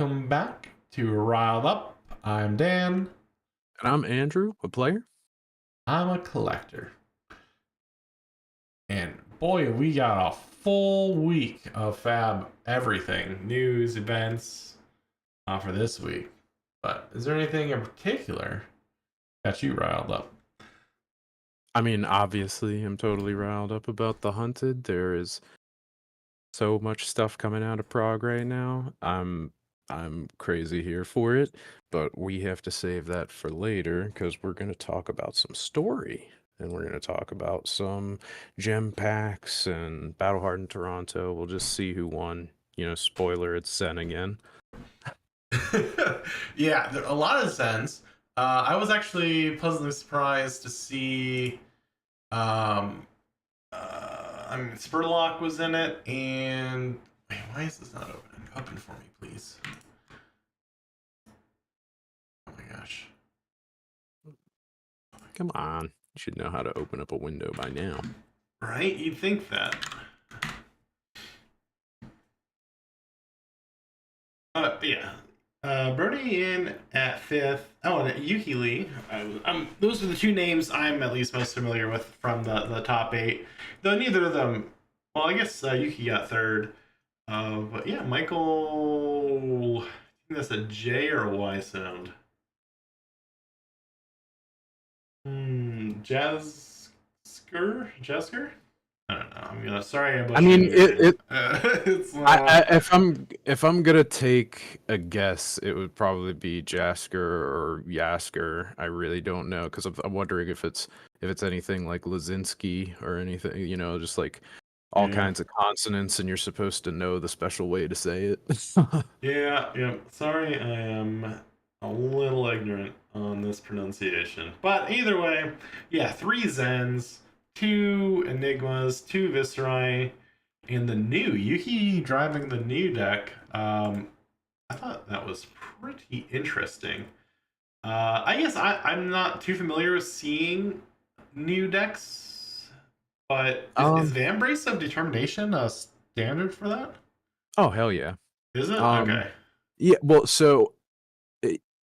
welcome back to Riled Up. I'm Dan. And I'm Andrew, a player. I'm a collector. And boy, we got a full week of Fab everything news, events for this week. But is there anything in particular that you riled up? I mean, obviously, I'm totally riled up about the Hunted. There is so much stuff coming out of Prague right now. I'm crazy here for it, but we have to save that for later because we're going to talk about some story. And we're going to talk about some gem packs and Battle Hardened Toronto. We'll just see who won. Spoiler, it's Zen again. Yeah, a lot of sense. I was actually pleasantly surprised to see. Spurlock was in it, and wait, why is this not open? Open for me, please. Oh my gosh. Come on. You should know how to open up a window by now. Right? You'd think that. Yeah. Brody in at fifth. Oh, and Yuki Lee. Those are the two names I'm at least most familiar with from the top eight. Though neither of them. Well, I guess Yuki got third. But yeah, Michael. I think that's a J or a Y sound. Jasker? I don't know. I'm gonna. Sorry, I'm. I mean, it's. if I'm gonna take a guess, it would probably be Jasker or Yasker. I really don't know because I'm wondering if it's anything like Lazinski or anything. Just like all kinds of consonants, and you're supposed to know the special way to say it. Yeah. Sorry, I am a little ignorant on this pronunciation. But either way, yeah, 3 Zens, 2 Enigmas, 2 Viscerai, and the new Yuki driving the new deck. I thought that was pretty interesting. I guess I'm not too familiar with seeing new decks, but is Vambrace of Determination a standard for that? Oh hell yeah! Is it? Okay. Yeah. Well, so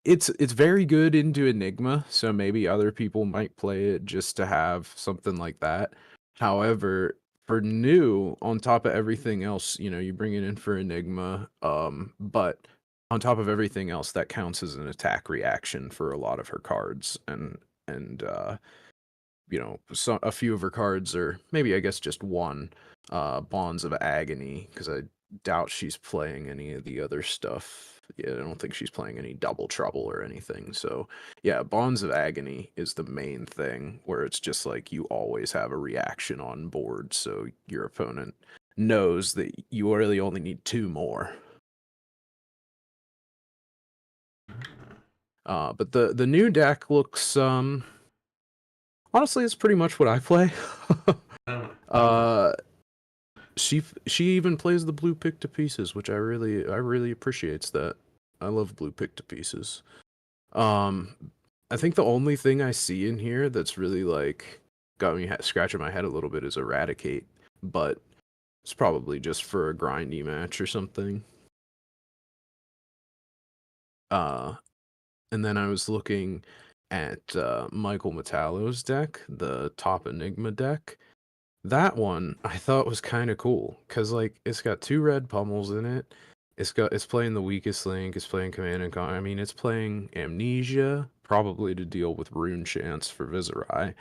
it's very good into Enigma, so maybe other people might play it just to have something like that. However, for new, on top of everything else, you bring it in for Enigma, but on top of everything else, that counts as an attack reaction for a lot of her cards, and a few of her cards are maybe I guess just one, Bonds of Agony, because I doubt she's playing any of the other stuff. Yeah, I don't think she's playing any Double Trouble or anything. So yeah, Bonds of Agony is the main thing where it's just like you always have a reaction on board, so your opponent knows that you really only need 2 more. But the new deck looks honestly, it's pretty much what I play. She even plays the blue pick to pieces, which I really appreciates that. I love blue pick to pieces. I think the only thing I see in here that's really like got me scratching my head a little bit is Eradicate, but it's probably just for a grindy match or something. And then I was looking at Michael Metallo's deck, the top Enigma deck. That one I thought was kind of cool because like it's got 2 red pummels in it. It's playing the weakest link. It's playing command and I mean it's playing Amnesia probably to deal with Rune Chance for Viserai.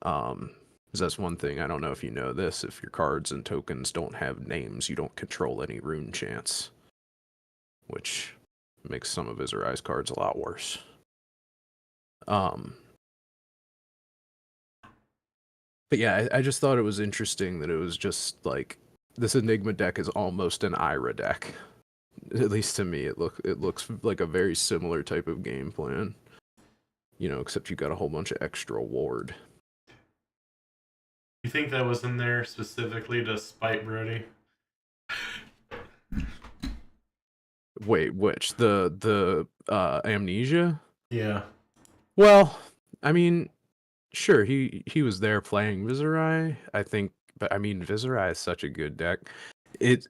'Cause that's one thing I don't know if you know this. If your cards and tokens don't have names, you don't control any Rune Chance, which makes some of Viserai's cards a lot worse. But yeah, I just thought it was interesting that it was just like this Enigma deck is almost an Ira deck. At least to me, it looks like a very similar type of game plan. Except you got a whole bunch of extra ward. You think that was in there specifically to spite Brody? Wait, which the Amnesia? Yeah. Well, I mean, sure, he was there playing Viserai, I think, but I mean, Viserai is such a good deck. It's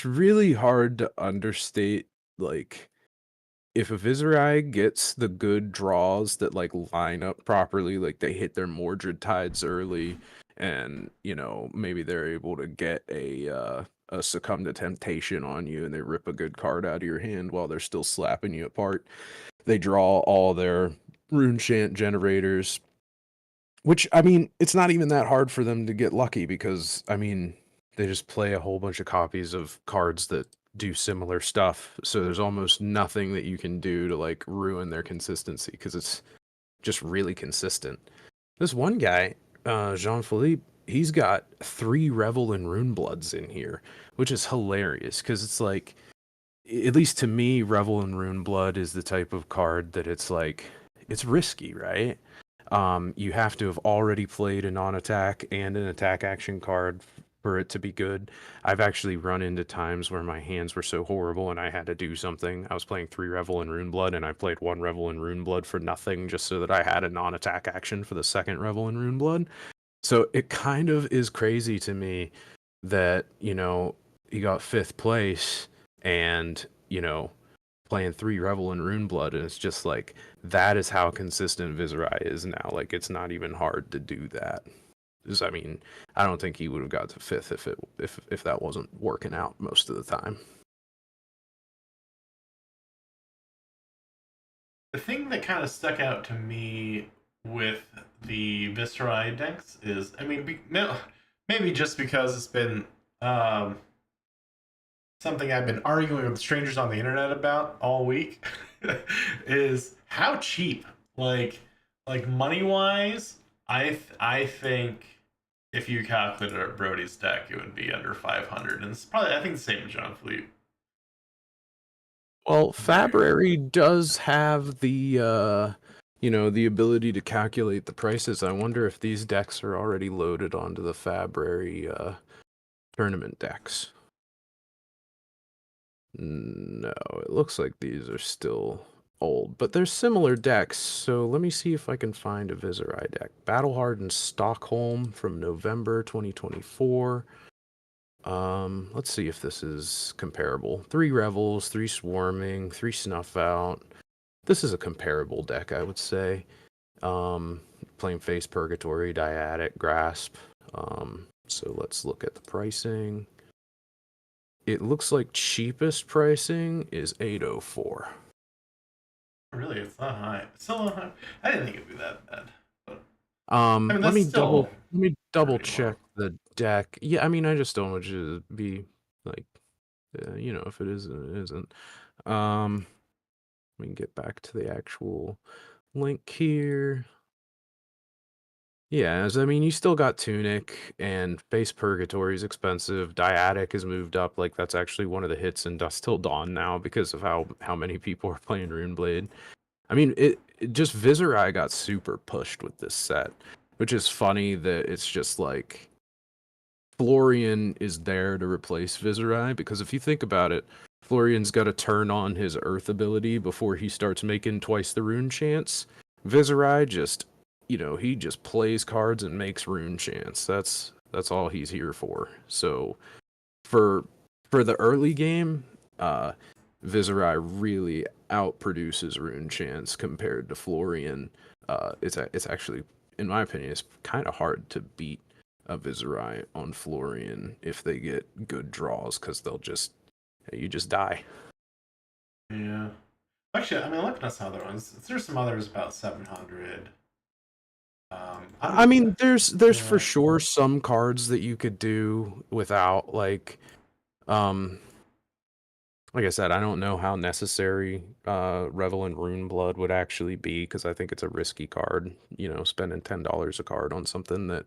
really hard to understate like if a Viserai gets the good draws that like line up properly, like they hit their Mordred tides early, and maybe they're able to get a succumb to temptation on you, and they rip a good card out of your hand while they're still slapping you apart. They draw all their rune chant generators, which I mean, it's not even that hard for them to get lucky because I mean, they just play a whole bunch of copies of cards that do similar stuff. So there's almost nothing that you can do to like ruin their consistency because it's just really consistent. This one guy, Jean Philippe, he's got 3 Revel and Rune Bloods in here, which is hilarious because it's like, at least to me, Revel and Rune Blood is the type of card that it's like, it's risky, right? You have to have already played a non-attack and an attack action card for it to be good. I've actually run into times where my hands were so horrible and I had to do something. I was playing 3 Revel and Rune Blood, and I played 1 Revel and Rune Blood for nothing just so that I had a non-attack action for the second Revel and Rune Blood. So it kind of is crazy to me that, he got 5th place and, playing 3 Revel and Rune Blood, and it's just like that is how consistent Viserai is now. Like it's not even hard to do that. I mean, I don't think he would have got to 5th if that wasn't working out most of the time. The thing that kind of stuck out to me with the Viscerai decks is, I mean, maybe just because it's been um, something I've been arguing with strangers on the internet about all week, is how cheap, like money wise, I think if you calculated Brody's deck, it would be under 500, and it's probably I think the same with John Fleet. Well, Very. Fabrary does have the ability to calculate the prices. I wonder if these decks are already loaded onto the Fabrary tournament decks. No, it looks like these are still old, but they're similar decks. So let me see if I can find a Viserai deck. Battle Hardened Stockholm from November 2024. Let's see if this is comparable. 3 Revels, 3 Swarming, 3 Snuff Out. This is a comparable deck, I would say. Um, Playing Face Purgatory, Dyadic, Grasp. So let's look at the pricing. It looks like cheapest pricing is 804. Really, it's not high. It's still not high. I didn't think it'd be that bad, but I mean Let that's me still double pretty check low. the deck. Yeah, I mean, I just don't want you to be like, if it isn't, it isn't. Um, Let me get back to the actual link here. Yeah, as I mean, you still got Tunic and Face Purgatory is expensive. Dyadic has moved up. Like that's actually one of the hits in Dust Till Dawn now because of how many people are playing Runeblade. I mean, it just Viserai got super pushed with this set, which is funny that it's just like Florian is there to replace Viserai because if you think about it, Florian's got to turn on his Earth ability before he starts making twice the rune chants. Viserai just, he just plays cards and makes rune chants. That's all he's here for. So for for the early game, Viserai really outproduces rune chants compared to Florian. It's actually, in my opinion, it's kind of hard to beat a Viserai on Florian if they get good draws because you just die. Yeah. Actually, I mean, looking at some other ones, there's some others about 700. I mean, there's for Yeah. sure some cards that you could do without um like I said, I don't know how necessary Revel and Rune Blood would actually be because I think it's a risky card. Spending $10 a card on something that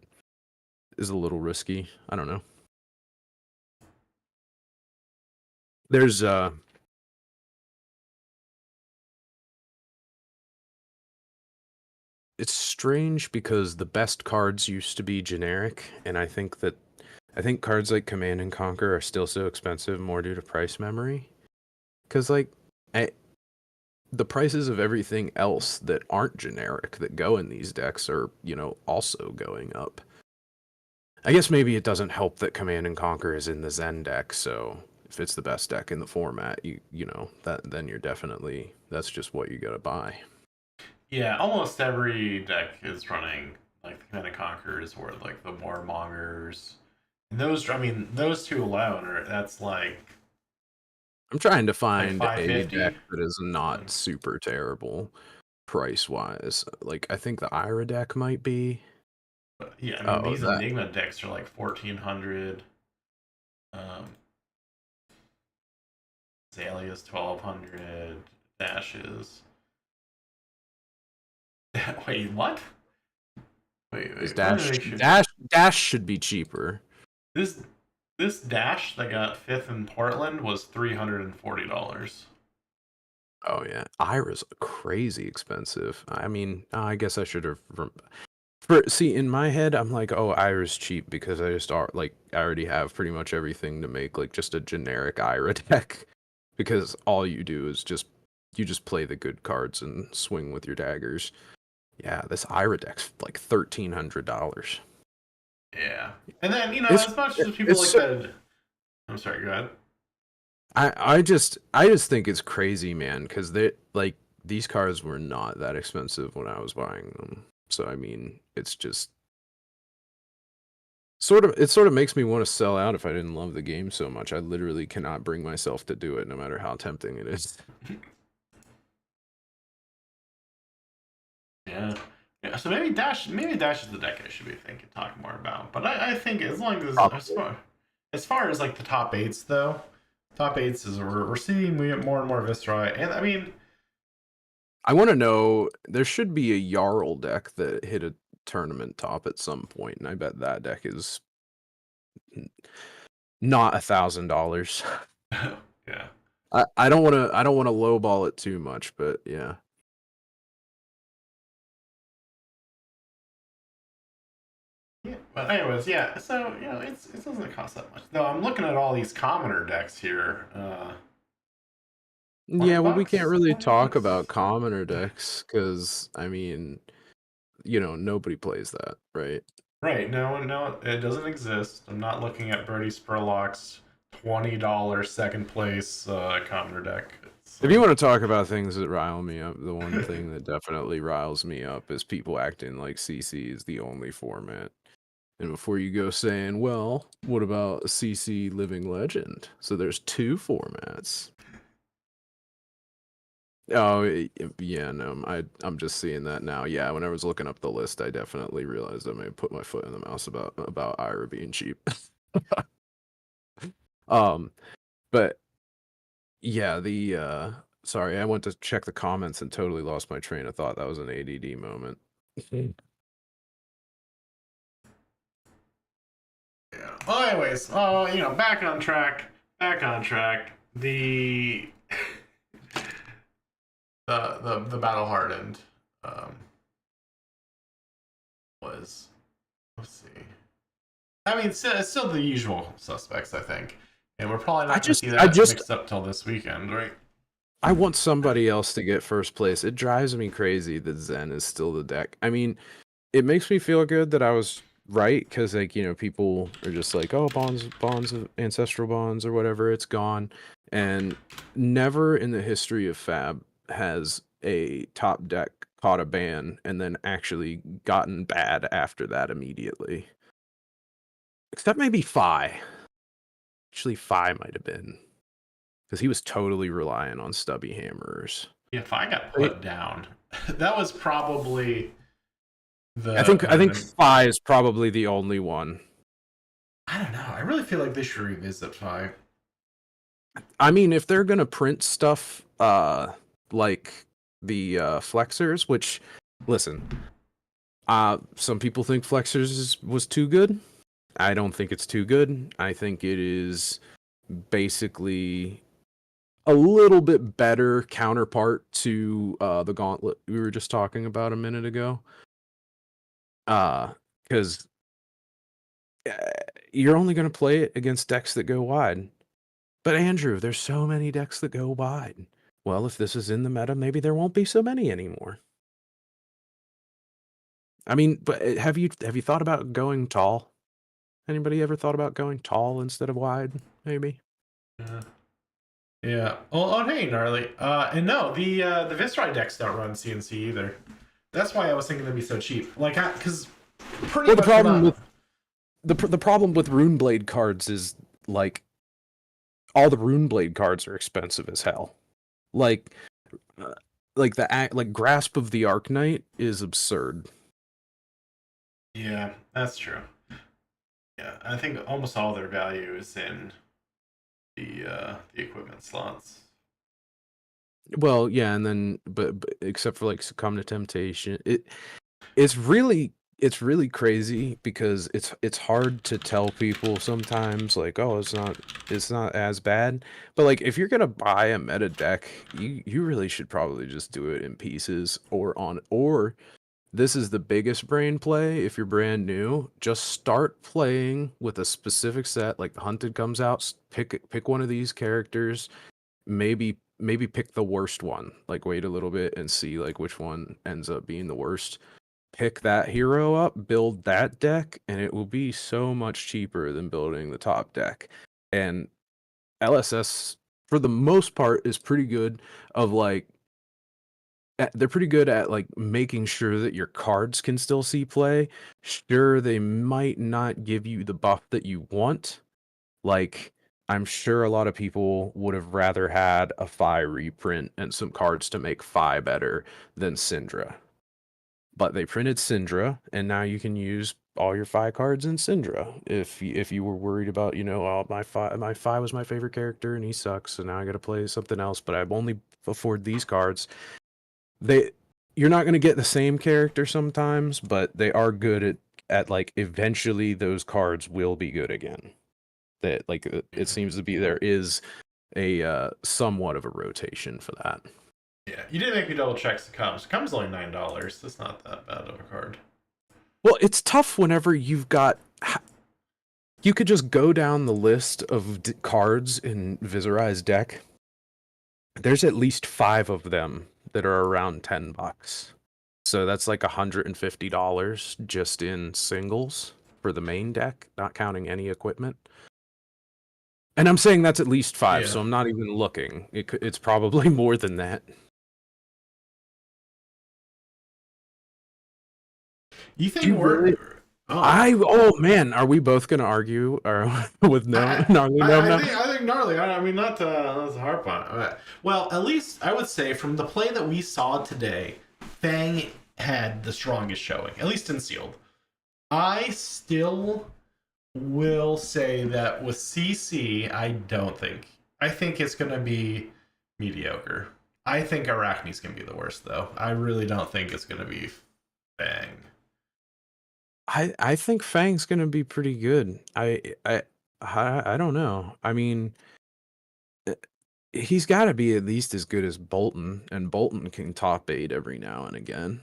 is a little risky. I don't know. There's It's strange because the best cards used to be generic, and I think cards like Command and Conquer are still so expensive more due to price memory. Because I, the prices of everything else that aren't generic that go in these decks are, also going up. I guess maybe it doesn't help that Command and Conquer is in the Zen deck, so if it's the best deck in the format, you know that then you're definitely that's just what you gotta buy. Yeah, almost every deck is running like the Command and Conquerors or like the Warmongers. And those, I mean, those two alone are that's I'm trying to like find a deck 550. that is not Um, super terrible price wise. Like I think the Ira deck might be. but yeah, I mean Oh, these that Enigma decks are like 1400. Um, Azalea's 1200. Dashes. Wait, what? is Let me make sure. Dash should be cheaper. This this dash that got fifth in Portland was $340. Oh yeah, Ira's crazy expensive. I mean, I guess I should have. See, in my head, I'm like, oh, Ira's cheap because I just are like I already have pretty much everything to make like just a generic Ira deck. Because all you do is you just play the good cards and swing with your daggers. Yeah, this Ira deck's like $1,300. Yeah, and then It's as much as people it's like so, that. I'm sorry. Go ahead. I just think it's crazy, man, because they like these cards were not that expensive when I was buying them. So I mean, it's just sort of makes me want to sell out if I didn't love the game so much. I literally cannot bring myself to do it, no matter how tempting it is. Yeah. Yeah, so maybe Dash is the deck I should be thinking talking more about. But I think as long Probably. as far as like the top eights though, top eights is we're seeing we get more and more Viscera, and I mean I want to know. There should be a Jarl deck that hit a tournament top at some point, and I bet that deck is not $1,000. yeah. I don't want to lowball it too much, but yeah. Yeah, but anyways, yeah. So it doesn't cost that much. No, I'm looking at all these commoner decks here. Yeah, 20 well, we can't bucks, really 20 talk about bucks. commoner decks because, I mean, nobody plays that, right? Right? No, it doesn't exist. I'm not looking at Birdie Spurlock's $20 second place commoner deck. If you want to talk about things that rile me up, the one thing that definitely riles me up is people acting like CC is the only format. And before you go saying, well, what about CC Living Legend? So there's two formats. Oh, yeah, no, I'm just seeing that now. Yeah, when I was looking up the list, I definitely realized I may have put my foot in the mouse about Ira being cheap. um, but yeah, the sorry, I went to check the comments and totally lost my train of thought. That was an ADD moment. Yeah. Well, anyways, back on track. Back on track. The battle hardened um, was, let's see. I mean, it's still the usual suspects, I think, and we're probably I not going to just see I that just mixed up till this weekend, right? I want somebody else to get first place. It drives me crazy that Zen is still the deck. I mean, it makes me feel good that I was right because, like, people are just like, oh, bonds of ancestral bonds or whatever, it's gone. And never in the history of Fab has a top deck caught a ban and then actually gotten bad after that immediately. Except maybe Fi. Actually, Fi might have been because he was totally relying on stubby hammers. Yeah, if I got Right? put down, that was probably I the think I think Fi is probably the only one. I don't know. I really feel like they should revisit Fi. I mean, if they're gonna print stuff like the flexors, which listen, some people think was too good. I don't think it's too good. I think it is basically a little bit better counterpart to the gauntlet we were just talking about a minute ago. Because you're only gonna play it against decks that go wide. But Andrew, there's so many decks that go wide. Well, if this is in the meta, maybe there won't be so many anymore. I mean, but have you thought about going tall? Anybody ever thought about going tall instead of wide? Maybe. Yeah. Yeah. Oh, hey, gnarly. And no, the Viscerai decks don't run CNC either. That's why I was thinking they'd be so cheap. Like, because pretty Well, the much for problem that. with the problem with Runeblade cards is like all the Runeblade cards are expensive as hell. Like, uh, like Grasp of the Arknight is absurd. Yeah, that's true. Yeah, I think almost all their value is in the equipment slots. Well, yeah, and then but except for like Succumb to Temptation, it's really it's really crazy because it's hard to tell people sometimes like, oh, it's not as bad. But like if you're gonna buy a meta deck, you really should probably just do it in pieces or this is the biggest brain play if you're brand new. Just start playing with a specific set. Like the Hunted comes out, pick one of these characters, maybe pick the worst one. Like wait a little bit and see like which one ends up being the worst. Pick that hero up, build that deck, and it will be so much cheaper than building the top deck. And LSS for the most part is pretty good of like they're pretty good at like making sure that your cards can still see play. Sure, they might not give you the buff that you want. Like, I'm sure a lot of people would have rather had a Fi reprint and some cards to make Fi better than Syndra. But they printed Syndra, and now you can use all your Fi cards in Syndra. If you were worried about, oh, my Fi was my favorite character and he sucks, so now I got to play something else, but I only afford these cards. They You're not going to get the same character sometimes, but they are good at like eventually those cards will be good again. That like it seems to be there is a somewhat of a rotation for that. Yeah, you did make me double check Succumb. Succumb's only $9. That's not that bad of a card. Well, it's tough whenever you could just go down the list of cards in Viserai's deck. There's at least 5 of them that are around $10. So that's like $150 just in singles for the main deck, not counting any equipment. And I'm saying that's at least 5, Yeah. so I'm not even looking. It's probably more than that. You Do think you we're? really? Oh, Oh man, are we both gonna argue or with no gnarly no no? I think gnarly. I mean, not that's a hard one. Well, at least I would say from the play that we saw today, Fang had the strongest showing, at least in sealed. I still will say that with CC, I don't think. I think it's gonna be mediocre. I think Arachne's gonna be the worst, though. I really don't think it's gonna be Fang. I think Fang's gonna be pretty good. I don't know. I mean, uh, he's got to be at least as good as Bolton, and Bolton can top 8 every now and again.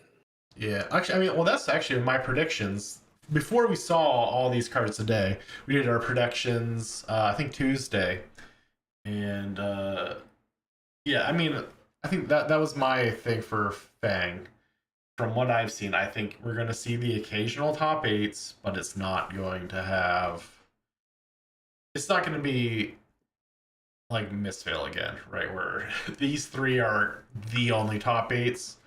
Yeah, actually, I mean, well, that's actually my predictions. Before we saw all these cards today, we did our predictions. I think Tuesday, and yeah, I mean, I think that was my thing for Fang. From what I've seen, I think we're going to see the occasional top eights, but it's not going to have. It's not going to be like Misfail again, right? Where these three are the only top eights.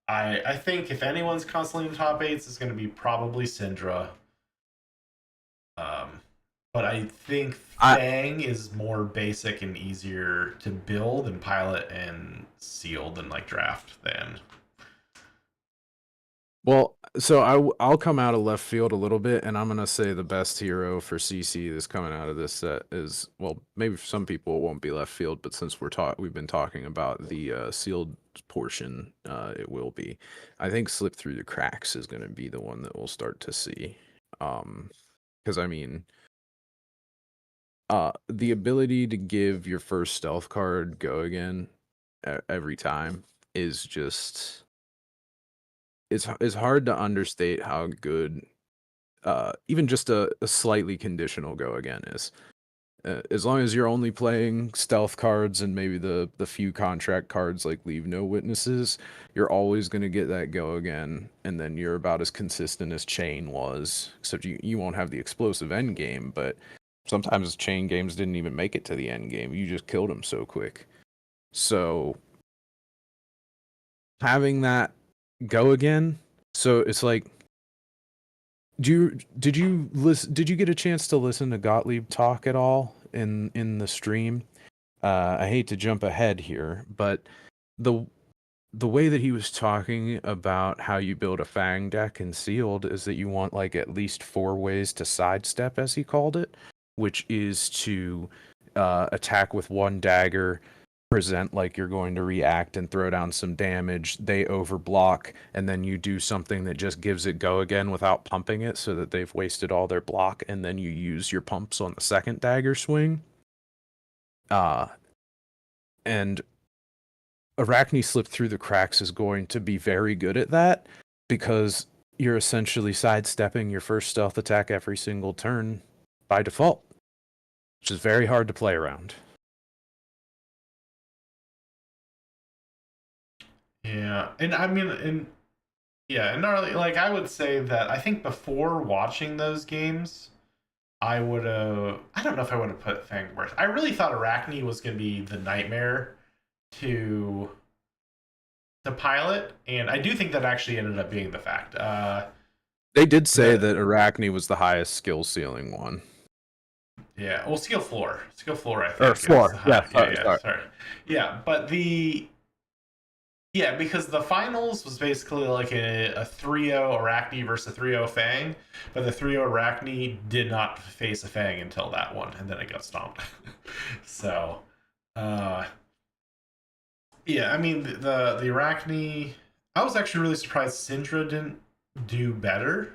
I think if anyone's constantly in the top eights, it's going to be probably Syndra. Um, but I think I Fang is more basic and easier to build and pilot and sealed and like draft than. Well, so I'll come out of left field a little bit, and I'm gonna say the best hero for CC that's coming out of this set is, well, maybe for some people it won't be left field, but since we've been talking about the sealed portion, it will be. I think Slip Through the Cracks is gonna be the one that we'll start to see, because I mean, the ability to give your first stealth card go again every time is just it's hard to understate how good even just a slightly conditional go again is. As long as you're only playing stealth cards and maybe the few contract cards like Leave No Witnesses, you're always going to get that go again, and then you're about as consistent as Chain was. Except you won't have the explosive end game, but Sometimes chain games didn't even make it to the end game. You just killed them so quick. So having that go again, so it's like, did you get a chance to listen to Gottlieb talk at all in the stream? I hate to jump ahead here, but the the way that he was talking about how you build a Fang deck in Sealed is that you want like at least 4 ways to sidestep, as he called it, which is to attack with one dagger, present like you're going to react and throw down some damage. They overblock, and then you do something that just gives it go again without pumping it, so that they've wasted all their block, and then you use your pumps on the second dagger swing. And Arachne Slip Through the Cracks is going to be very good at that, because you're essentially sidestepping your first stealth attack every single turn by default, which is very hard to play around. Yeah, and I mean, and yeah, and gnarly. Like I would say that I think before watching those games, I would have. I don't know if I would have put Fang first. I really thought Arachne was going to be the nightmare to pilot, and I do think that actually ended up being the fact. They did say that Arachne was the highest skill ceiling one. Yeah, well, skill floor, I think. Or floor, yeah, sorry. Yeah, but because the finals was basically like a 3-0 Arachne versus a 3-0 Fang, but the 3-0 Arachne did not face a Fang until that one, and then it got stomped. So, yeah, I mean the Arachne, I was actually really surprised Syndra didn't do better.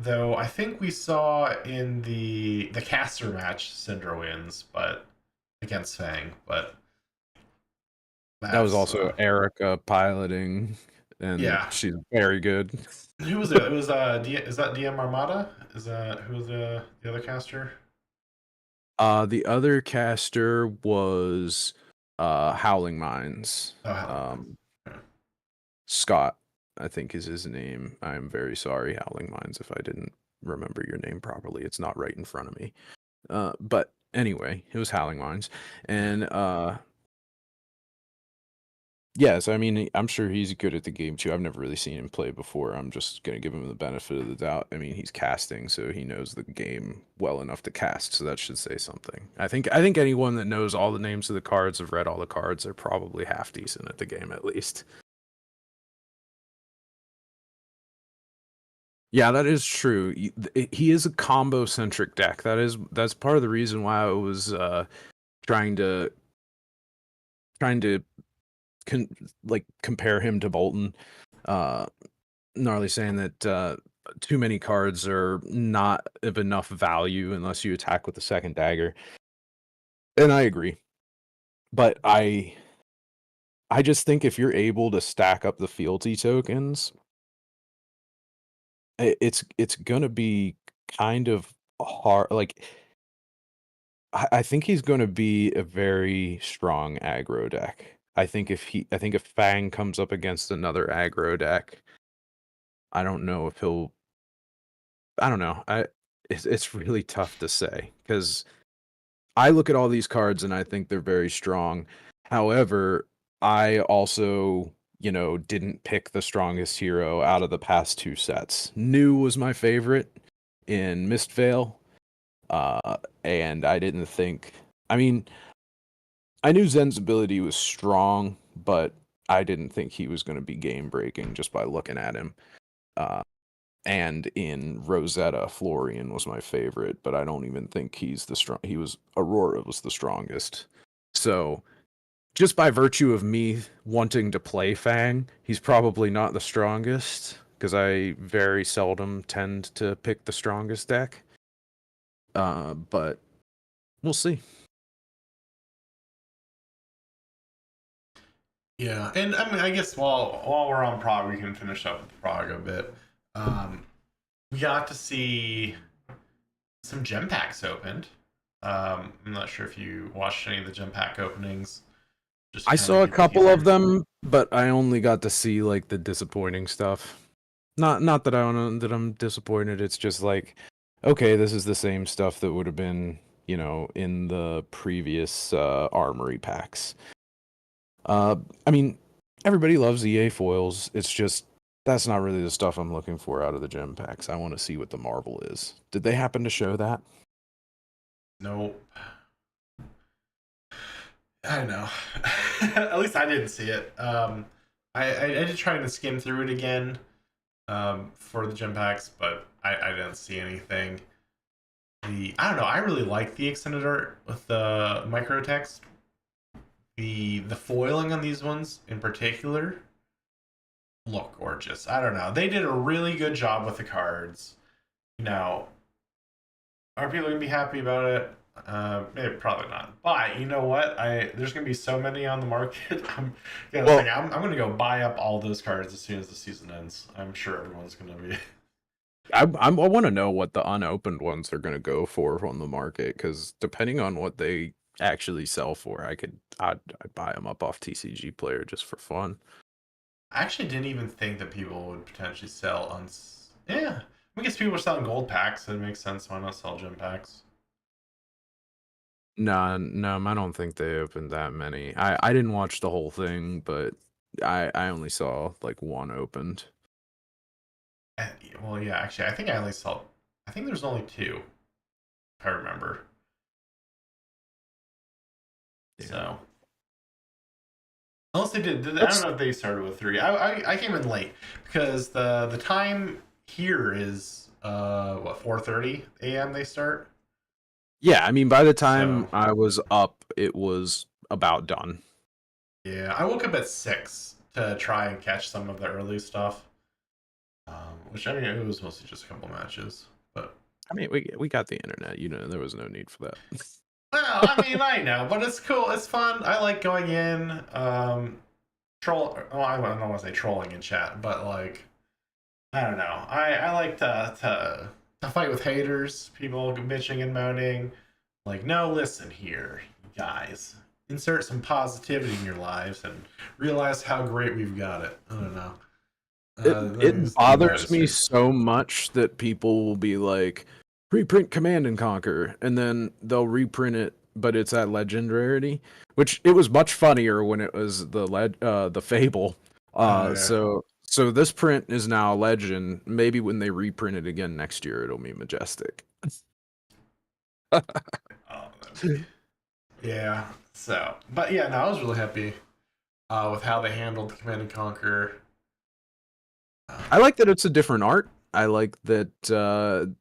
Though I think we saw in the caster match Syndra wins, but against Fang, but that was also Erica piloting, and yeah, she's very good. Who was it? It was is that DM Armada? Is that who was the other caster? The other caster was Howling Minds. Scott, I think is his name. I'm very sorry, Howling Minds, if I didn't remember your name properly. It's not right in front of me. But anyway, it was Howling Minds. And yes, I mean, I'm sure he's good at the game too. I've never really seen him play before. I'm just gonna give him the benefit of the doubt. I mean, he's casting, so he knows the game well enough to cast, so that should say something. I think anyone that knows all the names of the cards, have read all the cards, are probably half decent at the game at least. Yeah, that is true. He is a combo centric deck. That's part of the reason why I was trying to compare him to Bolton. Gnarly saying that too many cards are not of enough value unless you attack with the second dagger, and I agree. But I just think if you're able to stack up the fealty tokens, it's gonna be kind of hard. Like, I think he's gonna be a very strong aggro deck. I think if Fang comes up against another aggro deck, I don't know if he'll. I don't know. It's really tough to say, because I look at all these cards and I think they're very strong. However, I also, didn't pick the strongest hero out of the past 2 sets. New was my favorite in Mistvale, and I didn't think. I mean, I knew Zen's ability was strong, but I didn't think he was going to be game breaking just by looking at him. And in Rosetta, Florian was my favorite, but I don't even think he's the strong. Aurora was the strongest. So just by virtue of me wanting to play Fang, he's probably not the strongest, because I very seldom tend to pick the strongest deck. But we'll see. Yeah, and I mean, I guess while we're on Prague, we can finish up with Prague a bit. We got to see some gem packs opened. I'm not sure if you watched any of the gem pack openings. I saw a couple of them, but I only got to see like the disappointing stuff. Not that I'm disappointed. It's just like okay, this is the same stuff that would have been, in the previous armory packs. Uh, I mean, everybody loves EA foils. It's just that's not really the stuff I'm looking for out of the gem packs. I want to see what the Marvel is. Did they happen to show that? Nope. I don't know. At least I didn't see it. I did try to skim through it again for the gem packs, but I didn't see anything. I don't know. I really like the extended art with the micro text. The foiling on these ones in particular look gorgeous. I don't know. They did a really good job with the cards. Now, are people gonna be happy about it? Maybe probably not. But you know what? There's gonna be so many on the market. Well, I'm gonna go buy up all those cards as soon as the season ends. I'm sure everyone's gonna be. I want to know what the unopened ones are going to go for on the market, because depending on what they actually sell for, I'd buy them up off TCG Player just for fun. I actually didn't even think that people would potentially sell on. Yeah, I guess people are selling gold packs. So it makes sense. Why not sell gem packs? No, no, I don't think they opened that many. I didn't watch the whole thing, but I only saw like one opened. Well, yeah. Actually, I think I only saw. I think there's only two. If I remember. Yeah. So unless they did I don't Let's know if they started with three. I came in late because the time here is what 4:30 a.m. they start. Yeah, I mean by the So time I was up, it was about done. yeah, I woke up at 6 to try and catch some of the early stuff. Which I mean it was mostly just a couple matches, but I mean, we got the internet, there was no need for that. well, I mean I know, but it's cool, it's fun. I like going in, troll. Well, I don't want to say trolling in chat, but like I don't know. I like to fight with haters, people bitching and moaning. Like, no, listen here, guys. Insert some positivity in your lives and realize how great we've got it. I don't know. It The mode bothers is me here. so much that people will be like, reprint Command and Conquer, and then they'll reprint it, but it's at Legend rarity, which it was much funnier when it was the Fable. Oh yeah. So this print is now Legend. Maybe when they reprint it again next year, it'll be Majestic. Oh, yeah. So, but yeah, no, I was really happy with how they handled Command and Conquer. I like that it's a different art. I like that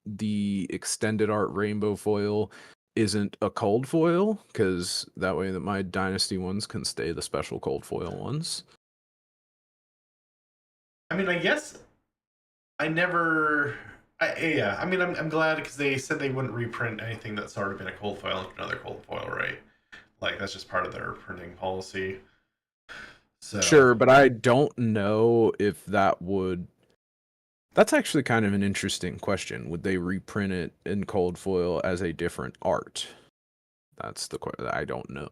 the extended art rainbow foil isn't a cold foil, because that way that my dynasty ones can stay the special cold foil ones. I mean, I guess I never. Yeah, I mean, I'm glad because they said they wouldn't reprint anything that's already been a cold foil into another cold foil, right? Like that's just part of their printing policy. So Sure, but I don't know if that would. That's actually kind of an interesting question. Would they reprint it in cold foil as a different art? That's the question. I don't know.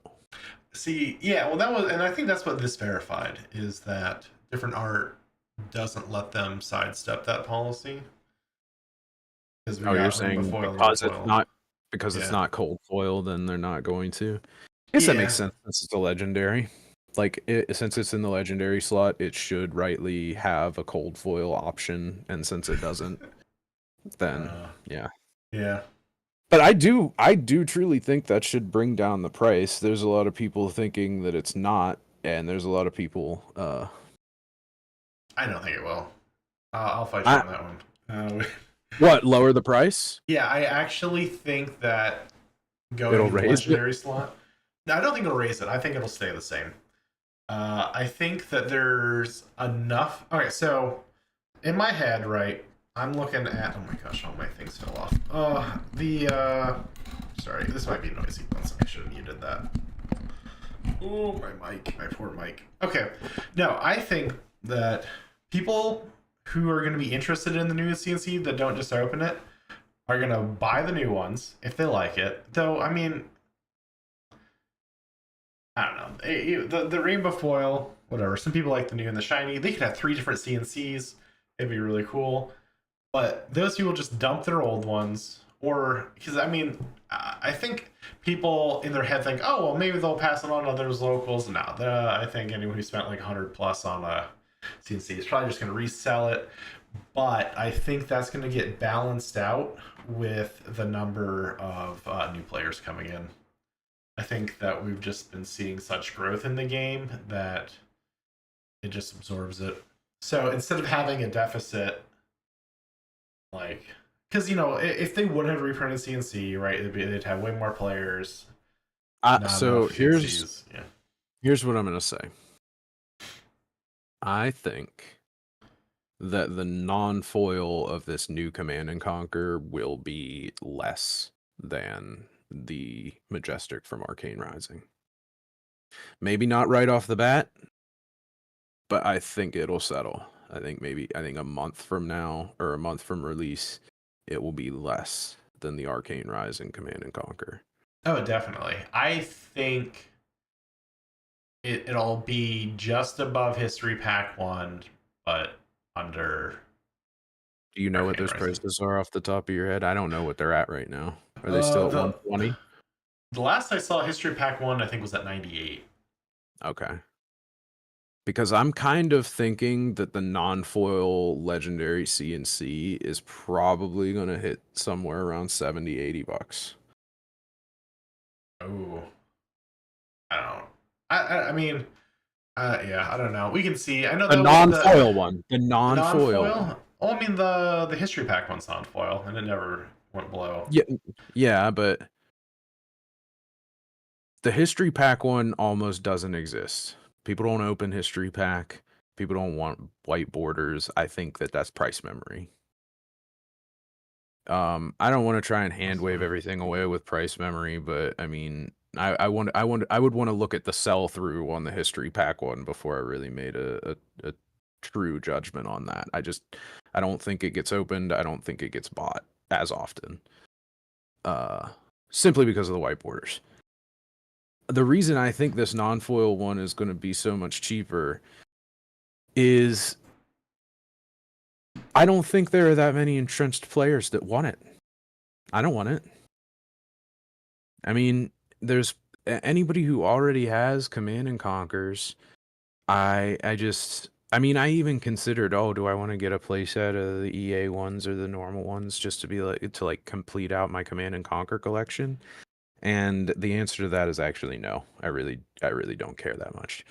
see, yeah, well, that was, and I think that's what this verified is that different art doesn't let them sidestep that policy because we Oh, you're got rainbow saying foil, rainbow because it's foil. not because it's Yeah, not cold foil, then they're not going to. I guess that makes yeah. sense. This is a legendary. Like since it's in the legendary slot, it should rightly have a cold foil option, and since it doesn't, then uh, yeah. yeah. But I do truly think that should bring down the price. There's a lot of people thinking that it's not, and there's a lot of people. I don't think it will. I'll fight you I on that one. what lower the price? Yeah, I actually think that going It'll into raise it. legendary slot. No, I don't think it'll raise it. I think it'll stay the same. I think that there's enough. Okay, so in my head, right, I'm looking at. Oh my gosh, all my things fell off. Sorry, this might be noisy. I should have muted that. Oh, my mic, my poor mic. Okay, no, I think that people who are going to be interested in the new CNC that don't just open it are going to buy the new ones if they like it. Though, I mean, I don't know. The rainbow foil, whatever. Some people like the new and the shiny. They could have 3 different CNCs. It'd be really cool. But those people just dump their old ones, or because I mean, I think people in their head think, oh well, maybe they'll pass it on to those locals. No, I think anyone who spent like 100 plus on a CNC is probably just going to resell it. But I think that's going to get balanced out with the number of new players coming in. I think that we've just been seeing such growth in the game that it just absorbs it. So instead of having a deficit, like, because if they would have reprinted CNC, right, they'd have way more players, not So enough CNCs. Yeah. here's what I'm gonna say. I think that the non-foil of this new Command and Conquer will be less than the Majestic from Arcane Rising. Maybe not right off the bat, but I think it'll settle. I think a month from now or a month from release, it will be less than the Arcane Rising Command and Conquer. Oh, definitely. I think it'll be just above History Pack 1, but under Do you know what Arcane those Rising. prices are off the top of your head? I don't know what they're at right now. Are they still Uh, at the 120? the last I saw History Pack 1, I think was at 98. Okay. Because I'm kind of thinking that the non-foil legendary CNC is probably going to hit somewhere around 70, $80. Oh, I don't. I mean, yeah, I don't know. We can see. I know The that was non-foil one. The the non-foil one. non-foil. Oh, I mean the History Pack one's non-foil, and it never went below. Yeah, yeah, but the history pack one almost doesn't exist. People don't open history pack. People don't want white borders. I think that that's price memory. I don't want to try and hand wave Awesome. everything away with price memory, but I mean, I would want to look at the sell through on the history pack one before I really made a true judgment on that. I don't think it gets opened. I don't think it gets bought as often. Uh, Simply because of the white borders. The reason I think this non-foil one is going to be so much cheaper is I don't think there are that many entrenched players that want it. I don't want it. I mean, there's anybody who already has Command and Conquers. I mean, I even considered, oh, do I want to get a playset of the EA ones or the normal ones just to be like complete out my Command and Conquer collection? And the answer to that is actually no. I really don't care that much,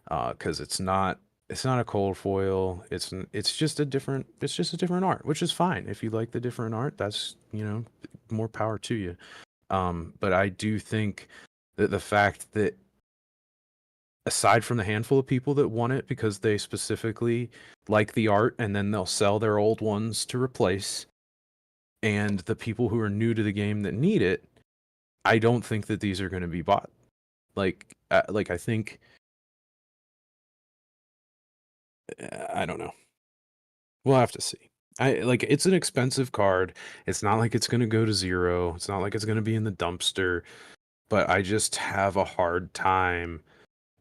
because it's not a cold foil. It's just a different art, which is fine. If you like the different art, that's more power to you. But I do think that the fact that aside from the handful of people that want it because they specifically like the art and then they'll sell their old ones to replace, and the people who are new to the game that need it, I don't think that these are going to be bought. I think I don't know. We'll have to see. It's an expensive card. It's not like it's going to go to zero. It's not like it's going to be in the dumpster, but I just have a hard time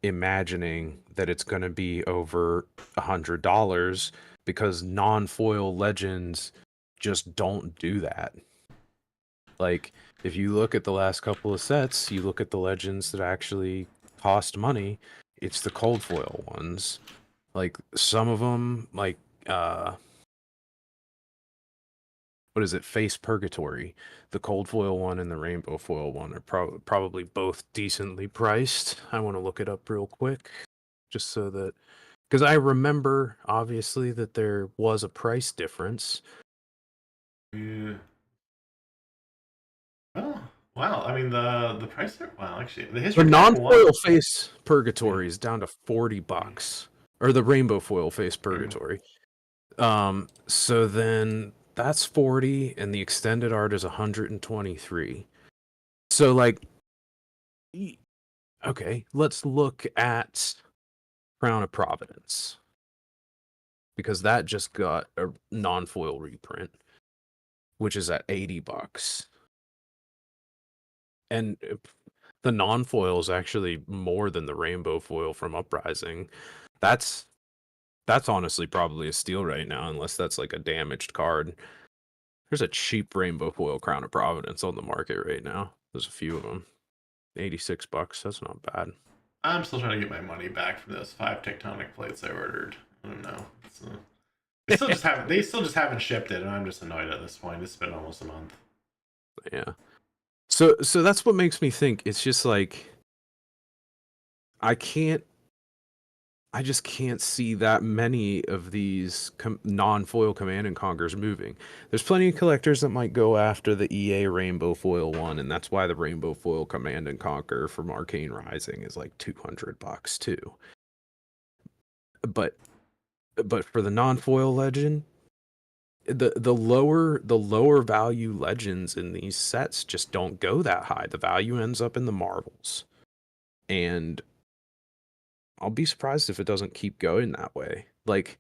imagining that it's going to be over $100 because non-foil legends just don't do that. Like, if you look at the last couple of sets, you look at the legends that actually cost money, it's the cold foil ones. Like some of them, like what is it, Face Purgatory, the cold foil one and the rainbow foil one are probably both decently priced. I want to look it up real quick just so that, because I remember obviously that there was a price difference. Yeah. Oh, wow. I mean the price. Wow, actually, the The History Pack non-foil 1. Face Yeah. Purgatory is down to $40, or the rainbow foil Face Purgatory. So then that's 40 and the extended art is 123. So like okay, let's look at Crown of Providence because that just got a non-foil reprint, which is at $80. And the non-foil is actually more than the rainbow foil from Uprising. That's That's honestly probably a steal right now, unless that's like a damaged card. There's a cheap rainbow foil Crown of Providence on the market right now. There's a few of them. $86. That's not bad. I'm still trying to get my money back from those 5 tectonic plates I ordered. I don't know. They still just haven't shipped it, and I'm just annoyed at this point. It's been almost a month. Yeah. So that's what makes me think it's just like I can't I just can't see that many of these non-foil Command and Conquers moving. There's plenty of collectors that might go after the EA Rainbow Foil one, and that's why the Rainbow Foil Command and Conquer from Arcane Rising is like $200 too. But for the non-foil legend, the lower value legends in these sets just don't go that high. The value ends up in the marbles, and I'll be surprised if it doesn't keep going that way. Like,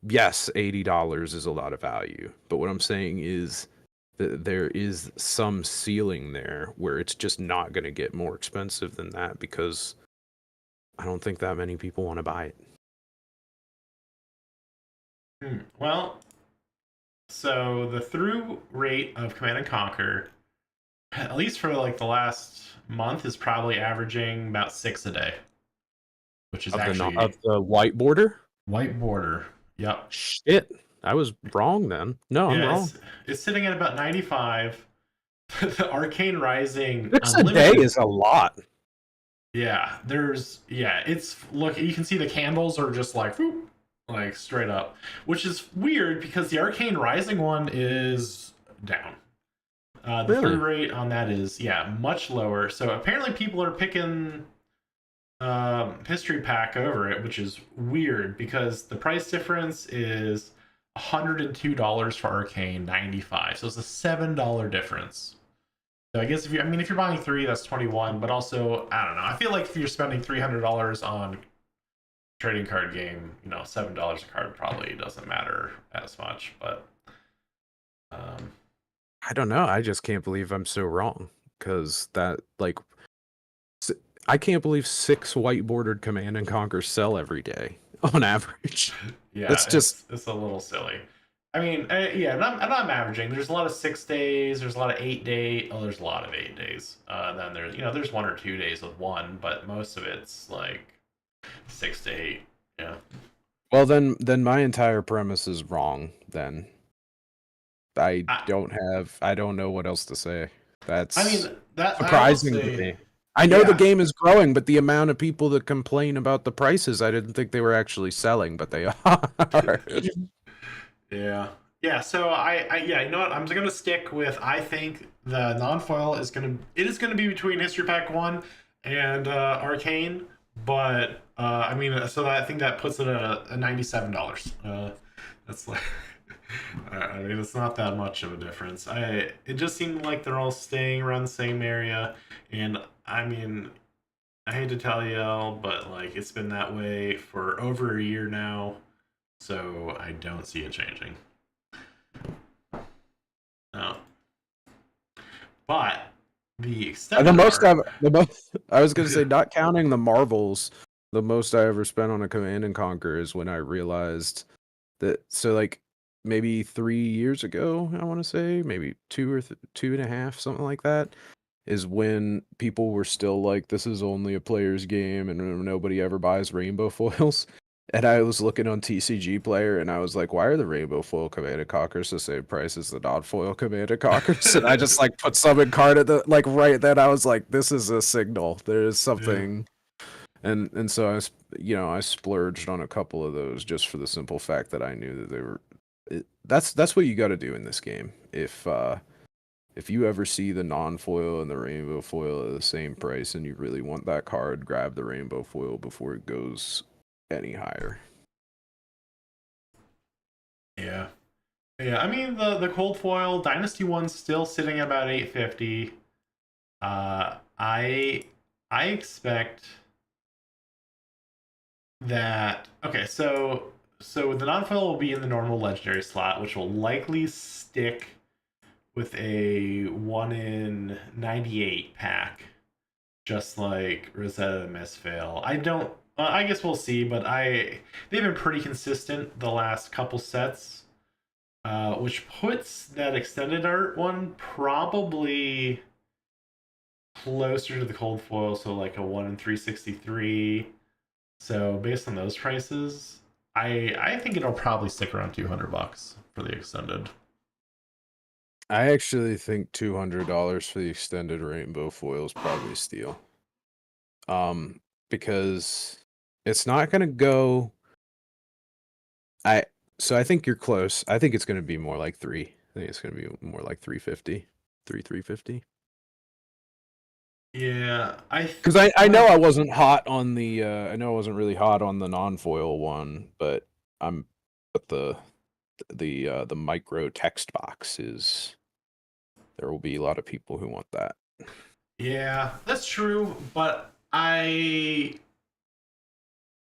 yes, $80 is a lot of value, but what I'm saying is that there is some ceiling there where it's just not going to get more expensive than that, because I don't think that many people want to buy it. Well, so the through rate of Command and Conquer, at least for like the last month, is probably averaging about 6 a day, which is Of actually the white border. white border. Yep. Shit, I was wrong then. No, I'm Yeah, wrong. it's sitting at about 95. The Arcane Rising 6 a Unlimited day is a lot. Yeah, it's look, you can see the candles are just like whoop, like straight up, which is weird because the Arcane Rising one is down. The Really? through rate on that is much lower. So apparently people are picking history pack over it, which is weird because the price difference is $102 for Arcane, 95. So it's a $7 difference. So I guess if you're buying 3, that's 21. But also, I don't know. I feel like if you're spending $300 on a trading card game, $7 a card probably doesn't matter as much. But I don't know. I just can't believe I'm so wrong, because that, like, I can't believe 6 white bordered Command and Conquer sell every day on average. yeah, That's just it's a little silly. I mean, and I'm averaging. There's a lot of 6 days. There's a lot of 8 day. Oh, there's a lot of 8 days. Then there's 1 or 2 days with 1, but most of it's like 6 to 8. Yeah. well. Then my entire premise is wrong. Then I don't know what else to say. That's I mean, that I will surprising to say, me. I know the yeah. game is growing, but the amount of people that complain about the prices, I didn't think they were actually selling, but they are. Yeah. Yeah, so yeah, you know what? I'm gonna stick with, I think the non-foil is gonna be between History Pack 1 and Arcane, but I think that puts it at a $97. That's like I mean, it's not that much of a difference. It just seemed like they're all staying around the same area, and I mean, I hate to tell y'all, but like it's been that way for over a year now, so I don't see it changing. No. But the extended The most I was gonna say, not counting the marvels, the most I ever spent on a Command and Conquer is when I realized that. So like maybe 3 years ago, I want to say maybe 2 and a half, something like that, is when people were still like, this is only a player's game and nobody ever buys rainbow foils. And I was looking on TCG Player and I was like, why are the rainbow foil Command and Conquers the same price as the non-foil Command and Conquers? And I just like put some in card at the, like, right then. I was like, this is a signal. There is something. And so I splurged on a couple of those just for the simple fact that I knew that they were. That's what you got to do in this game. If you ever see the non-foil and the rainbow foil at the same price and you really want that card, grab the rainbow foil before it goes any higher. Yeah. Yeah, I mean the cold foil Dynasty one's still sitting at about 850. I expect that so the non-foil will be in the normal legendary slot, which will likely stick with a 1 in 98 pack, just like Rosetta and Mistveil. I guess we'll see, but they've been pretty consistent the last couple sets, which puts that extended art one probably closer to the cold foil, so like a 1 in 363. So based on those prices, I think it'll probably stick around $200 for the extended. I actually think $200 for the extended rainbow foil is probably a steal. Because it's not gonna go. I so I think you're close. I think it's gonna be more like three. I think it's gonna be more like 350, 350. Yeah, Because I know I wasn't hot on the I know I wasn't really hot on the non-foil one, but I'm but the micro text box is there will be a lot of people who want that. yeah, that's true, but I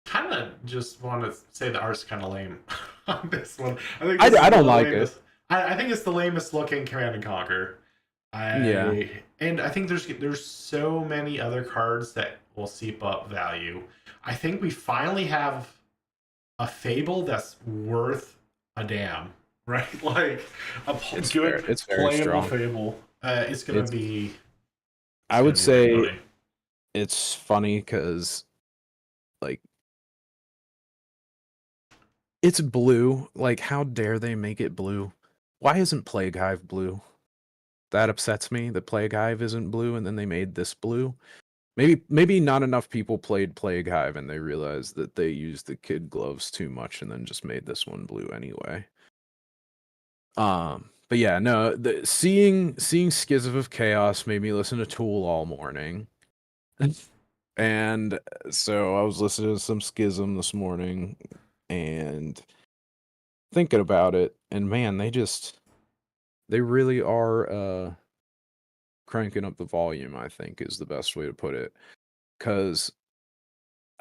kind of just want to say the art's kind of lame on this one. I think this is I one don't of the like it. lamest. I think it's the lamest looking Command and Conquer. Yeah. I think there's so many other cards that will seep up value. I think we finally have a Fable that's worth a damn, right? Like a It's fair. good It's very playable strong. Fable. It's gonna It's be I it's gonna would be really say money. it's funny because like it's blue. Like how dare they make it blue? Why isn't Plague Hive blue? That upsets me that Plague Hive isn't blue and then they made this blue. Maybe not enough people played Plague Hive and they realized that they used the kid gloves too much and then just made this one blue anyway. But yeah, no, seeing Schism of Chaos made me listen to Tool all morning. And so I was listening to some Schism this morning and thinking about it, and man, they really are cranking up the volume, I think is the best way to put it. Cause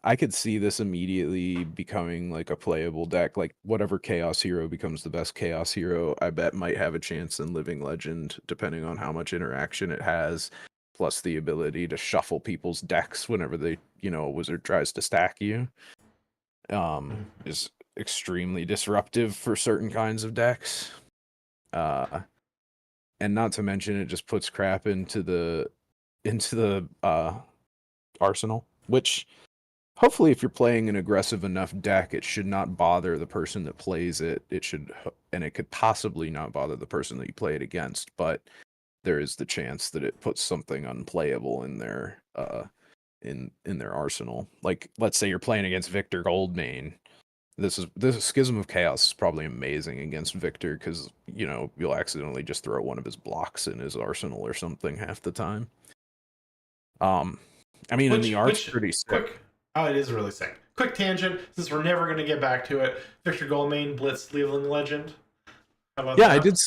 I could see this immediately becoming like a playable deck. Like whatever Chaos Hero becomes the best Chaos Hero, I bet might have a chance in Living Legend, depending on how much interaction it has, plus the ability to shuffle people's decks whenever they, a wizard tries to stack you. Is extremely disruptive for certain kinds of decks. Uh, and not to mention it just puts crap into the arsenal, which hopefully, if you're playing an aggressive enough deck, it should not bother the person that plays it. And it could possibly not bother the person that you play it against. But there is the chance that it puts something unplayable in their arsenal. Like, let's say you're playing against Victor Goldmane. This Schism of Chaos is probably amazing against Victor because you'll accidentally just throw one of his blocks in his arsenal or something half the time. Um, I mean, and the art's Which pretty sick. quick. Oh, it is really sick. Quick tangent, since we're never gonna get back to it. Victor Goldmain, Blitz Cleveland legend. How about Yeah, I that? did.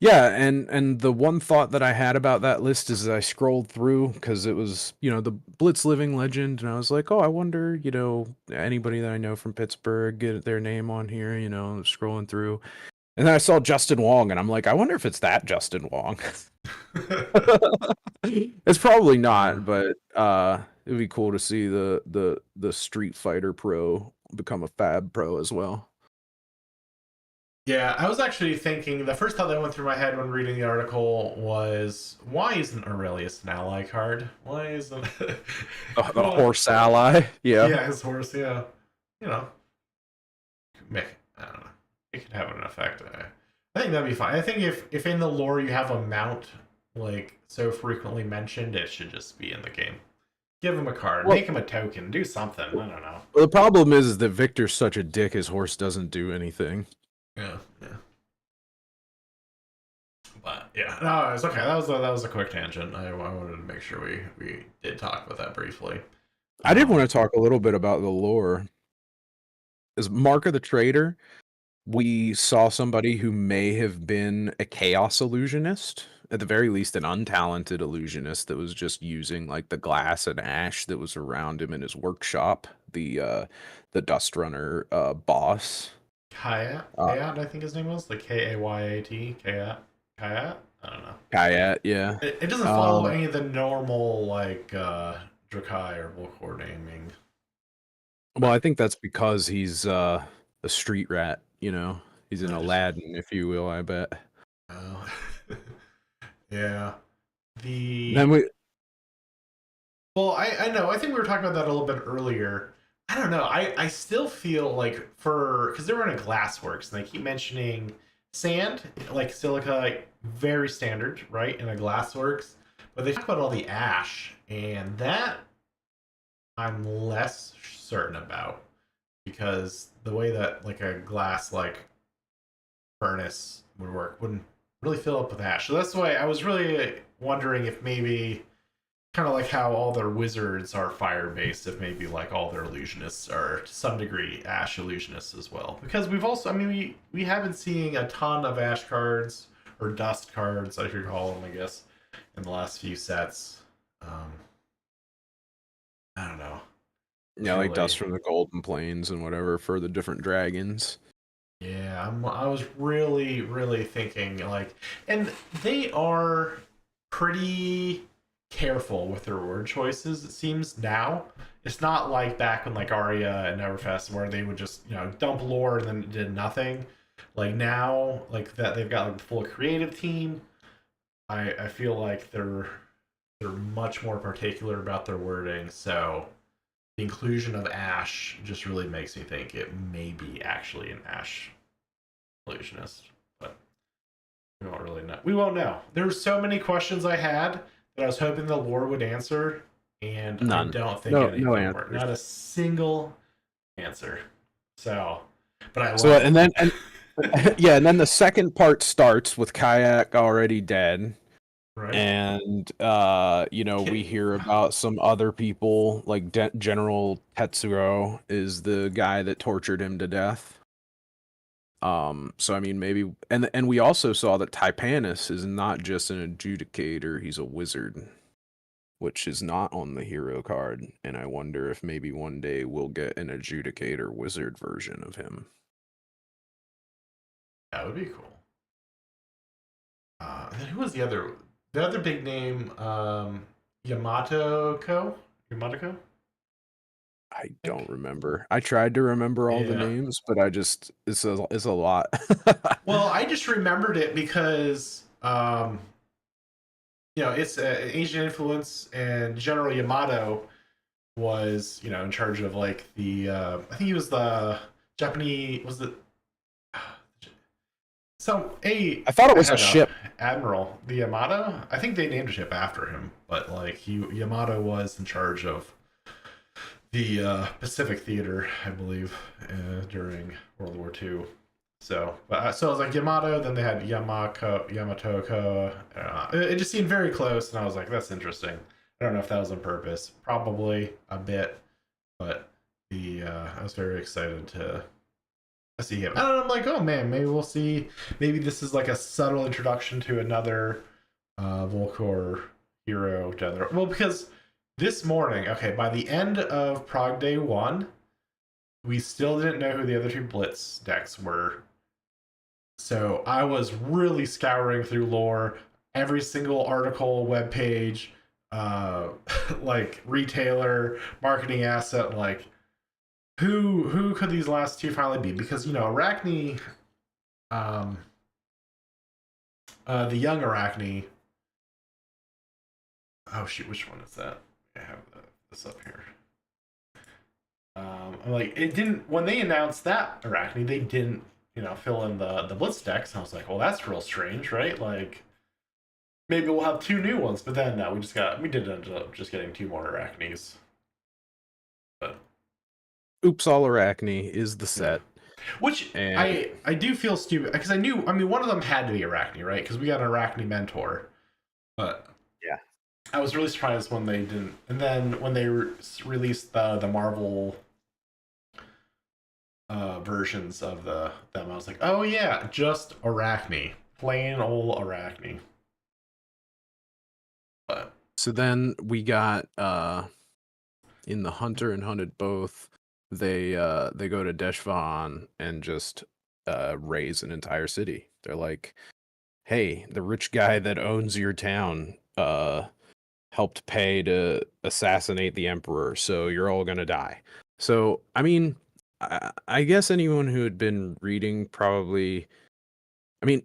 Yeah, and the one thought that I had about that list is I scrolled through because it was the Blitz Living Legend, and I was like, oh, I wonder anybody that I know from Pittsburgh get their name on here. Scrolling through, and then I saw Justin Wong, and I'm like, I wonder if it's that Justin Wong. It's probably not, but it'd be cool to see the Street Fighter Pro become a Fab Pro as well. Yeah, I was actually thinking the first thought that went through my head when reading the article was why isn't Aurelius an ally card? Why isn't The well, horse ally, yeah. yeah, his horse, yeah. You know, make I don't know. It could have an effect. I think that'd be fine. I think if in the lore you have a mount like so frequently mentioned, it should just be in the game. Give him a card, Well, make him a token, do something. I don't know. the problem is that Victor's such a dick. His horse doesn't do anything. Yeah, yeah. But yeah, no, it's okay. That was a quick tangent. I wanted to make sure we did talk about that briefly. I did Um, want to talk a little bit about the lore. As Mark of the Trader, we saw somebody who may have been a chaos illusionist, at the very least, an untalented illusionist that was just using like the glass and ash that was around him in his workshop. The Dust Runner boss. Kayat, Uh, Kayat, I think his name was like Kayat, Kayat, Kayat. I don't know. Kayat, yeah. It doesn't follow Um, any of the normal like Drakai or Volkor naming. Well, I think that's because he's a street rat, you know. He's an I just Aladdin, if you will, I bet. oh. Yeah. The Then we Well, I know. I think we were talking about that a little bit earlier. I don't know. I still feel like because they were in a glassworks and they keep mentioning sand, like silica, like very standard, right, in a glassworks. But they talk about all the ash, and that I'm less certain about because the way that like a glass like furnace would work wouldn't really fill up with ash. So that's why I was really wondering if maybe kind of like how all their wizards are fire based, if maybe like all their illusionists are to some degree ash illusionists as well. Because we've also, I mean, we have been seeing a ton of ash cards or dust cards, I should call them, I guess, in the last few sets. Um, I don't know. It's yeah, like really dust from the Golden Plains and whatever for the different dragons. Yeah, I was really thinking like, and they are pretty careful with their word choices. It seems now it's not like back when like Arya and Everfest where they would just dump lore and then did nothing. Like now, like that they've got like the full creative team. I feel like they're much more particular about their wording. So the inclusion of Ash just really makes me think it may be actually an Ash illusionist, but we won't really know. We won't know. There were so many questions I had that I was hoping the lore would answer, and I None. don't think No anything worked. answers. Not a single answer. So, but I So love it. and yeah, and then the second part starts with Kayak already dead. Right? And we hear about some other people like General Tetsuro is the guy that tortured him to death. So I mean maybe and we also saw that Typanis is not just an adjudicator, he's a wizard, which is not on the hero card, and I wonder if maybe one day we'll get an adjudicator wizard version of him. That would be cool. And then who was the other? The other big name, Yamato Ko. Yamato Ko. I I think. don't remember. I tried to remember all the Yeah. names, but I just it's a lot. Well, I just remembered it because it's Asian influence, and General Yamato was, in charge of like the. I think he was the Japanese. Was it so a I thought it was a head up ship. admiral? The Yamato. I think they named a ship after him, but like Yamato was in charge of the Pacific Theater, I believe, during World War II. So I was like Yamato. Then they had Yamatoko. It just seemed very close, and I was like, that's interesting. I don't know if that was on purpose. Probably a bit, but the I was very excited to see him. And I'm like, oh man, maybe we'll see. Maybe this is like a subtle introduction to another Volcor hero down there. Well, because this morning, okay, by the end of Prague Day 1, we still didn't know who the other two Blitz decks were. So I was really scouring through lore, every single article, web page, like retailer, marketing asset, like who could these last two finally be? Because Arachne, um, the young Arachne. Oh shoot, which one is that? I have this up here. I'm like, it didn't when they announced that Arachne, they didn't fill in the Blitz decks. And I was like, well, that's real strange, right? Like maybe we'll have two new ones, but then no, we did end up just getting two more Arachnes. But Oops, All Arachne is the yeah. set. Which And I do feel stupid because I mean one of them had to be Arachne, right? Because we got an Arachne mentor. But yeah. I was really surprised when they didn't. And then when they released the Marvel versions of them, I was like, oh yeah, just Arachne, plain old Arachne. But So then we got in the Hunter and Hunted both, they go to Deshvan and just raise an entire city. They're like, hey, the rich guy that owns your town helped pay to assassinate the emperor, so you're all gonna die. So, I mean, I guess anyone who had been reading probably, I mean,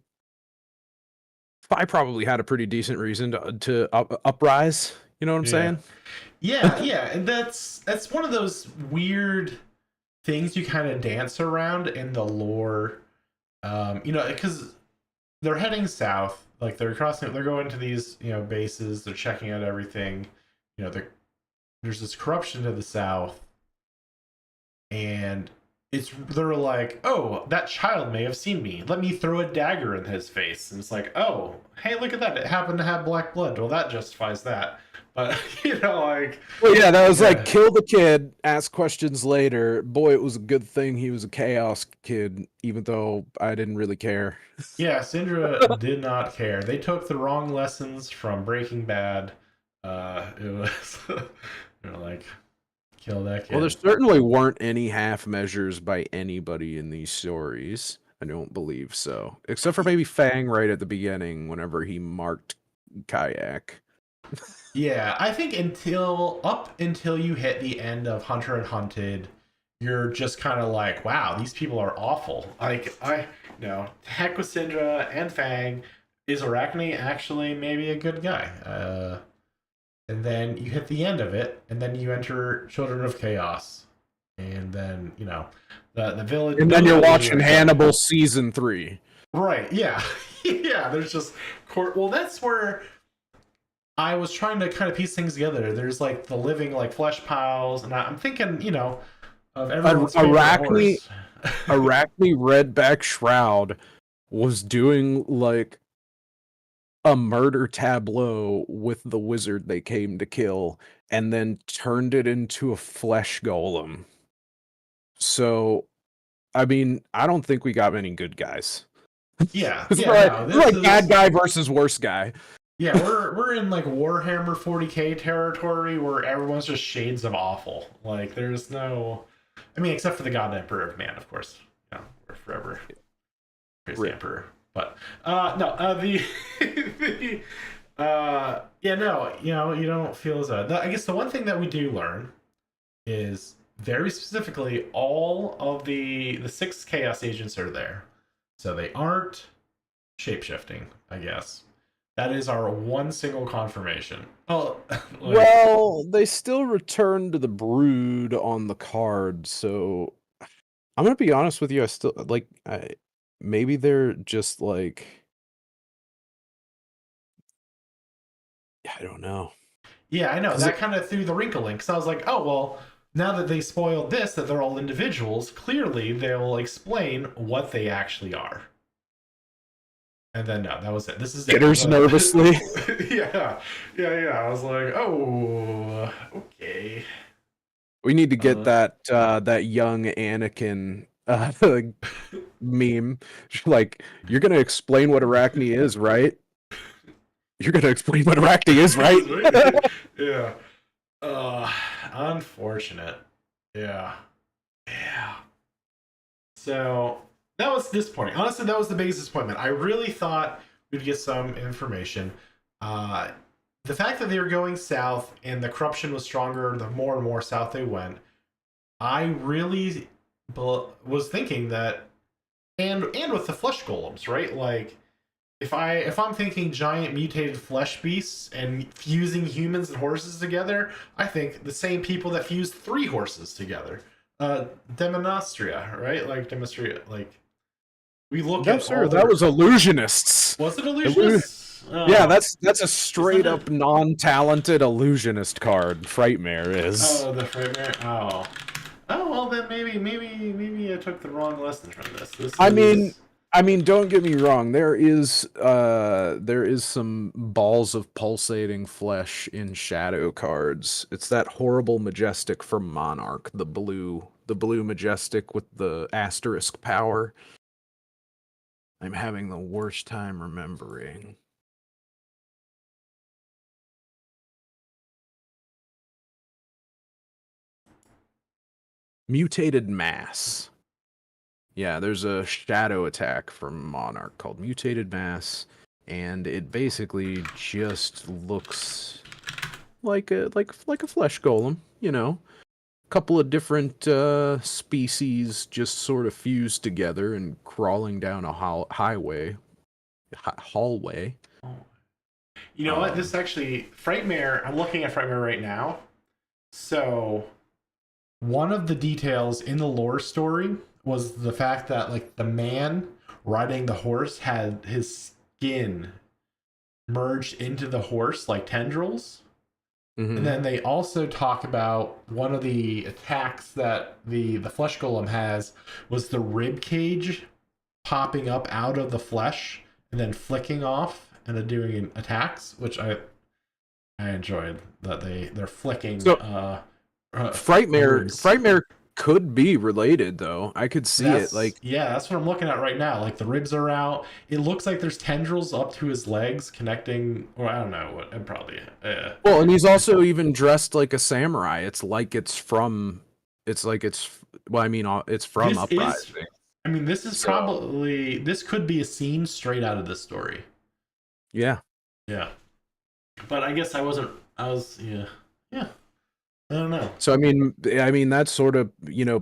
I probably had a pretty decent reason to uprise. You know what I'm Yeah. saying? Yeah, and that's one of those weird things you kind of dance around in the lore. Because they're heading south, like they're going to these, bases, they're checking out everything. There's this corruption to the south, and they're like, oh, that child may have seen me. Let me throw a dagger in his face. And it's like, oh, hey, look at that. It happened to have black blood. Well, that justifies that. But like, Well, yeah, that was like yeah. kill the kid, ask questions later. Boy, it was a good thing he was a chaos kid, even though I didn't really care. Yeah, Syndra did not care. They took the wrong lessons from Breaking Bad. It was they're like, kill that Well, there kid. certainly weren't any half measures by anybody in these stories. I don't believe so. Except for maybe Fang right at the beginning, whenever he marked Kayak. Yeah, I think until you hit the end of Hunter and Hunted, you're just kind of like, wow, these people are awful. Like heck with Syndra and Fang. Is Arachne actually maybe a good guy? And then you hit the end of it, and then you enter Children of Chaos, and then the village. And then you're watching Hannibal season 3. Right? Yeah, yeah. There's just court. Well, that's where I was trying to kind of piece things together. There's like the living like flesh piles, and I'm thinking, of everyone's favorite horse. Arachne Redback Shroud was doing like a murder tableau with the wizard they came to kill, and then turned it into a flesh golem. So, I mean, I don't think we got many good guys. Yeah, It's yeah. like, No, it's this like is bad guy versus worst guy. yeah. We're in like Warhammer 40K territory where everyone's just shades of awful. Like there's no, I mean, except for the God Emperor of Man, of course. We're forever praise the Emperor. But no, the yeah, no, you don't feel as I guess the one thing that we do learn is very specifically all of the 6 chaos agents are there, so they aren't shapeshifting, I guess. That is our one single confirmation. Oh, Well, they still return to the brood on the card, so I'm gonna be honest with you. I still like. Maybe they're just like, I don't know. yeah, I know Because that kind of threw the wrinkle in because I was like, oh well, now that they spoiled this, that they're all individuals, clearly they'll explain what they actually are. And then no, that was it. This is Jitters nervously. yeah. I was like, oh, okay. We need to get that young Anakin meme. Like, you're gonna explain what Arachne is, right? You're gonna explain what Arachne is, right? Yeah. Unfortunate. Yeah. Yeah. So that was disappointing. Honestly, that was the biggest disappointment. I really thought we'd get some information. Uh, the fact that they were going south and the corruption was stronger the more and more south they went, I really was thinking that, and with the flesh golems, right? Like, if I'm thinking giant mutated flesh beasts and fusing humans and horses together, I think the same people that fused 3 horses together. Demonastria, right? Like Demonastria, like we look No, at sir, all that their... was illusionists. Was it illusionists? Yeah, that's a straight up non-talented illusionist card. Frightmare is. Oh, the Frightmare. Oh, well then maybe I took the wrong lesson from this. I mean, don't get me wrong. There is some balls of pulsating flesh in shadow cards. It's that horrible majestic from Monarch, the blue majestic with the asterisk power. I'm having the worst time remembering. Mutated Mass. Yeah, there's a shadow attack from Monarch called Mutated Mass, and it basically just looks like a flesh golem, couple of different species just sort of fused together and crawling down a hallway. Oh. You know what? This Um, is actually Frightmare. I'm looking at Frightmare right now. So one of the details in the lore story was the fact that like the man riding the horse had his skin merged into the horse like tendrils. And mhm. then they also talk about one of the attacks that the flesh golem has was the rib cage popping up out of the flesh and then flicking off and then doing attacks, which I enjoyed that they're flicking So ribs. Frightmare could be related though. I could see it. That's Like, yeah, that's what I'm looking at right now. Like the ribs are out. It looks like there's tendrils up to his legs connecting. Or I don't know what. Probably. well, and he's also even dressed like a samurai. It's like it's from. It's like it's. Well, I mean, it's from This is. Uprising. I mean, this is So probably. This could be a scene straight out of this story. yeah. Yeah, but I guess I wasn't. I was. Yeah. Yeah. I don't know. So I mean that sort of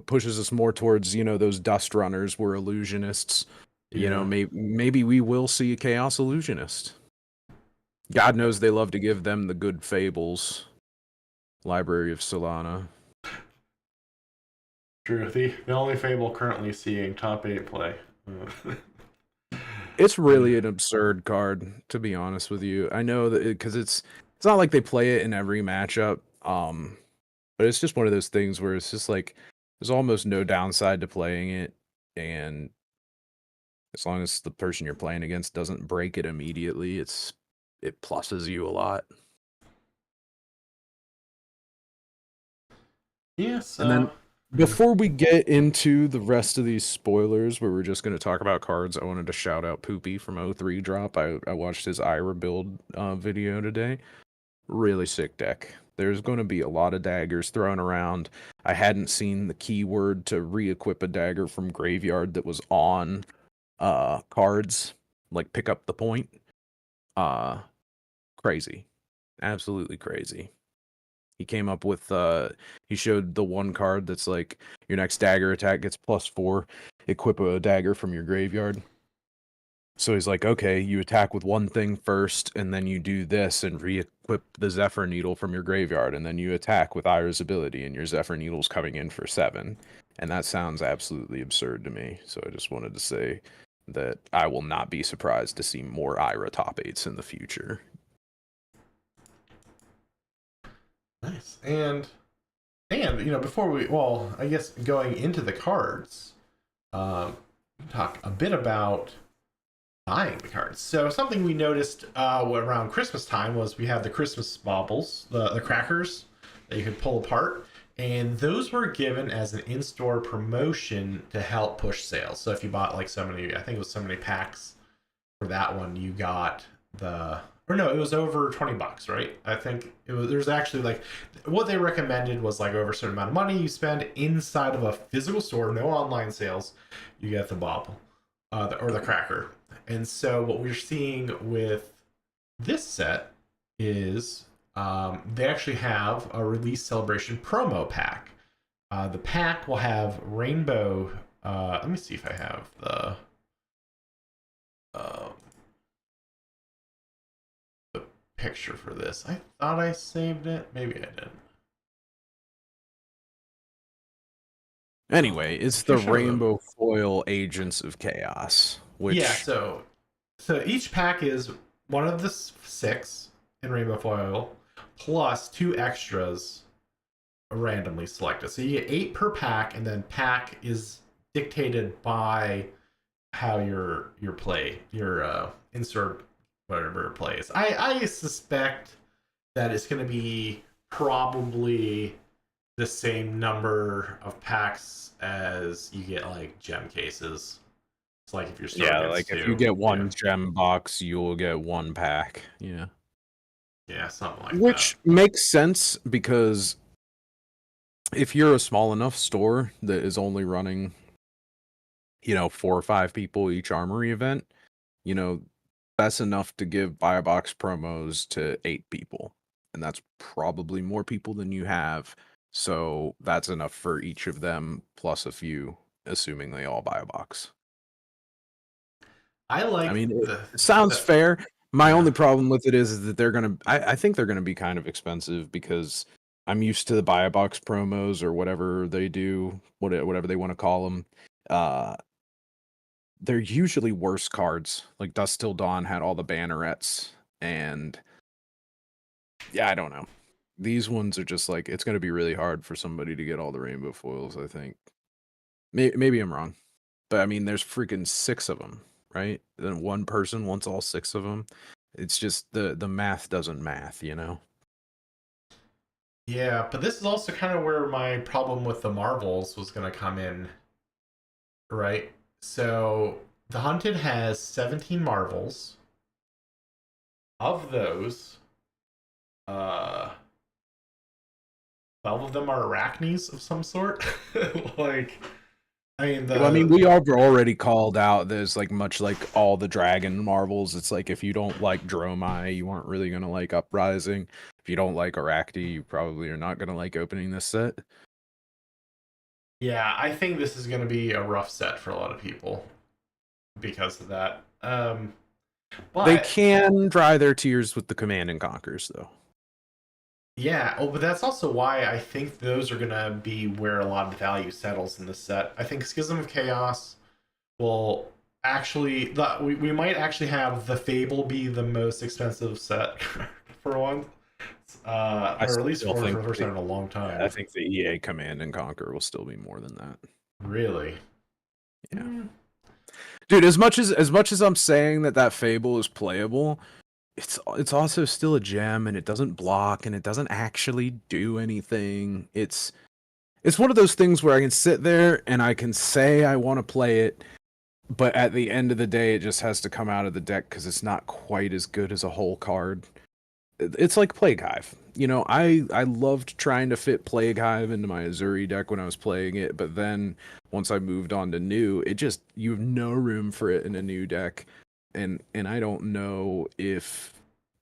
pushes us more towards those dust runners were illusionists. Yeah. Maybe we will see a chaos illusionist. God knows they love to give them the good fables. Library of Solana. True. The only fable currently seeing top 8 play. It's Yeah. really an absurd card, to be honest with you. I know that because it's not like they play it in every matchup. But it's just one of those things where it's just like there's almost no downside to playing it, and as long as the person you're playing against doesn't break it immediately, it pluses you a lot. Yeah. And then So. Yeah. before we get into the rest of these spoilers, where we're just going to talk about cards, I wanted to shout out Poopy from O3 Drop. I watched his Ira build video today. Really sick deck. There's going to be a lot of daggers thrown around. I hadn't seen the keyword to re-equip a dagger from graveyard that was on cards, like pick up the point. Uh Crazy. Absolutely crazy. He came up with he showed the one card that's like your next dagger attack gets +4, equip a dagger from your graveyard. So he's like, okay, you attack with one thing first, and then you do this and re-equip the Zephyr Needle from your graveyard, and then you attack with Ira's ability, and your Zephyr Needle's coming in for 7. And that sounds absolutely absurd to me. So I just wanted to say that I will not be surprised to see more Ira top 8s in the future. Nice. And before we I guess going into the cards, talk a bit about buying the cards. So something we noticed around Christmas time was we had the Christmas baubles, the crackers that you could pull apart, and those were given as an in-store promotion to help push sales. So if you bought like so many, I think it was so many packs for that one, you got the or no, it was over $20, right? I think it was. There's actually like what they recommended was like over a certain amount of money you spend inside of a physical store, no online sales, you get the bauble, or the cracker. And so what we're seeing with this set is they actually have a release celebration promo pack. The pack will have rainbow. Let me see if I have uh, the picture for this. I thought I saved it. Maybe I didn't. Anyway, it's Here the show them. Rainbow Foil Agents of Chaos, Yeah. which So each pack is one of the 6 in rainbow foil plus 2 extras randomly selected. So you get 8 per pack, and then pack is dictated by how your insert whatever plays. I suspect that it's going to be probably the same number of packs as you get like gem cases. It's like if your store yeah, gets like if you 2. get Yeah. one gem box, you will get one pack. Yeah. Yeah, something like that. Which makes sense because if you're a small enough store that is only running, 4 or 5 people each armory event, you know, that's enough to give buy a box promos to 8 people. And that's probably more people than you have So that's enough for each of them plus a few, assuming they all buy a box. I I like mean, the it sounds fair. My yeah. only problem with it is that they're gonna. I think they're gonna be kind of expensive because I'm used to the buy a box promos or whatever they do, whatever they want to call them. Uh, they're usually worse cards. Like Dust Till Dawn had all the bannerets, and yeah, I don't know. These ones are just like it's gonna be really hard for somebody to get all the rainbow foils. I think. Maybe I'm wrong. But I mean, there's freaking 6 of them, right? Then one person wants all 6 of them. It's just the math doesn't math, you know? Yeah, but this is also kind of where my problem with the Marvels was going to come in, right? So the Hunted has 17 Marvels. Of those, uh 12 of them are arachnes of some sort. Like, I mean, Well, I mean, the we are already called out. There's like much like all the dragon marvels. It's like if you don't like Dromai, you aren't really gonna like Uprising. If you don't like Arachne, you probably are not gonna like opening this set. yeah, I think this is going to be a rough set for a lot of people because of that. They But can dry their tears with the Command and Conquers, though. yeah, oh, but that's also why I think those are gonna be where a lot of the value settles in this set. I think Schism of Chaos will actually we might actually have the Fable be the most expensive set for one, I or at least still for think the first time in a long I time. think the EA Command and Conquer will still be more than that. Really? Yeah. Mm, Dude, as much as I'm saying that Fable is playable, it's also still a gem and it doesn't block and it doesn't actually do anything. It's one of those things where I can sit there and I can say I want to play it, but at the end of the day it just has to come out of the deck cuz it's not quite as good as a whole card. It's like Plague Hive. You know, I loved trying to fit Plague Hive into my Azuri deck when I was playing it, but then once I moved on to new, it just you have no room for it in a new deck, and I don't know if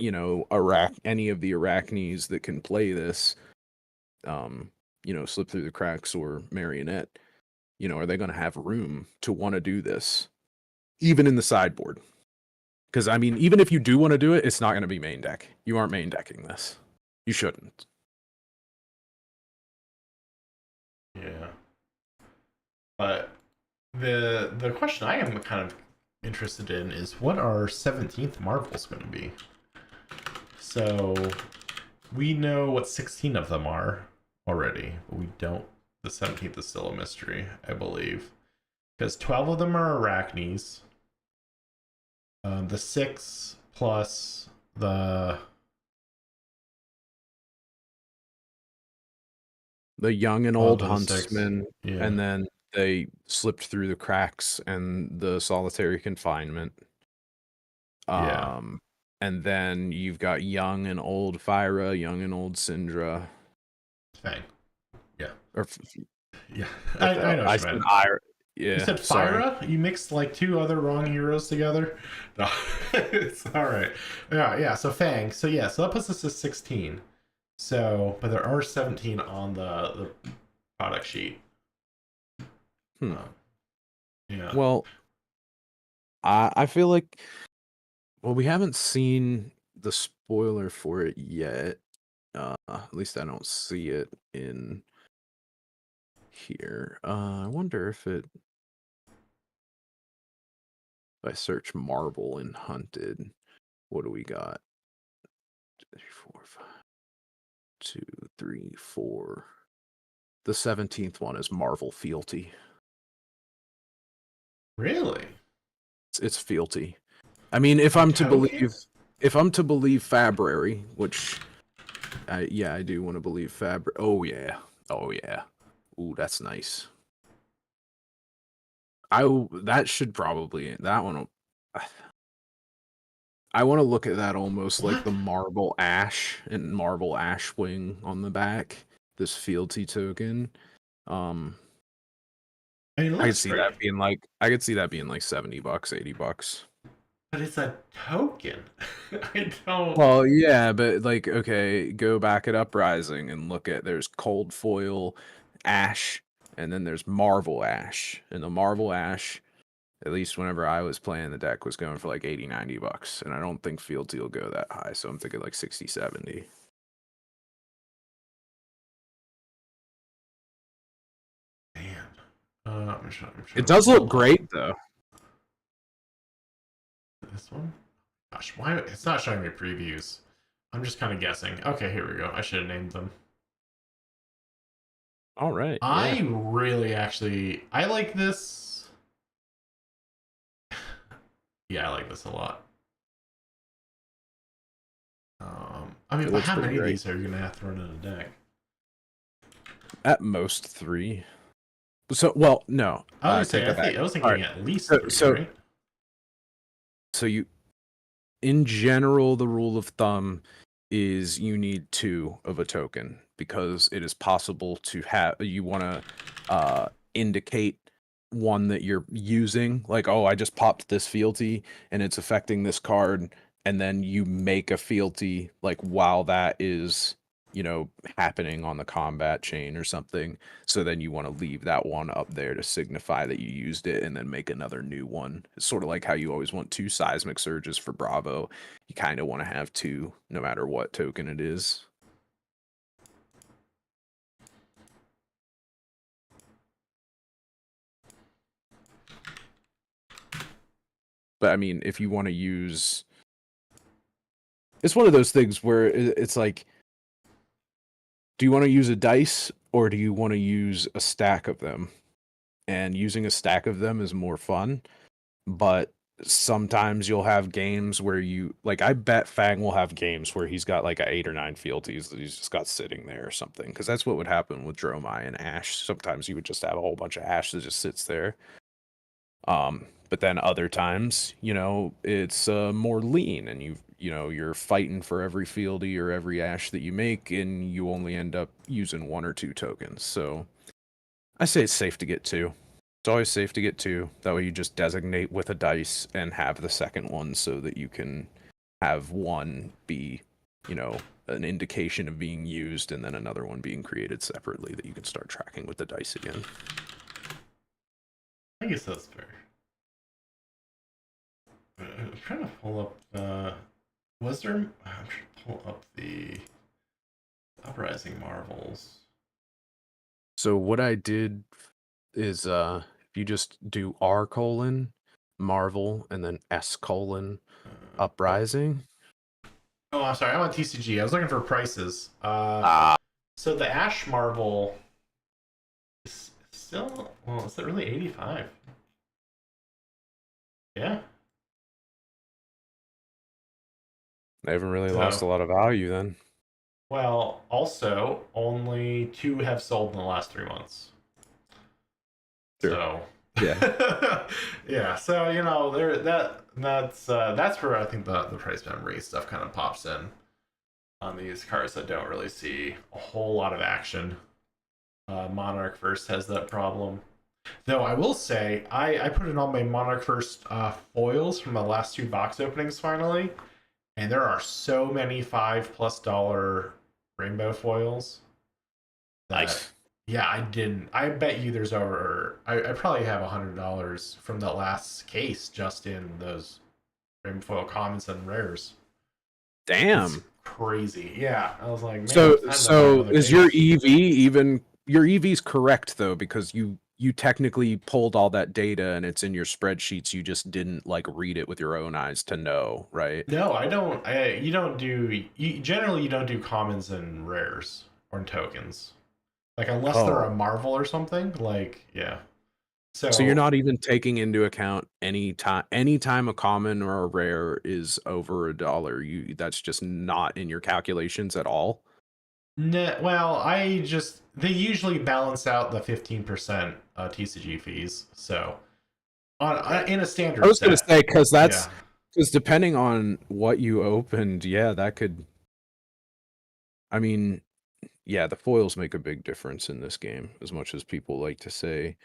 any of the Arachnes that can play this, um, slip through the cracks or Marionette, are they going to have room to want to do this, even in the sideboard? Because, I mean, even if you do want to do it, it's not going to be main deck. You aren't main decking this. You shouldn't. yeah, but the question I am kind of interested in is what are 17th Marvels going to be? So we know what 16 of them are already, but we don't. The 17th is still a mystery, I believe. Because 12 of them are Arachnes. The 6 plus the. The young and Oh, old the 6. huntsman, Yeah. and then they slipped through the cracks and the solitary confinement. Yeah. And then you've got young and old Fyra, young and old Syndra. Fang. Yeah. Or Yeah. what I the know what I you said meant. Ira. You Yeah, said sorry. Fyra? You mixed like two other wrong heroes together? No. It's all right. Yeah, yeah. So Fang. So yeah, so that puts us at 16. So, but there are 17 on the product sheet. Hmm. Um, yeah. Well, I feel like we haven't seen the spoiler for it yet. At least I don't see it in here. I wonder if I search Marvel in Hunted, what do we got? 3, 4, 5, 2, 3, 4. The 17th one is Marvel Fealty. Really? It's Fealty. I mean, if A I'm to token? believe Fabrary, which I do want to believe Fabry. Oh yeah. Oh yeah. Ooh, that's nice. That should probably that one. I want to look at that almost like What? the Marble Ash and Marble Ashwing on the back. This fealty token. Um, I mean, it I could looks see great, that being like $70, $80. but it's a token. I don't. Well, yeah, but like, okay, go back at Uprising and look at there's Cold Foil Ash, and then there's Marvel Ash. And the Marvel Ash, at least whenever I was playing the deck, was going for like 80, $90. And I don't think Fealty will go that high, so I'm thinking like 60, 70. Man. I'm trying It to does look pull up great though. this one. Gosh, why it's not showing me previews? I'm just kind of guessing. Okay, here we go. I should have named them. All right. I Yeah. really actually I like this. Yeah, I like this a lot. I mean, It but looks how pretty many of great. these are you gonna have thrown in a deck? At most 3. So, well, no, I was take gonna that say back. I was All thinking right. at least So, three, so, right? so you, in general, the rule of thumb is you need 2 of a token because it is possible to have you want to indicate one that you're using, like, oh, I just popped this fealty and it's affecting this card, and then you make a fealty like while that is, happening on the combat chain or something. So then you want to leave that one up there to signify that you used it and then make another new one. It's sort of like how you always want 2 seismic surges for Bravo. You kind of want to have 2 no matter what token it is. But I mean, if you want to use, it's one of those things where it's like, do you want to use a dice or do you want to use a stack of them? And using a stack of them is more fun, but sometimes you'll have games where I bet Fang will have games where he's got like a 8 or 9 fealties that he's just got sitting there or something, because that's what would happen with Dromai and Ash. Sometimes you would just have a whole bunch of Ash that just sits there. But then other times, it's more lean, and you're fighting for every fealty or every Ash that you make, and you only end up using 1 or 2 tokens. So I say it's safe to get 2. It's always safe to get 2. That way you just designate with a dice and have the second one so that you can have one be, an indication of being used, and then another one being created separately that you can start tracking with the dice again. I guess that's fair. I'm trying to pull up. Was there? I'm trying to pull up the Uprising Marvels. So what I did is if you just do R colon Marvel and then S colon Oh, Uprising. oh, I'm sorry. I'm on TCG. I was looking for prices. Ah, So the Ash Marvel is still. Well, is it really 85? Yeah. they haven't really lost a So, lot of value then. well, also only 2 have sold in the last 3 months. Sure. So Yeah. yeah, so there that's where I think the price memory stuff kind of pops in on these cards that don't really see a whole lot of action. Monarch First has that problem. Though I will say, I put in all my Monarch First foils from the last 2 box openings finally, and there are so many $5+ rainbow foils that Nice. yeah, I didn't. I bet you there's over. I probably have $100 from the last case just in those rainbow foil commons and rares. It's Damn. crazy. Yeah, I was like, man, So it's time to buy so another is your case. EV's correct though, because you technically pulled all that data and it's in your spreadsheets, you just didn't like read it with your own eyes to know, right? No, I don't. You don't do. Generally, you don't do commons and rares or tokens. Like unless they're a Oh. marvel or something. Like yeah. So you're So not even taking into account any time a common or a rare is over $1, that's just not in your calculations at all. well, they usually balance out the 15% TCG fees. So Okay. in a I standard was gonna set, say yeah. because depending on what you opened, yeah, that could. I mean, yeah, the foils make a big difference in this game, as much as people like to say.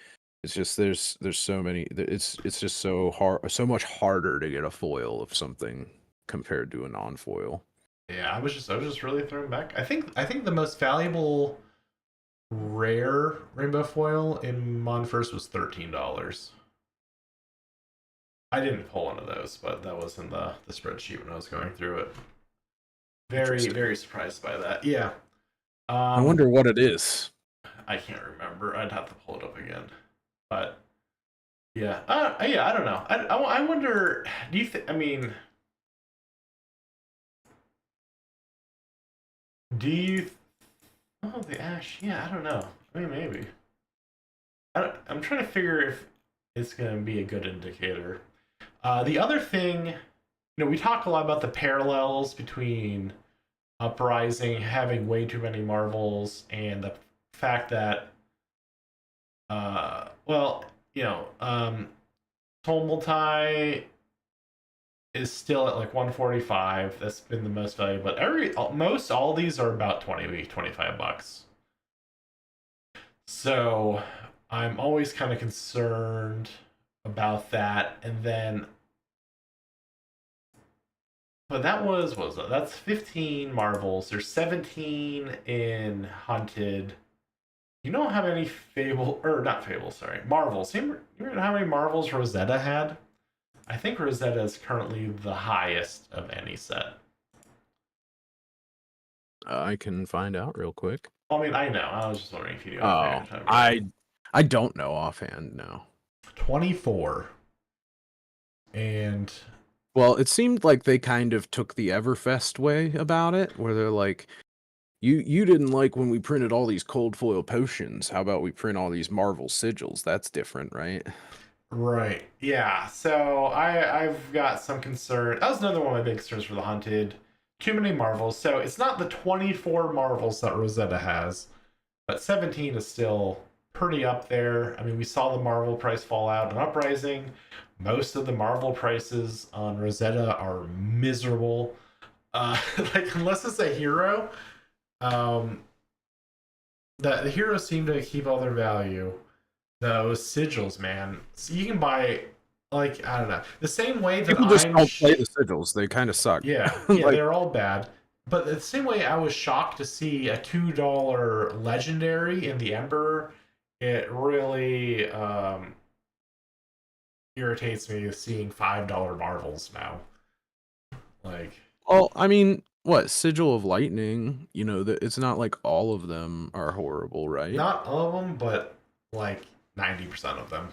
It's just there's so many. It's just so hard, so much harder to get a foil of something compared to a non-foil. Yeah, I was just really thrown back. I think the most valuable rare rainbow foil in Mon First was $13. I didn't pull one of those, but that was in the spreadsheet when I was going through it. Very, Interesting. very surprised by that. Yeah. I wonder what it is. I can't remember. I'd have to pull it up again. But yeah, yeah. I don't know. I wonder. Do you think? I mean, do you? Oh, the ash. Yeah, I don't know. I mean, maybe. I'm trying to figure if it's going to be a good indicator. The other thing, we talk a lot about the parallels between Uprising having way too many Marvels and the fact that, well, Soul Multi is still at like 145. That's been the most valuable, but most all these are about 20, 25 bucks. So I'm always kind of concerned about that. And then, but that was what was that? That's 15 Marvels. There's 17 in Hunted. You know how many Fable or not Fable? Sorry, Marvels. You remember how many Marvels Rosetta had? I think Rosetta is currently the highest of any set. I can find out real quick. Well, I mean, I know. I was just wondering if you knew Oh, offhand. I don't know offhand. No. 24. And Well, it seemed like they kind of took the Everfest way about it, where they're like, you didn't like when we printed all these cold foil potions. How about we print all these Marvel sigils? That's different, right? right, yeah. So I've got some concern. That was another one of my big concerns for the Hunted. Too many Marvels. So it's not the 24 Marvels that Rosetta has, but 17 is still pretty up there. I mean, we saw the Marvel price fall out in Uprising. Most of the Marvel prices on Rosetta are miserable. Like unless it's a hero, um, the heroes seem to keep all their value. Those sigils, man, so you can buy like I don't know the same way that People just don't play the sigils. They kind of suck. yeah, Like, they're all bad. But the same way I was shocked to see a $2 legendary in the Emperor, it really irritates me seeing $5 Marvels now. Like, well, I mean, what Sigil of Lightning? You know that it's not like all of them are horrible, right? not all of them, but like 90% of them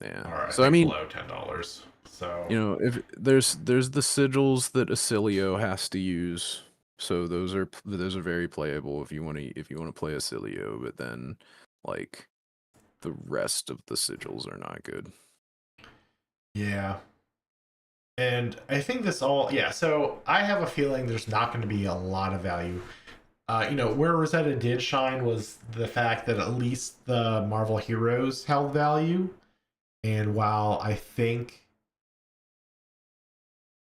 Yeah. are, I So I think, mean, below $10. So, if there's the sigils that Acilio has to use, so those are very playable if you want to play Acilio, but then like the rest of the sigils are not good. yeah. And I think this all, yeah. So I have a feeling there's not going to be a lot of value. Where Rosetta did shine was the fact that at least the Marvel heroes held value. And while I think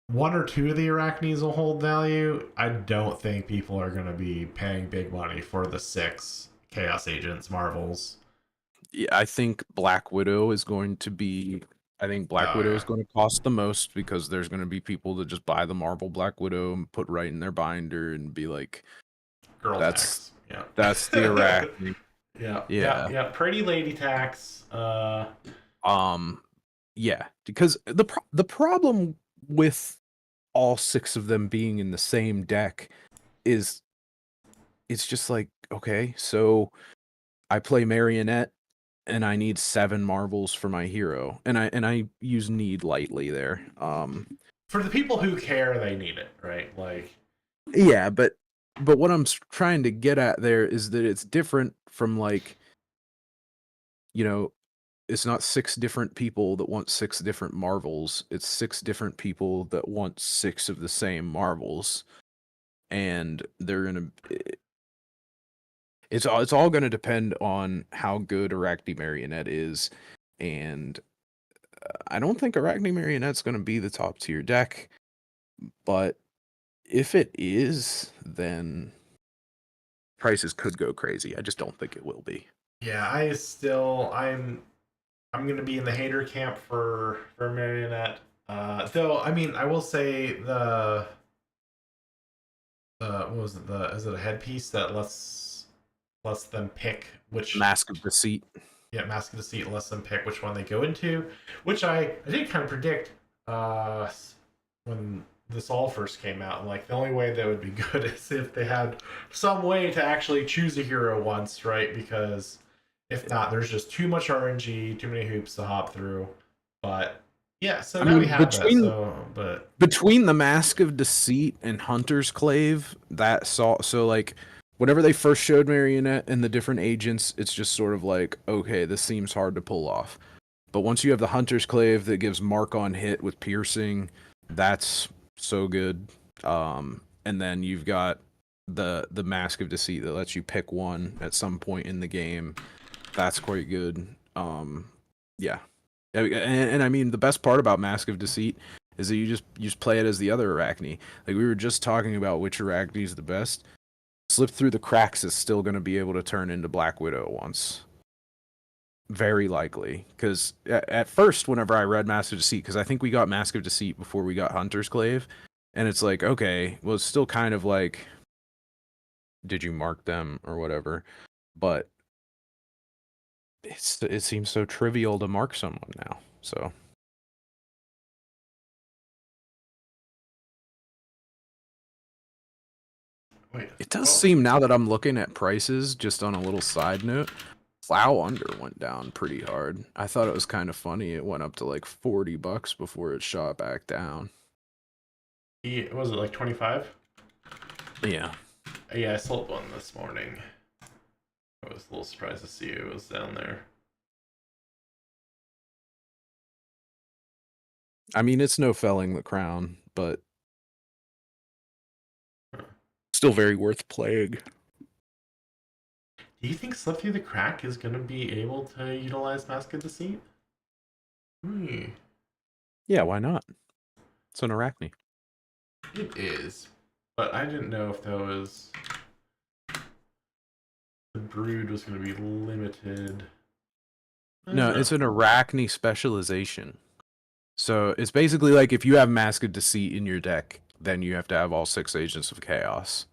one or two of the Arachnes will hold value, I don't think people are going to be paying big money for the 6 Chaos Agents Marvels. Yeah, I think Black Widow is going to be. I think Black Oh, Widow yeah. is going to cost the most because there's going to be people that just buy the Marvel Black Widow and put right in their binder and be like, Girl "That's tax. Yeah. that's the Arachne." Yeah. Yeah. Yeah. Yeah. Pretty lady tax. Um. Yeah, because the problem with all 6 of them being in the same deck is it's just like, okay, so I play Marionette and I need 7 marbles for my hero. And I use need lightly there. For the people who care, they need it, right? Like, Yeah, but what I'm trying to get at there is that it's different from like, you know, it's not 6 different people that want 6 different marvels. It's 6 different people that want 6 of the same marvels, and they're gonna. It's all gonna depend on how good Arachne Marionette is, and I don't think Arachne Marionette's gonna be the top tier deck, but if it is, then prices could go crazy. I just don't think it will be. yeah, I'm gonna be in the hater camp for Marionette. Though I mean, I will say the what was it? The is it a headpiece that lets them pick which Mask of Deceit. yeah, Mask of Deceit lets them pick which one they go into, which I did kind of predict uh when this all first came out. Like the only way that would be good is if they had some way to actually choose a hero once, right? Because if not, there's just too much RNG, too many hoops to hop through. But yeah, so I now we mean, have that. So, but between the Mask of Deceit and Hunter's Clave, that saw so like whenever they first showed Marionette and the different agents, it's just sort of like, okay, this seems hard to pull off. But once you have the Hunter's Clave that gives mark on hit with piercing, that's so good. And then you've got the Mask of Deceit that lets you pick one at some point in the game. That's quite good. Yeah. And I mean the best part about Mask of Deceit is that you just play it as the other Arachne. Like we were just talking about which Arachne is the best. Slip Through the Cracks is still going to be able to turn into Black Widow once. Very likely, because at first, whenever I read Mask of Deceit, because I think we got Mask of Deceit before we got Hunter's Clave, and it's like, okay, well, it's still kind of like, did you mark them or whatever? But it seems so trivial to mark someone now. So wait, it does well, seem now that I'm looking at prices, just on a little side note, Plow Under went down pretty hard. I thought it was kind of funny. It went up to like $40 before it shot back down. was it like 25? Yeah. Yeah, I sold one this morning. I was a little surprised to see it was down there. I mean, it's no felling the crown, but still very worth playing. Do you think Slip Through the Crack is going to be able to utilize Mask of Deceit? Hmm. Yeah, why not? It's an Arachne. It is, but I didn't know if that was the brood was going to be limited. I don't No, know. it's an Arachne specialization. So it's basically like if you have Mask of Deceit in your deck, then you have to have all 6 Agents of Chaos.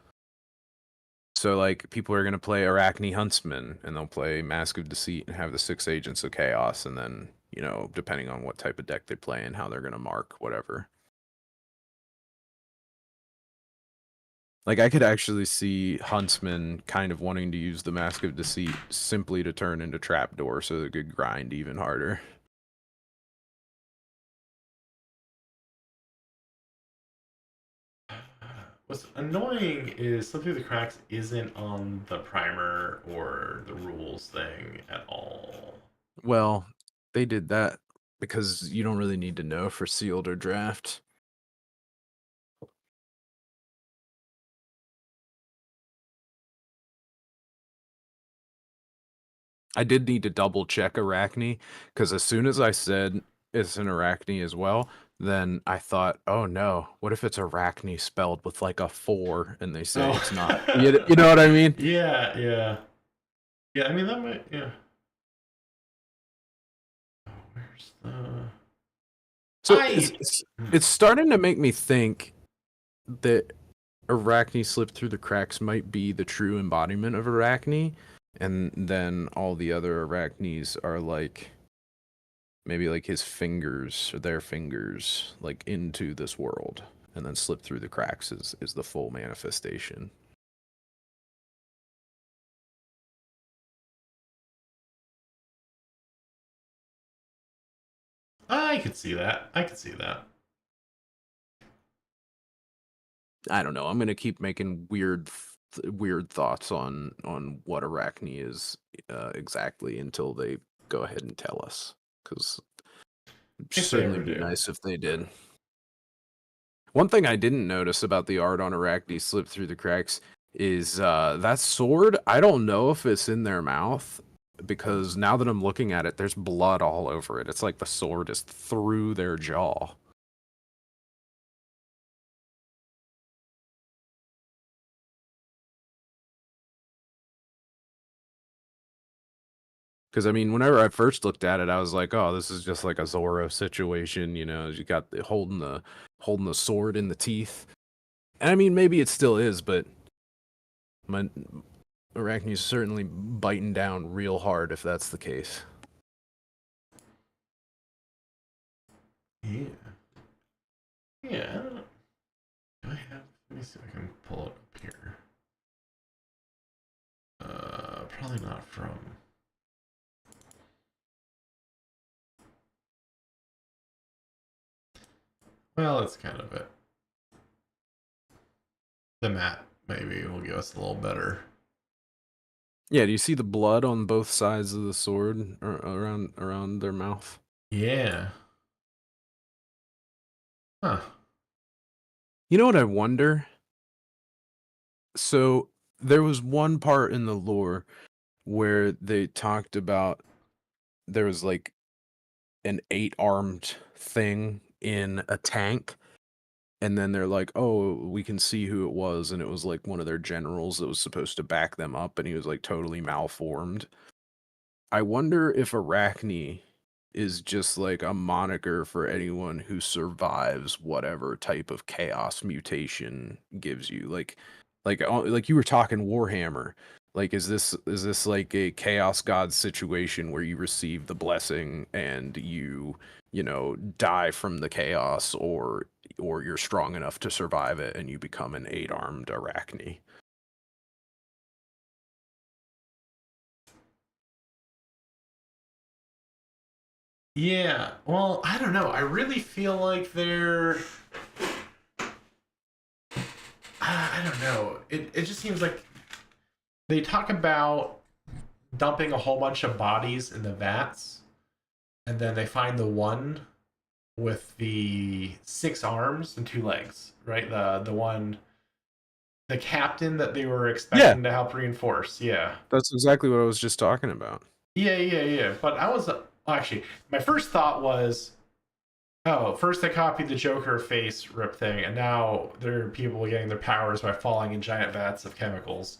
So like people are gonna play Arachne Huntsman and they'll play Mask of Deceit and have the 6 Agents of Chaos, and then, depending on what type of deck they play and how they're gonna mark whatever. Like I could actually see Huntsman kind of wanting to use the Mask of Deceit simply to turn into Trapdoor so they could grind even harder. What's annoying is Slip Through the Cracks isn't on the primer or the rules thing at all. Well, they did that because you don't really need to know for sealed or draft. I did need to double check Arachne because as soon as I said it's an Arachne as well, then I thought, oh no, what if it's Arachne spelled with like a 4 and they say Oh. it's not? You know what I mean? Yeah, yeah. Yeah, I mean, that might, yeah. Oh, where's the. So it's, I. it's, it's starting to make me think that Arachne Slipped Through the Cracks might be the true embodiment of Arachne, and then all the other Arachnes are like maybe like his fingers or their fingers like into this world, and then Slip Through the Cracks is the full manifestation. I could see that. I could see that. I don't know. I'm gonna keep making weird thoughts on what Arachne is exactly until they go ahead and tell us, because it'd If they certainly ever be do. nice if they did. One thing I didn't notice about the art on Arachne Slip Through the Cracks is that sword. I don't know if it's in their mouth because now that I'm looking at it, there's blood all over it. It's like the sword is through their jaw. Because I mean, whenever I first looked at it, I was like, "Oh, this is just like a Zorro situation." You know, you got holding the sword in the teeth. And I mean, maybe it still is, but my Arachne's certainly biting down real hard if that's the case. Yeah. Yeah, I don't know. Do I have? Let me see if I can pull it up here. Probably not from. Well, it's kind of it. The map maybe will give us a little better. Yeah, do you see the blood on both sides of the sword or around their mouth? Yeah. Huh. You know what I wonder? So there was one part in the lore where they talked about there was like an 8-armed thing in a tank, and then they're like, "Oh, we can see who it was," and it was like one of their generals that was supposed to back them up, and he was like totally malformed. I wonder if Arachne is just like a moniker for anyone who survives whatever type of chaos mutation gives you. Like you were talking Warhammer. Like is this like a chaos god situation where you receive the blessing and you die from the chaos, or you're strong enough to survive it and you become an 8-armed Arachne? Yeah. Well, I don't know. I really feel like they're. I don't know. It just seems like they talk about dumping a whole bunch of bodies in the vats, and then they find the one with the 6 arms and 2 legs, right? The one, the captain that they were Yeah, expecting to help reinforce. Yeah. that's exactly what I was just talking about. Yeah. But I was actually, my first thought was, oh, first they copied the Joker face rip thing, and now there are people getting their powers by falling in giant vats of chemicals.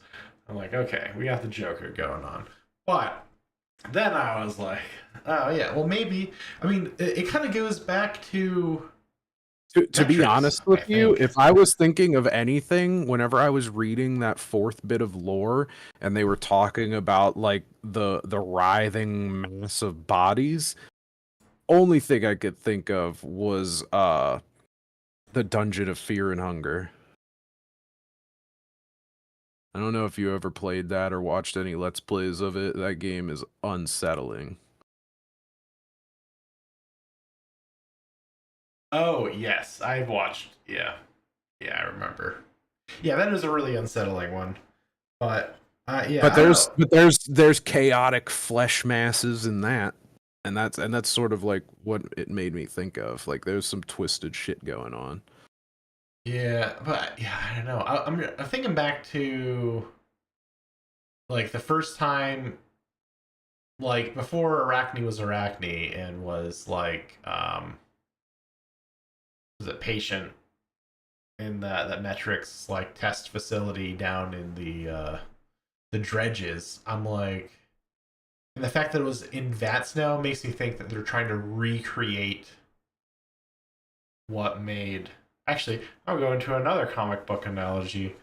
I'm like, okay, we got the Joker going on. But then I was like, oh yeah, well maybe. I mean, it kind of goes back to To be metrics, honest with I you, think. if I was thinking of anything, whenever I was reading that fourth bit of lore and they were talking about like the writhing mass of bodies, only thing I could think of was the Dungeon of Fear and Hunger. I don't know if you ever played that or watched any Let's Plays of it. That game is unsettling. Oh yes, I've watched. Yeah, yeah, I remember. Yeah, that is a really unsettling one. But yeah, But I don't there's know. but there's chaotic flesh masses in that. And that's sort of like what it made me think of. Like there's some twisted shit going on. Yeah, but yeah, I don't know. I'm thinking back to like the first time, like before Arachne was Arachne and was like was it patient in that metrics like test facility down in the dredges. I'm like, and the fact that it was in vats now makes me think that they're trying to recreate what made. Actually, I'll go into another comic book analogy.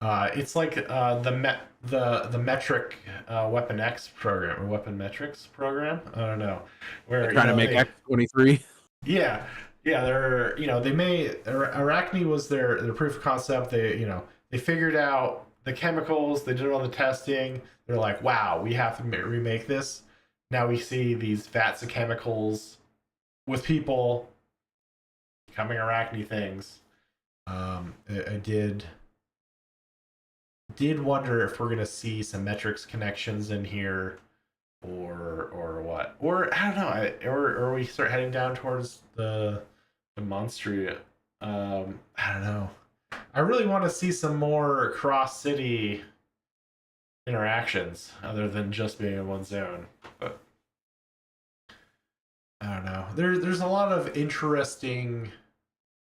It's like the metric Weapon X program or Weapon Metrics program. I don't know, They're where trying to make they, X-23. yeah, they're, they made Arachne was their proof of concept. They figured out the chemicals. They did all the testing. They're like, wow, we have to remake this. Now we see these vats of chemicals with people becoming Arachne things. I did wonder if we're gonna see some metrics connections in here, or what, or I don't know, or we start heading down towards the monster. I don't know. I really want to see some more cross city interactions other than just being in one zone. But I don't know. There's a lot of interesting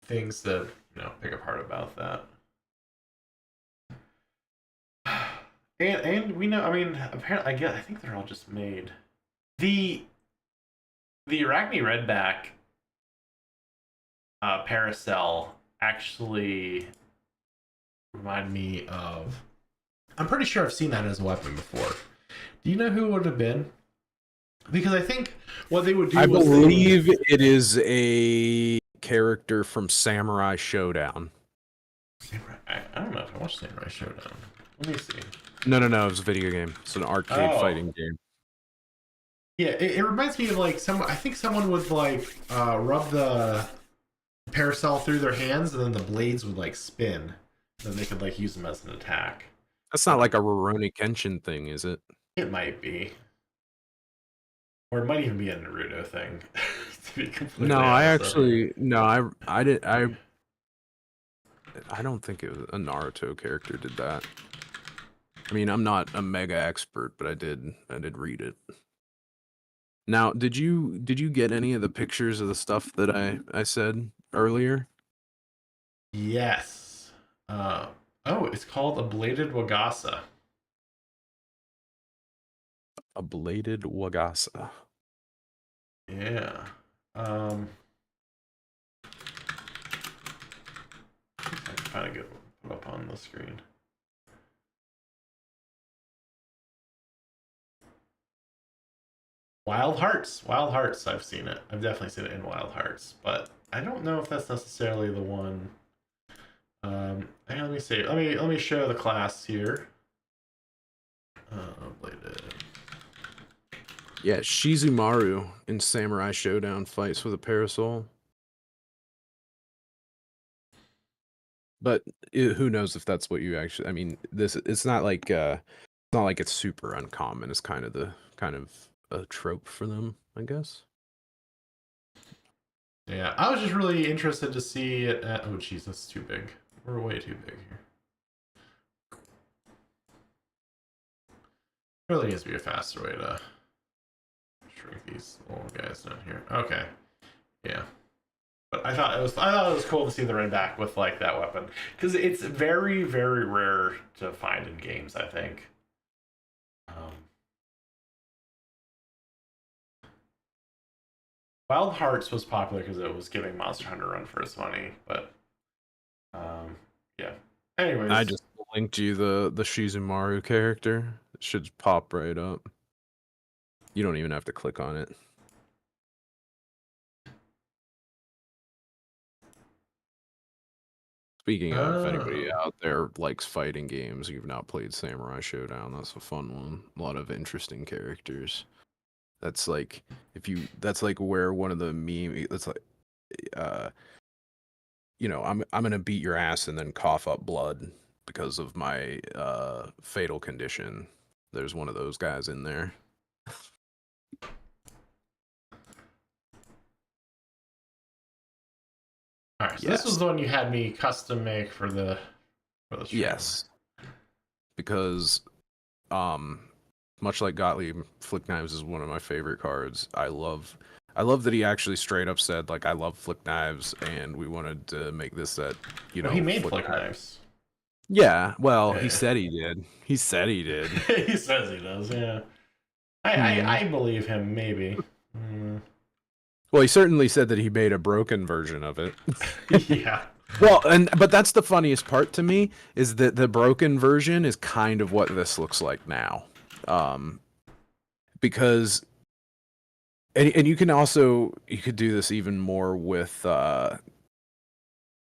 things to pick apart about that. And we know. I mean, apparently, I think they're all just made. The Arachne Redback Paracel actually remind me of. I'm pretty sure I've seen that as a weapon before. Do you know who it would have been? Because I think what they would do I was believe it is a character from Samurai Showdown. I don't know if I watched Samurai Showdown. Let me see. No, it was a video game. It's an arcade fighting game. Yeah, it reminds me of like some. I think someone would like rub the parasol through their hands, and then the blades would like spin. Then they could like use them as an attack. That's not like a Rurouni Kenshin thing, is it? It might be, or it might even be a Naruto thing. To be completely No, honest. I don't think it was a Naruto character did that. I mean, I'm not a mega expert, but I did read it. Now, did you get any of the pictures of the stuff that I said earlier? Yes. Oh, it's called a bladed Wagasa. A bladed Wagasa. Yeah. I can kind of get put up on the screen. Wild Hearts. Wild Hearts. I've seen it. I've definitely seen it in Wild Hearts, but I don't know if that's necessarily the one. Let me see. Let me show the class here. Bladed. Yeah, Shizumaru in Samurai Showdown fights with a parasol. But who knows if that's what you actually? I mean, it's not like it's super uncommon. It's kind of a trope for them, I guess. Yeah, I was just really interested to see it. Oh, jeez, that's too big. We're way too big here. Really needs to be a faster way to shrink these little guys down here. Okay, yeah. But I thought it was cool to see the Redback with like that weapon because it's very very rare to find in games. I think. Wild Hearts was popular because it was giving Monster Hunter run for its money, but yeah. Anyways, I just linked you the Shizumaru character. It should pop right up. You don't even have to click on it. Speaking of, if anybody out there likes fighting games, you've not played Samurai Showdown, that's a fun one. A lot of interesting characters. That's like that's like where one of the that's like I'm gonna beat your ass and then cough up blood because of my fatal condition. There's one of those guys in there. all right, so yes. This was the one you had me custom make for the stream. Yes, because much like Gottlieb, Flick Knives is one of my favorite cards. I love that he actually straight up said, like, I love Flick Knives, and we wanted to make this that, well, he made Flick Knives. Yeah, well, he said he did. He said he did. He says he does, yeah. I believe him, maybe. Well, he certainly said that he made a broken version of it. Yeah. Well, but that's the funniest part to me, is that the broken version is kind of what this looks like now. Because and you could do this even more with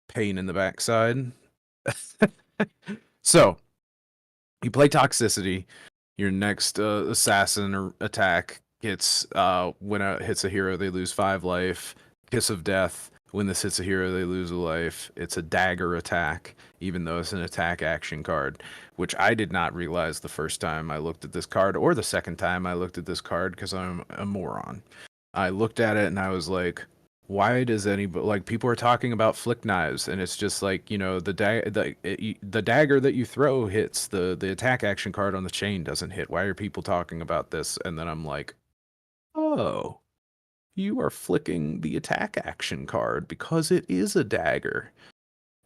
pain in the backside. So you play Toxicity, your next assassin or attack gets when it hits a hero they lose 5 life. Kiss of Death, when this hits a hero they lose a life. It's a dagger attack, even though it's an attack action card, which I did not realize the first time I looked at this card, or the second time I looked at this card, because I'm a moron. I looked at it and I was like, why does anybody, like, people are talking about Flick Knives, and it's just like, the dagger that you throw hits, the attack action card on the chain doesn't hit. Why are people talking about this? And then I'm like, oh, you are flicking the attack action card because it is a dagger.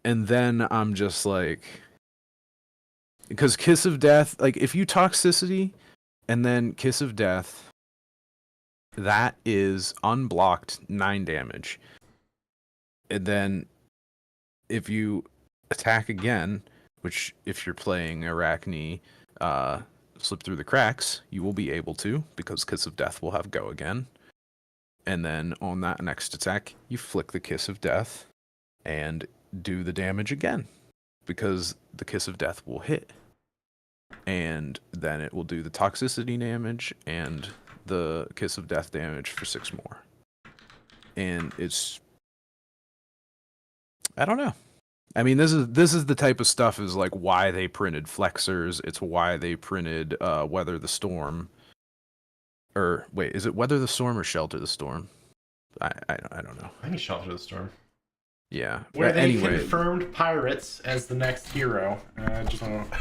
And then I'm just like, because Kiss of Death, like, if you Toxicity and then Kiss of Death that is unblocked 9 damage. And then if you attack again, which if you're playing Arachne, slip through the cracks, you will be able to, because Kiss of Death will have go again. And then on that next attack, you flick the Kiss of Death and do the damage again, because the Kiss of Death will hit. And then it will do the toxicity damage and the Kiss of Death damage for 6 more. And it's, I don't know. I mean, this is the type of stuff is like why they printed flexors. It's why they printed Weather the Storm. Or wait, is it Weather the Storm or Shelter the Storm? I don't know. I think Shelter the Storm. Yeah. Where they anyway, confirmed pirates as the next hero. Just want to...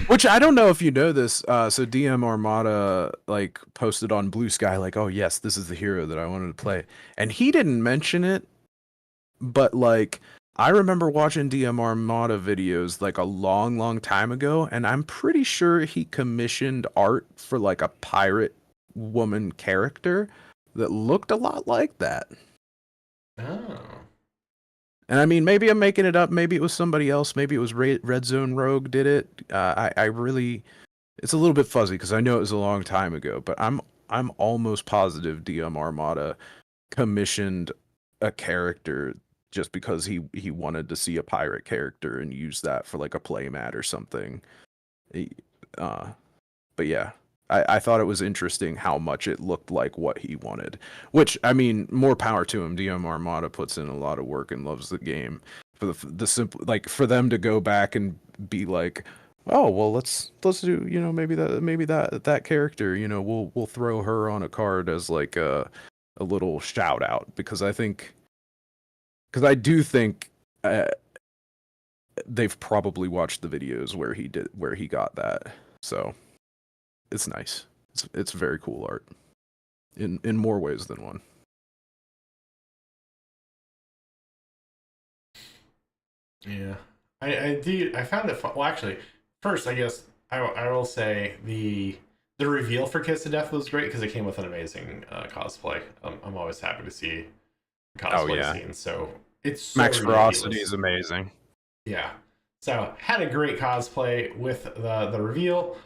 Which I don't know if you know this. So DM Armada like posted on Blue Sky like, oh yes, this is the hero that I wanted to play, and he didn't mention it, but like I remember watching DM Armada videos like a long time ago, and I'm pretty sure he commissioned art for like a pirate woman character that looked a lot like that. Oh. And I mean, maybe I'm making it up. Maybe it was somebody else. Maybe it was Red Zone Rogue did it. I really, it's a little bit fuzzy because I know it was a long time ago. But I'm almost positive DM Armada commissioned a character just because he wanted to see a pirate character and use that for like a playmat or something. But yeah, I thought it was interesting how much it looked like what he wanted. Which, I mean, more power to him. DM Armada puts in a lot of work and loves the game. For the simple, like for them to go back and be like, oh well, let's do, you know, maybe that character, you know, we'll throw her on a card as like a little shout out, because I do think they've probably watched the videos where he got that. So it's nice. It's very cool art in more ways than one. Yeah, I found it fun. Well, actually, first I guess I will say the reveal for Kiss of Death was great because it came with an amazing cosplay. I'm always happy to see cosplay scenes. So it's so Max ridiculous. Ferocity is amazing. Yeah, so had a great cosplay with the reveal,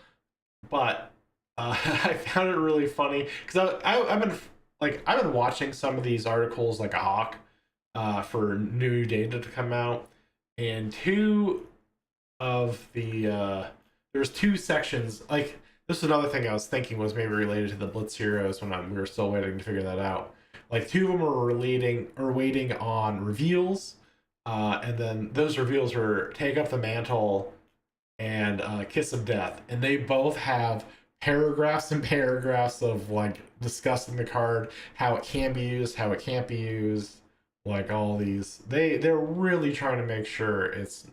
but I found it really funny because I've been watching some of these articles like a hawk for new data to come out, and two of the there's two sections. Like, this is another thing I was thinking was maybe related to the Blitz Heroes when we were still waiting to figure that out. Like, two of them were waiting on reveals, and then those reveals were Take Up the Mantle and Kiss of Death, and they both have paragraphs and paragraphs of like discussing the card, how it can be used, how it can't be used, like all these. They're really trying to make sure it's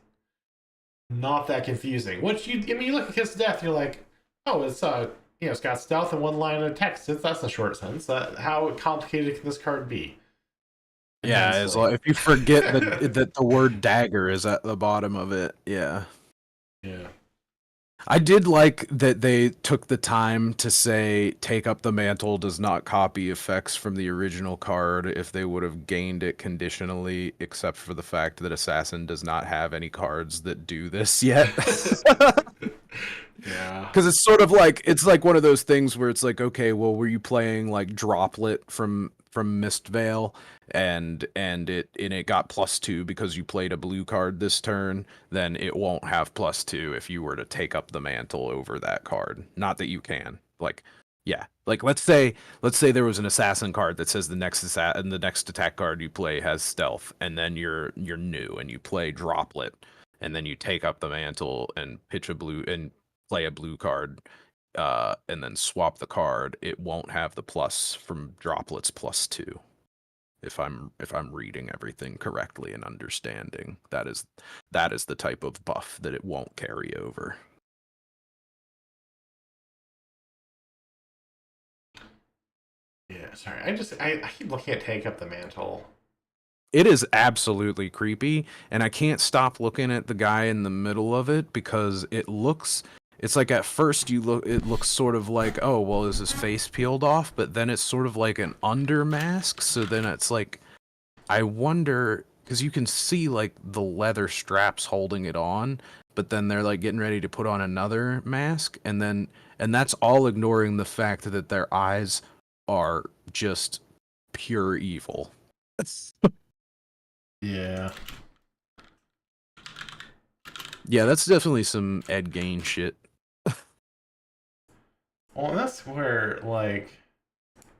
not that confusing. Which you look at Kiss of Death, you're like, oh, it's it's got stealth and one line of text. That's a short sentence. How complicated can this card be? Yeah, as well, if you forget that the word dagger is at the bottom of it. Yeah. Yeah. I did like that they took the time to say Take Up the Mantle does not copy effects from the original card if they would have gained it conditionally, except for the fact that Assassin does not have any cards that do this yet. Yeah. Because it's sort of like, it's like one of those things where it's like, okay, well, were you playing like Droplet from Mistveil, and it got +2 because you played a blue card this turn, then it won't have +2 if you were to Take Up the Mantle over that card. Not that you can. Like, yeah. Like, let's say there was an assassin card that says the next attack card you play has stealth, and then you're new and you play Droplet, and then you Take Up the Mantle and pitch a blue and play a blue card, and then swap the card. It won't have the plus from Droplets +2. If I'm reading everything correctly and understanding, that is the type of buff that it won't carry over. Yeah, sorry. I keep looking at Take Up the Mantle. It is absolutely creepy, and I can't stop looking at the guy in the middle of it because it looks it's like at first it looks sort of like, oh well, is his face peeled off? But then it's sort of like an under mask. So then it's like, I wonder, because you can see like the leather straps holding it on, but then they're like getting ready to put on another mask, and that's all ignoring the fact that their eyes are just pure evil. Yeah. Yeah, that's definitely some Ed Gein shit. Well, that's where, like,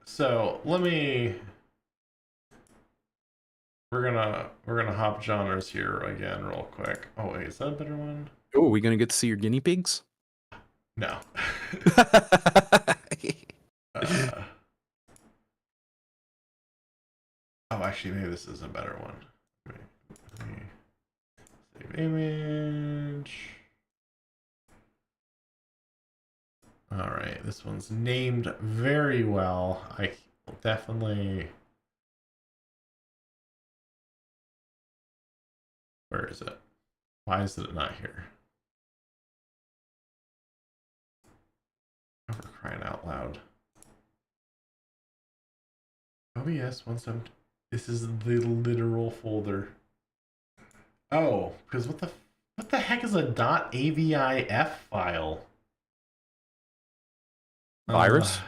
so let me. We're gonna hop genres here again, real quick. Oh wait, is that a better one? Oh, are we gonna get to see your guinea pigs? No. uh, oh, actually, maybe this is a better one. Let me save image. All right, this one's named very well. I will definitely. Where is it? Why is it not here? Oh, for crying out loud. OBS 17. This is the literal folder. Oh, because what the heck is a .avif file? Virus?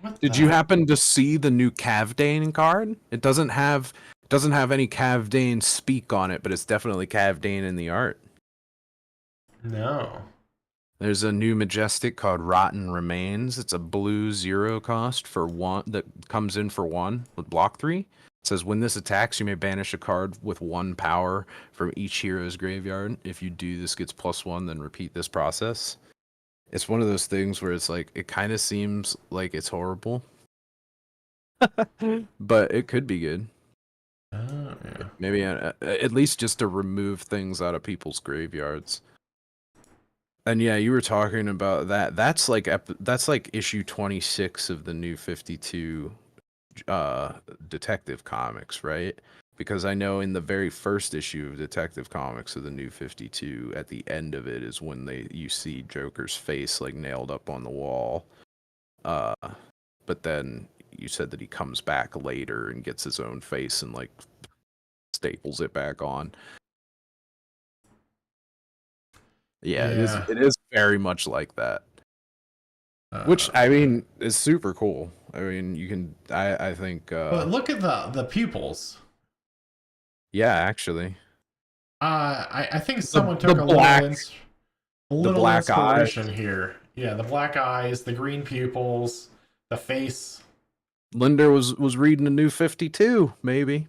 What Did the you heck? happen to see the new Cavdane card? It doesn't have any Cavdane speak on it, but it's definitely Cavdane in the art. No. There's a new majestic called Rotten Remains. It's a blue 0 cost for one that comes in for 1 with block 3. It says when this attacks, you may banish a card with 1 power from each hero's graveyard. If you do, this gets +1, then repeat this process. It's one of those things where it's like, it kind of seems like it's horrible, but it could be good. Oh, yeah. Maybe at least just to remove things out of people's graveyards. And yeah, you were talking about that. That's like issue 26 of the new 52 Detective Comics, right? Because I know in the very first issue of Detective Comics of the new 52, at the end of it is when you see Joker's face like nailed up on the wall. But then you said that he comes back later and gets his own face and like staples it back on. Yeah, it is. Yeah. It is very much like that. Which Uh, I mean is super cool. I mean, you can. I think. but look at the pupils. Yeah, actually, I think the someone the took black a the little black eyes. inspiration here. Yeah, the black eyes, the green pupils, the face. Linder was reading a new 52, maybe.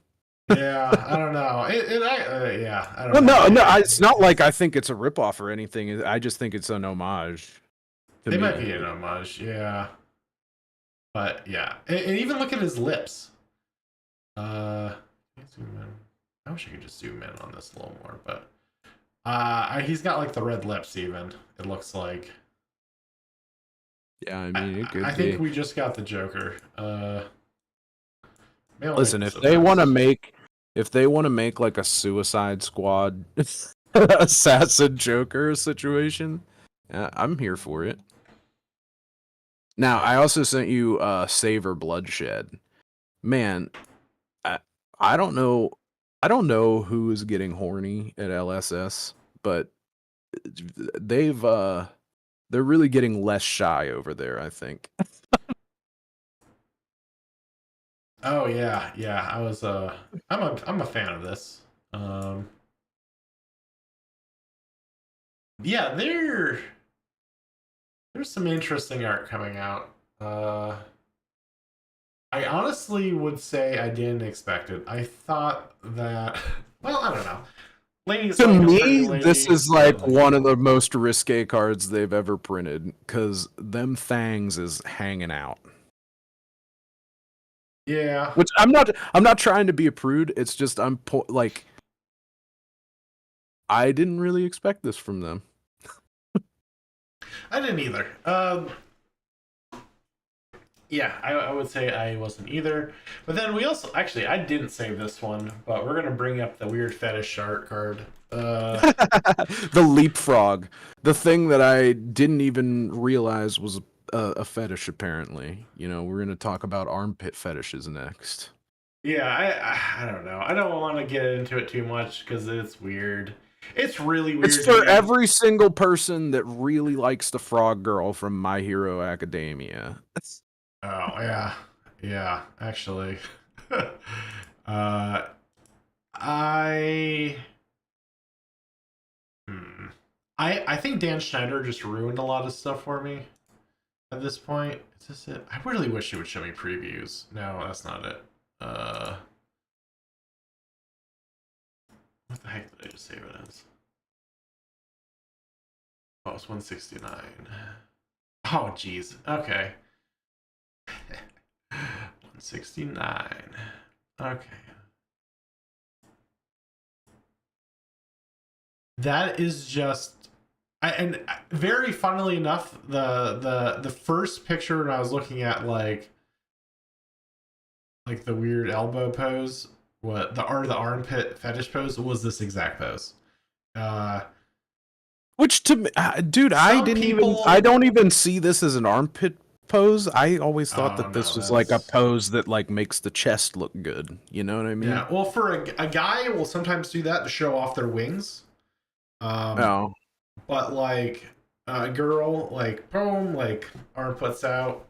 Yeah, I don't know. Yeah, I don't Well, know. no, it's not like I think it's a ripoff or anything. I just think it's an homage to They might me. be an homage, yeah. But yeah, and even look at his lips. Can I zoom in? I wish I could just zoom in on this a little more, but he's got like the red lips. Even it looks like. Yeah, I mean, it I could think be. we just got the Joker. Maybe I'll make Listen, this a best. if they want to make like a Suicide Squad assassin Joker situation, I'm here for it. Now, I also sent you Savor Bloodshed. Man, I, I don't know I don't know who is getting horny at LSS, but they've they're really getting less shy over there, I think. Oh yeah, yeah. I'm a fan of this. Um, yeah, there's some interesting art coming out. I honestly would say I didn't expect it. I thought that, well, I don't know. Ladies To like a pretty me, this lady, is but like one of the most risque cards they've ever printed because them fangs is hanging out. yeah, Which I'm not trying to be a prude. It's just like I didn't really expect this from them. I didn't either. Yeah, I would say I wasn't either. But then we also actually I didn't save this one, but we're gonna bring up the weird fetish shark card. The leapfrog, the thing that I didn't even realize was a fetish. Apparently, we're gonna talk about armpit fetishes next. Yeah, I don't know. I don't want to get into it too much because it's weird. It's really It's weird to for me. every single person that really likes the frog girl from My Hero Academia. Oh yeah, yeah. Actually, uh, I hmm. I think Dan Schneider just ruined a lot of stuff for me at this point. Is this it? I really wish it would show me previews. No, that's not it. Uh, what the heck did I just save it as? Oh, it's 169. Oh, jeez. Okay. 169. Okay. That is just and very funnily enough, the first picture when I was looking at like the weird elbow pose, what the armpit fetish pose was this exact pose. Uh Which to me, dude, some I people don't even see this as an armpit pose. I always thought oh that no, this was like a that's pose that like makes the chest look good. You know what I mean? yeah. Well, for a guy will sometimes do that to show off their wings. Um Oh, but like a girl, like boom, like arm puts out.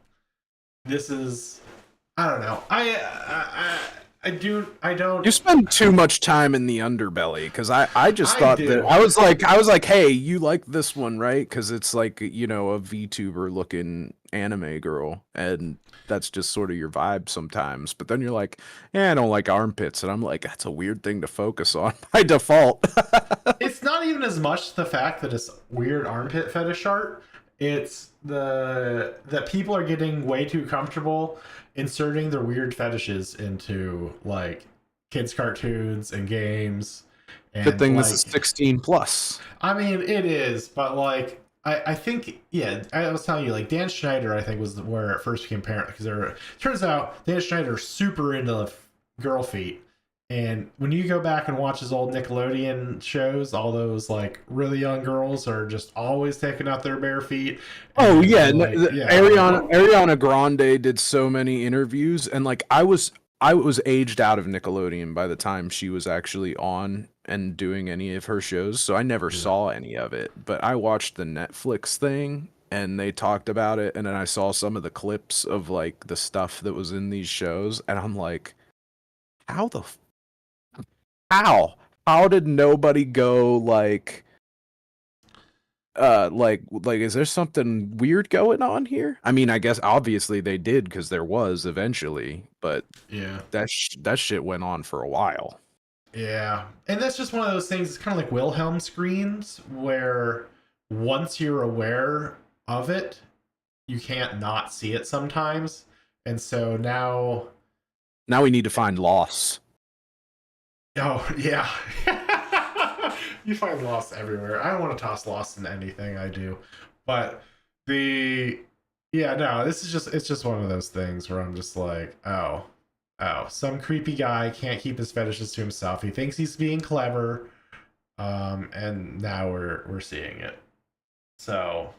This is I don't know. I don't you spend too much time in the underbelly because I just I thought that do. I was like, hey, you like this one, right? Because it's like a VTuber looking anime girl, and that's just sort of your vibe sometimes. But then you're like, I don't like armpits, and I'm like, that's a weird thing to focus on by default. It's not even as much the fact that it's weird armpit fetish art. It's the that people are getting way too comfortable inserting their weird fetishes into like kids cartoons and games Good and thing this is like 16 plus. I mean, it is, but like I think yeah, I was telling you like Dan Schneider I think was where it first became apparent because there turns out Dan Schneider's super into girl feet, and when you go back and watch his old Nickelodeon shows, all those like really young girls are just always taking out their bare feet, Oh and yeah, they're like yeah like Ariana Grande did so many interviews, and like I was aged out of Nickelodeon by the time she was actually on and doing any of her shows, so I never yeah. saw any of it. But I watched the Netflix thing, and they talked about it, and then I saw some of the clips of like the stuff that was in these shows, and I'm like, how the how how did nobody go like is there something weird going on here? I mean, I guess obviously they did because there was eventually, but Yeah. that shit went on for a while. Yeah. And that's just one of those things, it's kind of like Wilhelm screens where once you're aware of it, you can't not see it sometimes. And so now Now we need to find loss. oh yeah. You find loss everywhere. I don't want to toss loss in anything I do. But the yeah, no, this is just it's just one of those things where I'm just like, oh, oh, some creepy guy can't keep his fetishes to himself. He thinks he's being clever. And now we're seeing it. So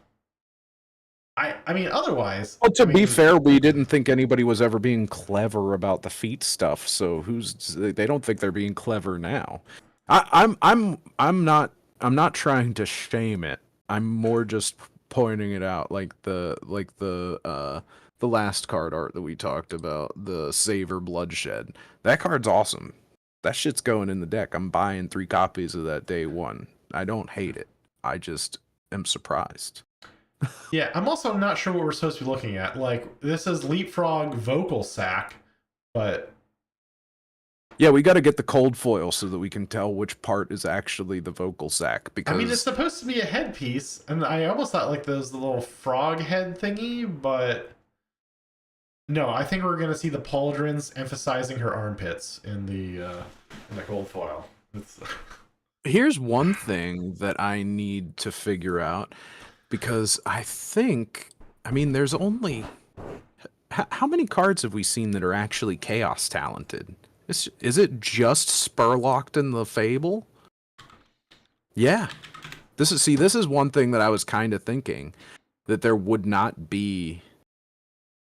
I mean otherwise, Well, I to be mean fair, we didn't think anybody was ever being clever about the feet stuff, so they don't think they're being clever now. I'm not trying to shame it. I'm more just pointing it out, like the last card art that we talked about, the Savor Bloodshed. That card's awesome. That shit's going in the deck. I'm buying 3 copies of that day one. I don't hate it. I just am surprised. yeah, I'm also not sure what we're supposed to be looking at. Like this is leapfrog vocal sack, but Yeah, we got to get the cold foil so that we can tell which part is actually the vocal sac I mean it's because supposed to be a headpiece, and I almost thought like those the little frog head thingy, but no, I think we're gonna see the pauldrons emphasizing her armpits in the gold foil. It's here's one thing that I need to figure out because I mean there's only how many cards have we seen that are actually chaos talented? Is it just Spurlocked in the Fable? Yeah. This is one thing that I was kind of thinking, that there would not be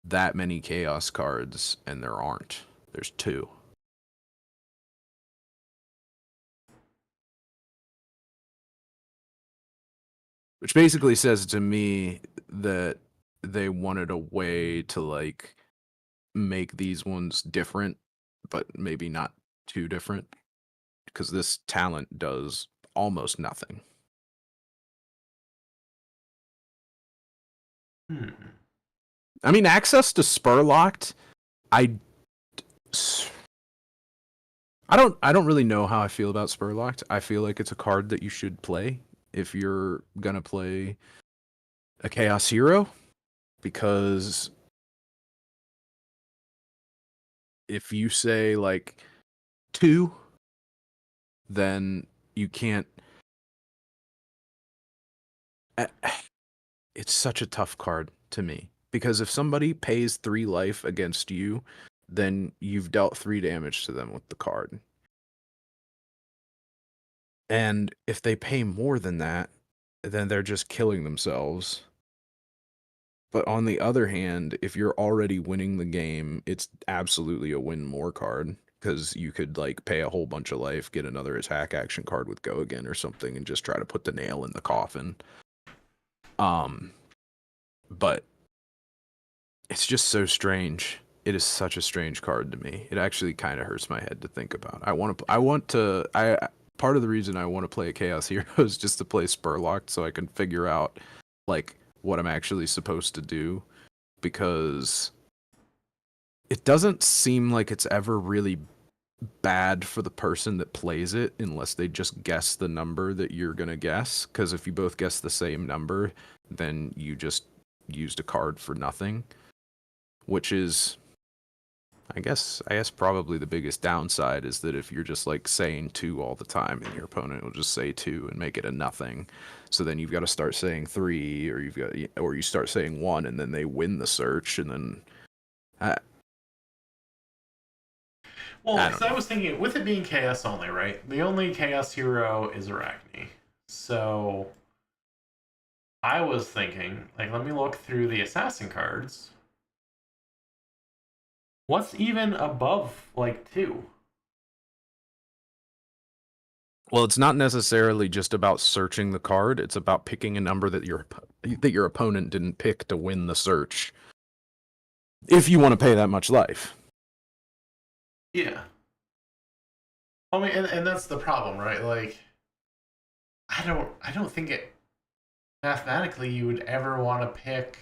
that many chaos cards, and there aren't. There's 2. Which basically says to me that they wanted a way to like make these ones different, but maybe not too different, because this talent does almost nothing. I mean, access to Spurlocked, I I don't really know how I feel about Spurlocked. I feel like it's a card that you should play if you're gonna play a Chaos Hero, because if you say like 2, then you can't. It's such a tough card to me, because if somebody pays 3 life against you, then you've dealt 3 damage to them with the card. And if they pay more than that, then they're just killing themselves. But on the other hand, if you're already winning the game, it's absolutely a win more card, because you could like pay a whole bunch of life, get another attack action card with Go Again or something, and just try to put the nail in the coffin. But it's just so strange. It is such a strange card to me. It actually kind of hurts my head to think about. Part of the reason I want to play a Chaos Hero is just to play Spurlocked, so I can figure out like what I'm actually supposed to do, because it doesn't seem like it's ever really bad for the person that plays it unless they just guess the number that you're going to guess, because if you both guess the same number, then you just used a card for nothing, which is I guess probably the biggest downside is that if you're just like saying 2 all the time, and your opponent will just say 2 and make it a nothing, so then you've got to start saying 3, or you start saying 1, and then they win the search, and then Well, because I was thinking, with it being chaos only, right? The only chaos hero is Arachne. So I was thinking, like, let me look through the assassin cards. What's even above like 2? Well, it's not necessarily just about searching the card. It's about picking a number that your opponent didn't pick to win the search, if you want to pay that much life. Yeah. I mean, and that's the problem, right? Like, I don't think it mathematically you would ever want to pick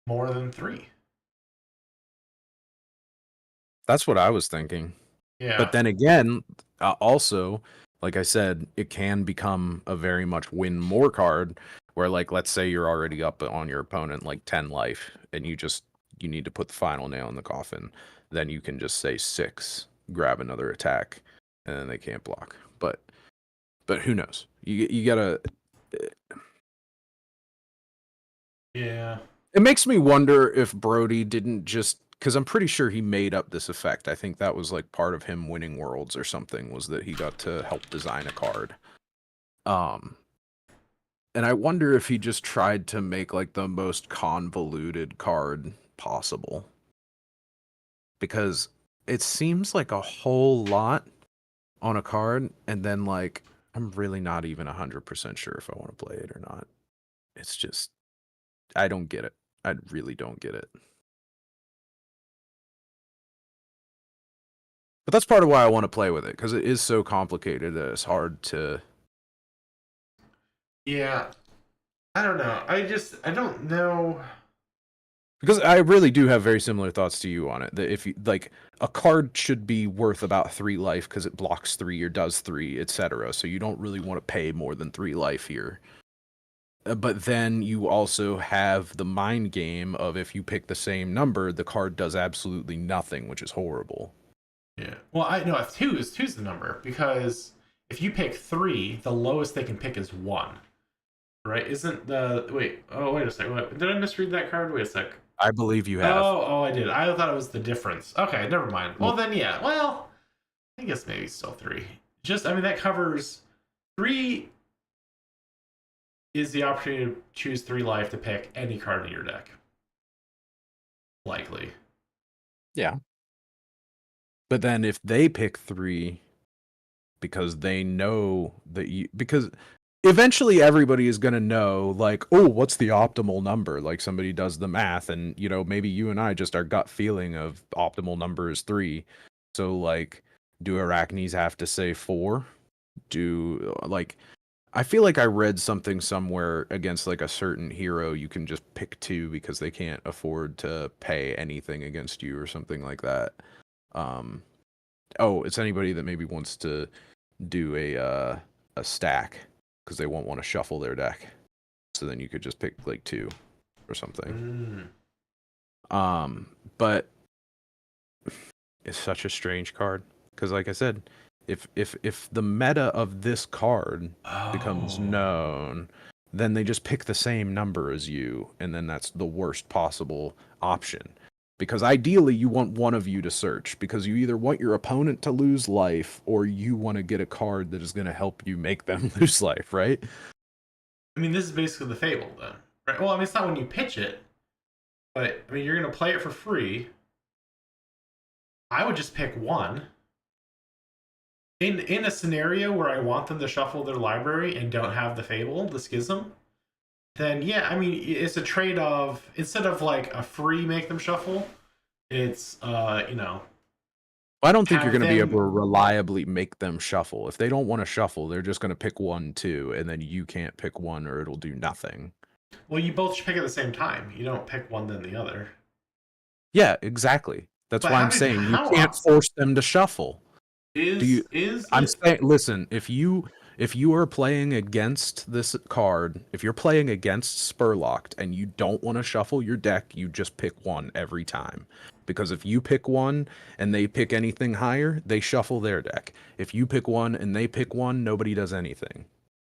more than 3. That's what I was thinking. Yeah. But then again, also, like I said, it can become a very much win more card, where like, let's say you're already up on your opponent like 10 life, and you need to put the final nail in the coffin. Then you can just say 6, grab another attack, and then they can't block. But who knows? You gotta. Yeah. It makes me wonder if Brody didn't just, because I'm pretty sure he made up this effect. I think that was like part of him winning Worlds or something, was that he got to help design a card. And I wonder if he just tried to make like the most convoluted card possible, because it seems like a whole lot on a card, and then like I'm really not even 100% sure if I want to play it or not. It's just, I don't get it. I really don't get it. But that's part of why I want to play with it, because it is so complicated that it's hard to. Yeah. I don't know. I don't know. Because I really do have very similar thoughts to you on it. That if you like, a card should be worth about 3 life because it blocks 3 or does 3, etc. So you don't really want to pay more than 3 life here. But then you also have the mind game of, if you pick the same number, the card does absolutely nothing, which is horrible. Yeah. Well, I know if two's the number, because if you pick 3, the lowest they can pick is 1, right? Isn't the wait? Oh, wait a second. What, did I misread that card? Wait a sec. I believe you have. Oh, I did. I thought it was the difference. Okay, never mind. Well, Nope. then, yeah. Well, I guess maybe still three. Just, I mean, that covers three is the opportunity to choose 3 life to pick any card in your deck. Likely. Yeah. But then if they pick 3 because they know that because eventually everybody is going to know, like, oh, what's the optimal number? Like somebody does the math and, maybe you and I just our gut feeling of optimal number is 3. So like, do Arachnes have to say 4? I feel like I read something somewhere against like a certain hero, you can just pick 2 because they can't afford to pay anything against you or something like that. Oh, it's anybody that maybe wants to do a stack because they won't want to shuffle their deck. So then you could just pick like 2 or something. But it's such a strange card because, like I said, if the meta of this card becomes known, then they just pick the same number as you, and then that's the worst possible option. Because ideally, you want one of you to search, because you either want your opponent to lose life, or you want to get a card that is going to help you make them lose life, right? I mean, this is basically the Fable, then. Right? Well, I mean, it's not when you pitch it, but, I mean, you're going to play it for free. I would just pick 1. In a scenario where I want them to shuffle their library and don't have the Fable, the Schism, then yeah, I mean, it's a trade of, instead of like a free make them shuffle, it's I don't think you're have going to be able to them. reliably make them shuffle. If they don't want to shuffle, they're just going to pick 1, 2, and then you can't pick 1 or it'll do nothing. Well, you both should pick at the same time. You don't pick one then the other. Yeah, exactly. That's But why I'm saying you how can't force them to shuffle. is I'm it? saying, listen, if you are playing against this card, if you're playing against Spurlocked and you don't want to shuffle your deck, you just pick 1 every time. Because if you pick 1 and they pick anything higher, they shuffle their deck. If you pick 1 and they pick 1, nobody does anything.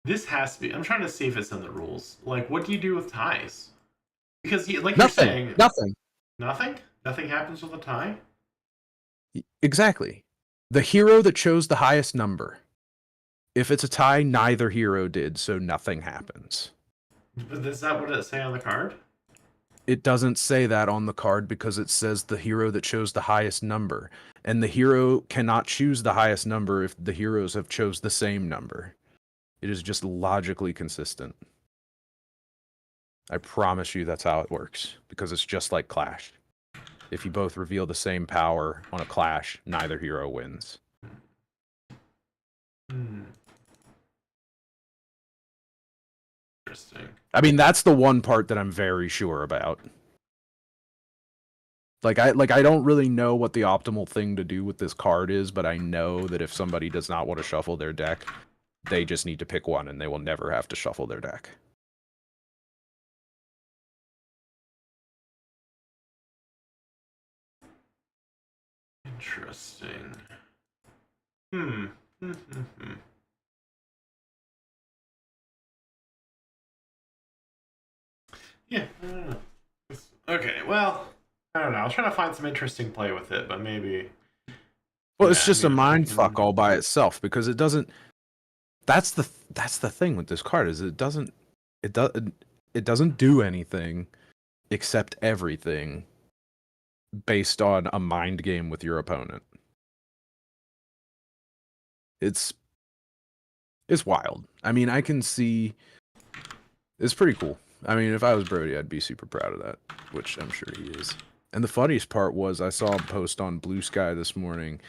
This has to be. I'm trying to see if it's in the rules. Like, what do you do with ties? Because, like you're Nothing. saying, Nothing. nothing. Nothing happens with a tie. Exactly. The hero that chose the highest number. If it's a tie, neither hero did, so nothing happens. But is that what it say on the card? It doesn't say that on the card because it says the hero that chose the highest number. And the hero cannot choose the highest number if the heroes have chose the same number. It is just logically consistent. I promise you that's how it works, because it's just like Clash. If you both reveal the same power on a Clash, neither hero wins. Interesting. I mean, that's the one part that I'm very sure about. I don't really know what the optimal thing to do with this card is, but I know that if somebody does not want to shuffle their deck, they just need to pick 1 and they will never have to shuffle their deck. Interesting. Yeah, I don't know. Okay, well, I don't know. I was trying to find some interesting play with it, but maybe. Well, Yeah, it's just I a mean, mind fuck all by itself, because it doesn't. That's the thing with this card, is it doesn't do anything except everything based on a mind game with your opponent. It's wild. I mean, I can see. It's pretty cool. I mean, if I was Brody, I'd be super proud of that, which I'm sure he is. And the funniest part was I saw him post on Blue Sky this morning.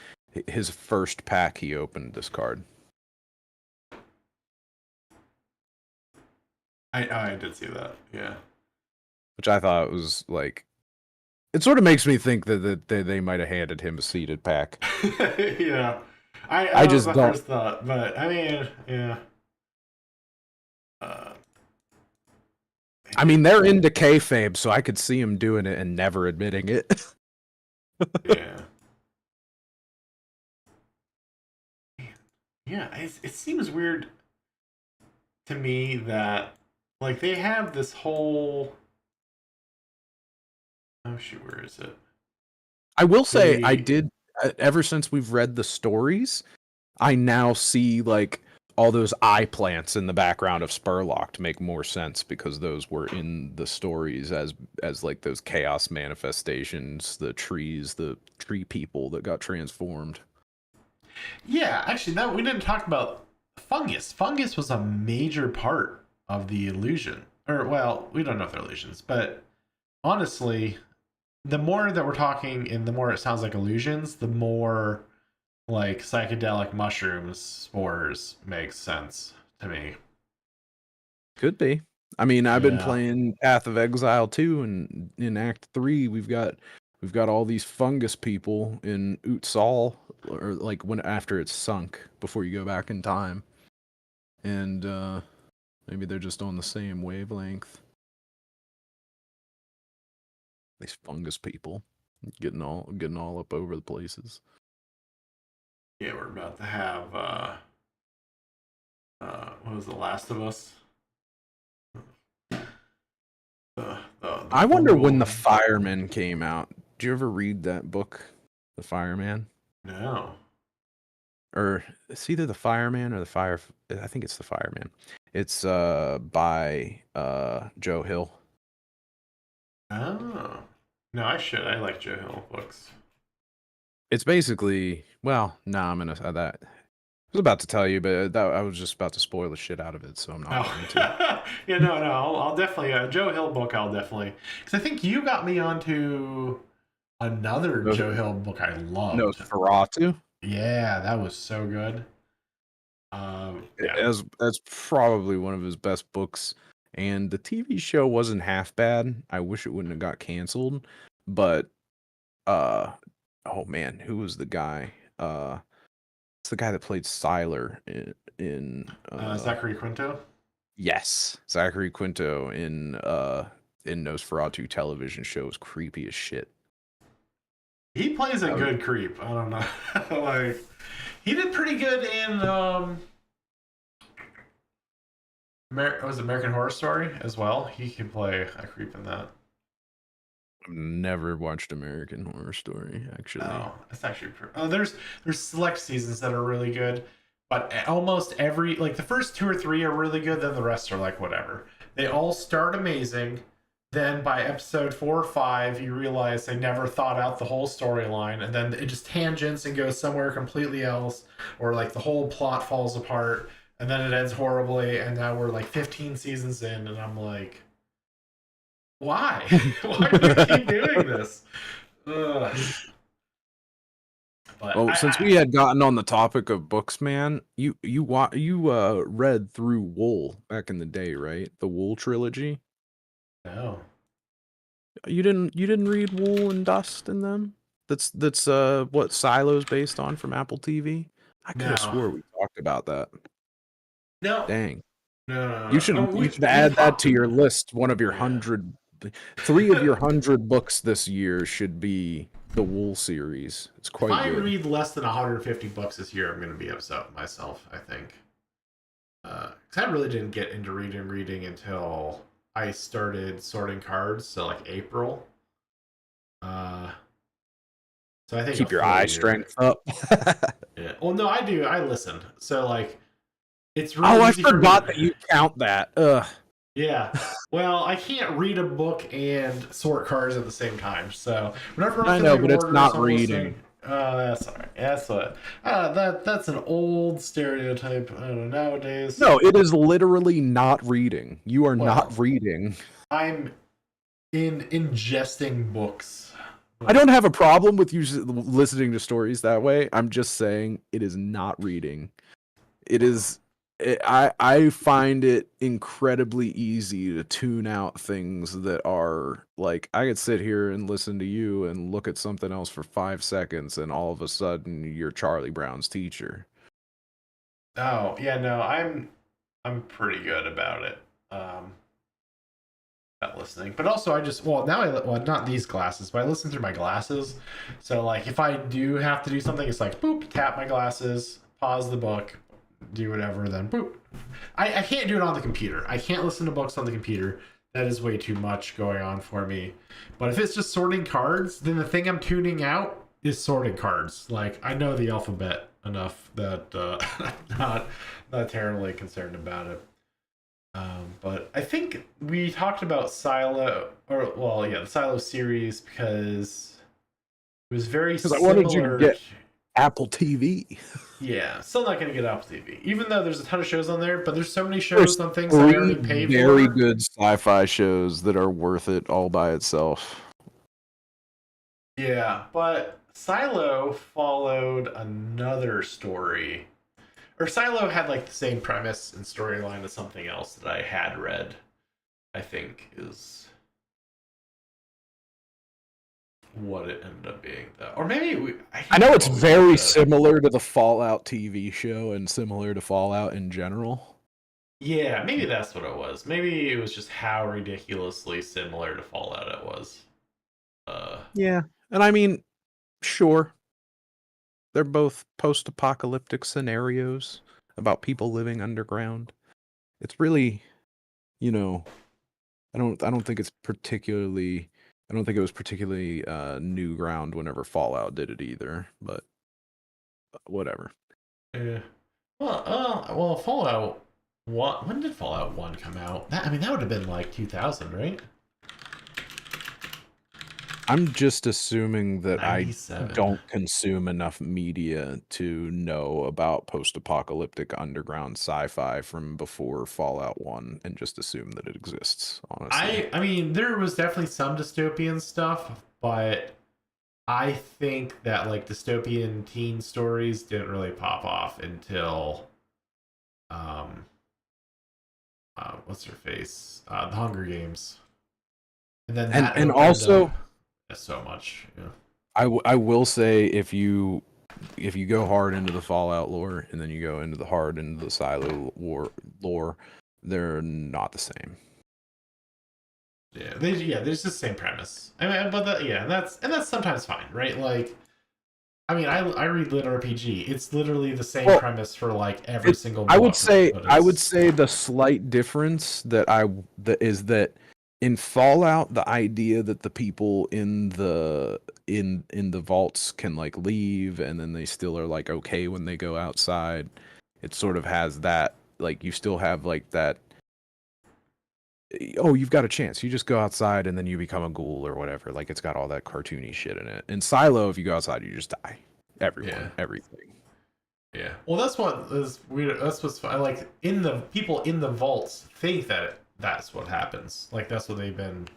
His first pack he opened this card. I did see that. Yeah. Which I thought was like, it sort of makes me think that they might have handed him a seeded pack. Yeah. I That was just my don't. first thought, but I mean, yeah. Uh, I mean, they're into kayfabe, so I could see him doing it and never admitting it. yeah. Yeah, it seems weird to me that like they have this whole, oh shoot, where is it? I will say I They did ever since we've read the stories, I now see like all those eye plants in the background of Spurlock to make more sense because those were in the stories as like those chaos manifestations, the trees, the tree people that got transformed. Yeah, actually, no, we didn't talk about fungus. Fungus was a major part of the illusion. Or, well, we don't know if they're illusions, but honestly, the more that we're talking and the more it sounds like illusions, the more like psychedelic mushrooms spores makes sense to me. Could be. I mean, I've been Yeah. playing Path of Exile too, and in Act 3 we've got all these fungus people in Utsal, or like when after it's sunk before you go back in time. And maybe they're just on the same wavelength. These fungus people getting all up over the places. Yeah, we're about to have what was The Last of Us? The I wonder when portal. the Fireman came out. Did you ever read that book, The Fireman? No. Or it's either The Fireman or the Fire. I think it's The Fireman. It's by Joe Hill. Oh. No, I should. I like Joe Hill books. It's basically, well, no, I'm gonna that. I was about to tell you, but I was just about to spoil the shit out of it, so I'm not going to. Oh, yeah, no, no, I'll definitely Joe Hill book. I'll definitely, because I think you got me onto another No, Joe Hill book I loved. Nosferatu. Yeah, that was so good. Yeah. That's probably one of his best books, and the TV show wasn't half bad. I wish it wouldn't have got canceled, but uh, oh man, who was the guy? It's the guy that played Sylar in Zachary Quinto. yes, Zachary Quinto in Nosferatu television show was creepy as shit. He plays a Um, good creep. I don't know. Like, he did pretty good in was it American Horror Story as well. He can play a creep in that. I've never watched American Horror Story, actually. Oh, it's actually there's select seasons that are really good, but almost every like the first two or three are really good. Then the rest are like whatever. They all start amazing. Then by episode 4 or 5, you realize they never thought out the whole storyline, and then it just tangents and goes somewhere completely else, or like the whole plot falls apart, and then it ends horribly. And now we're like 15 seasons in, and I'm like, why? Why do you keep doing this? Ugh. But Oh, since we had gotten on the topic of books, man, you read through Wool back in the day, right? The Wool trilogy. no. You didn't read Wool and Dust in them? That's what Silo's based on from Apple TV. I could have No. swore we talked about that. No. Dang. No. No. You No. should Oh, you should we add that talked. to your list. One of your Yeah. 3 of your 100 books this year should be the Wool series. It's If quite I good. read less than 150 books this year, I'm going to be upset with myself, I think. Because I really didn't get into reading until I started sorting cards, so like April. Uh, so I think a Keep your full eye year. strength up. Yeah. Well, no, I do. I listened. So like, it's Oh, really I easy for me. forgot that you count that. Ugh. Yeah. Well, I can't read a book and sort cards at the same time. So whenever I'm I know, filling but it's orders, not I'm listening. reading. That's all right. That's what. That's an old stereotype. I don't know nowadays. No, it is literally not reading. You are Well, not reading. I'm in ingesting books. I don't have a problem with you listening to stories that way. I'm just saying it is not reading. It is. I find it incredibly easy to tune out things that are like I could sit here and listen to you and look at something else for 5 seconds, and all of a sudden you're Charlie Brown's teacher. Oh yeah, no, I'm pretty good about it. Um, about listening, but also I just now not these glasses, but I listen through my glasses. So like if I do have to do something, it's like boop, tap my glasses, pause the book, do whatever, then boop. I can't do it on the computer. I can't listen to books on the computer. That is way too much going on for me. But if it's just sorting cards, then the thing I'm tuning out is sorting cards. Like, I know the alphabet enough that I'm not terribly concerned about it. But I think we talked about Silo, or well, yeah, the Silo series because it was very Because I similar. wanted you to get Apple TV. Yeah, still not gonna get Apple TV, even though there's a ton of shows on there. But there's so many shows There's on things that I already paid very for. good sci-fi shows that are worth it all by itself. Yeah, but Silo followed another story, or Silo had like the same premise and storyline as something else that I had read. I think is what it ended up being, though. Or maybe I know it's very similar to the Fallout TV show and similar to Fallout in general. Yeah, maybe that's what it was. Maybe it was just how ridiculously similar to Fallout it was. Yeah, and I mean, sure, they're both post-apocalyptic scenarios about people living underground. It's really, you know, I don't think it's particularly. I don't think it was particularly new ground whenever Fallout did it either, but whatever. Yeah. Well, Fallout 1. When did Fallout 1 come out? That would have been like 2000, right? I'm just assuming that 97. I don't consume enough media to know about post-apocalyptic underground sci-fi from before Fallout 1 and just assume that it exists, honestly. I mean, there was definitely some dystopian stuff, but I think that like dystopian teen stories didn't really pop off until what's her face? The Hunger Games. And then that and also so much. Yeah. I will say if you go hard into the Fallout lore and then you go into the Silo lore, they're not the same. Yeah, there's the same premise. I mean, but that's sometimes fine, right? Like, I mean, I read lit RPG. It's literally the same premise for like every single book. I would say the slight difference that is that in Fallout, the idea that the people in the vaults can like leave and then they still are like okay when they go outside, it sort of has that, like, you still have like that, oh, you've got a chance, you just go outside and then you become a ghoul or whatever. Like, it's got all that cartoony shit in it. In Silo, if you go outside, you just die. Everything. Yeah. Well, that's what is weird. That's what's like in the people in the vaults think that that's what happens. Like, that's what they've been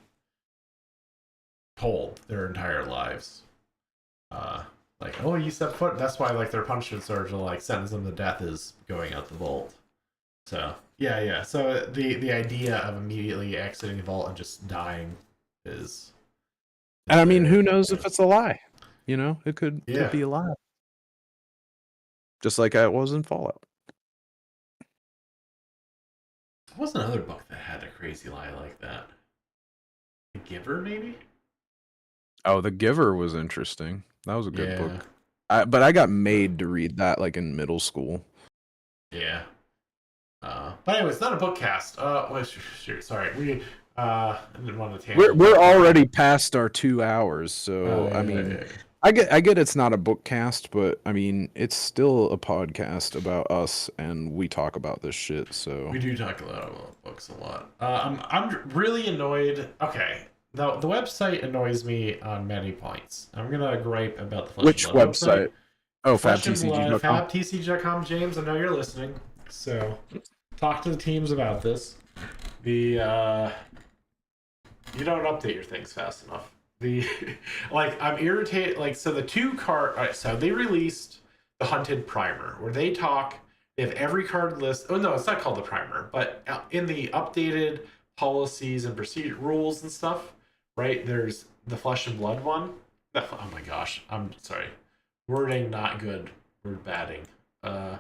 told their entire lives. Like, oh, you step foot. That's why like their punishment sort of like sentence them to death is going out the vault. So yeah. So the idea of immediately exiting the vault and just dying is. And I mean, who knows if it's a lie? You know, it could be a lie. Just like it was in Fallout. There was another book that had a crazy lie like that. The Giver, maybe? Oh, The Giver was interesting. That was a good book. But I got made to read that like in middle school. Yeah. But anyway, it's not a book cast. Sorry. We I didn't want to tangent. We're already past our 2 hours, so I mean, I get it's not a book cast, but I mean, it's still a podcast about us, and we talk about this shit. So we do talk about books a lot. I'm really annoyed. Okay, the website annoys me on many points. I'm gonna gripe about the Flesh which and Blood website? Oh, FabTCG.com. FabTCG.com. James, I know you're listening, so talk to the teams about this. The you don't update your things fast enough. Like, I'm irritated. Like, so the two card. Right, so they released the Hunted Primer, where they have every card list. Oh no, it's not called the Primer, but in the updated policies and procedure rules and stuff, right? There's the Flesh and Blood one. Oh my gosh, I'm sorry. Wording not good. Word batting. The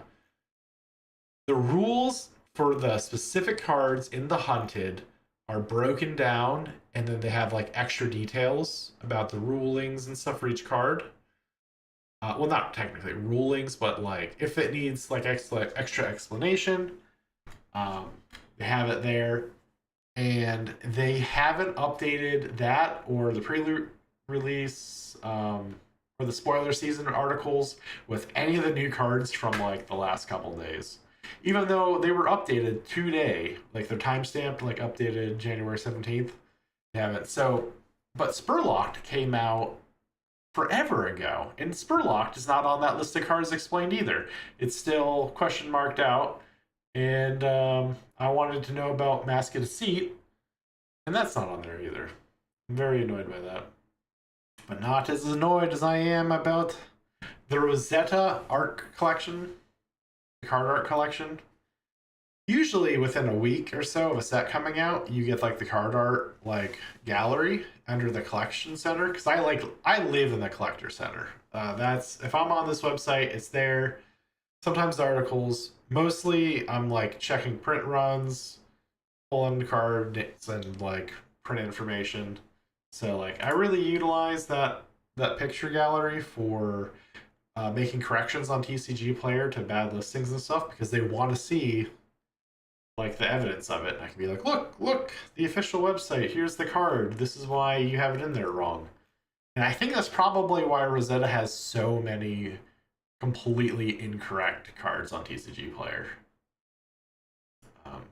rules for the specific cards in the Hunted are broken down, and then they have like extra details about the rulings and stuff for each card. well, not technically rulings, but like if it needs like extra explanation, um, they have it there. And they haven't updated that or the pre-release or the spoiler season articles with any of the new cards from like the last couple days. Even though they were updated today, like they're timestamped, like updated January 17th, they haven't. So, but Spurlocked came out forever ago, and Spurlocked is not on that list of cards explained either. It's still question marked out. And I wanted to know about Mask of Deceit, and that's not on there either. I'm very annoyed by that. But not as annoyed as I am about the Rosetta art collection, the card art collection. Usually within a week or so of a set coming out, you get like the card art like gallery under the collection center. Because I live in the collector center. That's if I'm on this website, it's there. Sometimes the articles. Mostly, I'm like checking print runs, pulling cards, and like print information. So like I really utilize that picture gallery for making corrections on TCG Player to bad listings and stuff because they want to see like the evidence of it. And I can be like, look, the official website. Here's the card. This is why you have it in there wrong. And I think that's probably why Rosetta has so many completely incorrect cards on TCG Player.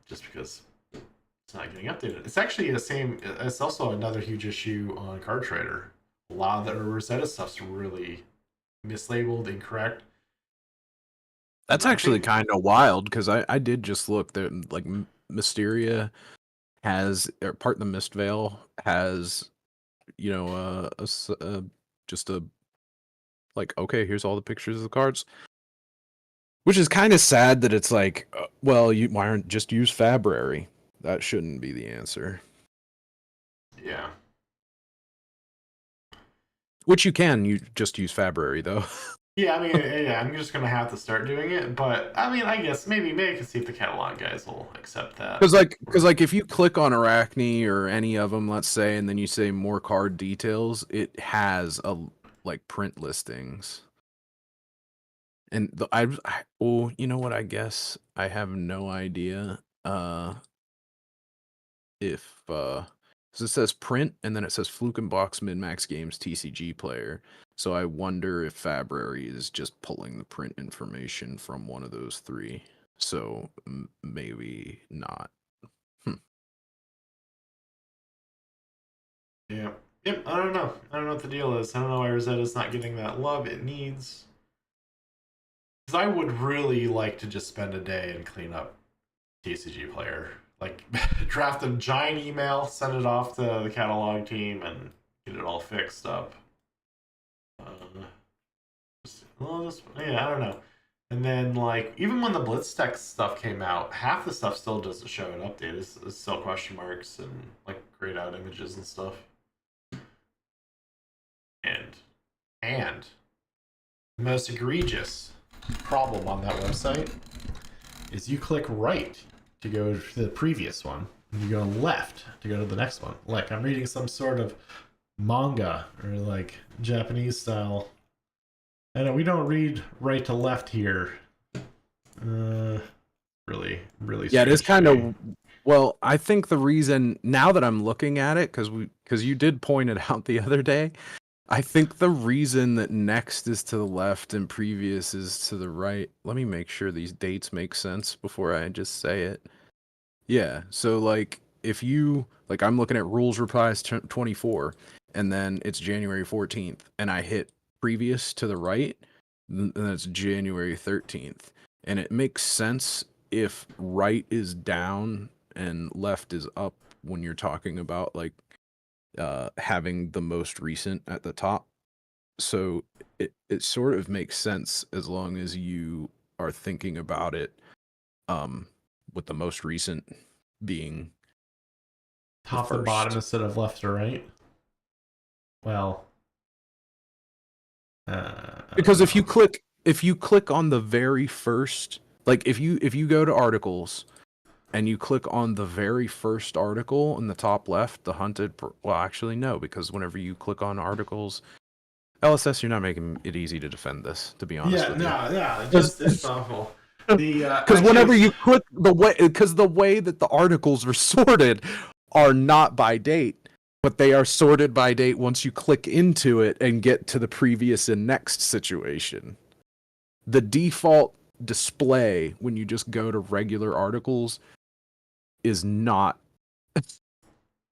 Just because it's not getting updated. It's actually the same. It's also another huge issue on Card Trader. A lot of the Rosetta stuff's really mislabeled, incorrect. That's actually kind of wild because I did just look there. Like Mysteria has, or part of the Mist Veil has, just a like, okay, here's all the pictures of the cards. Which is kind of sad that it's like, well, why aren't just use Fabrary? That shouldn't be the answer. Yeah. Which you can, you just use Fabrary though. Yeah, I mean, yeah, I'm just gonna have to start doing it. But I mean, I guess maybe I can see if the catalog guys will accept that. Because if you click on Arachne or any of them, let's say, and then you say more card details, it has like print listings. And you know what? I guess I have no idea. If so it says print and then it says Flukenbox Min Max Games TCG Player. So I wonder if Fabrary is just pulling the print information from one of those three. So maybe not. Yeah. Yep. I don't know. I don't know what the deal is. I don't know why Rosetta's not getting that love it needs. Because I would really like to just spend a day and clean up TCG Player. Like, draft a giant email, send it off to the catalog team, and get it all fixed up. Yeah, I don't know. And then, like, even when the BlitzTech stuff came out, half the stuff still doesn't show an update. It's still question marks and, like, grayed out images and stuff. And the most egregious problem on that website is you click right to go to the previous one, and you go left to go to the next one. Like I'm reading some sort of manga or like Japanese style. I know we don't read right to left here. Really yeah, it is kind of. Well, I think the reason now that I'm looking at it, because you did point it out the other day, I think the reason that next is to the left and previous is to the right. Let me make sure these dates make sense before I just say it. Yeah, so like if you like I'm looking at rules replies 24 and then it's January 14th and I hit previous to the right, then it's January 13th. And it makes sense if right is down and left is up when you're talking about like having the most recent at the top. So it sort of makes sense as long as you are thinking about it with the most recent being top to bottom instead of left or right. Well, because if you click on the very first, like if you go to articles and you click on the very first article in the top left, the hunted, well, actually no, because whenever you click on articles, LSS, you're not making it easy to defend this, to be honest Yeah, with you. no, yeah, just it's awful. The Because actually, whenever you click the way that the articles are sorted are not by date, but they are sorted by date once you click into it and get to the previous and next situation. The default display when you just go to regular articles is not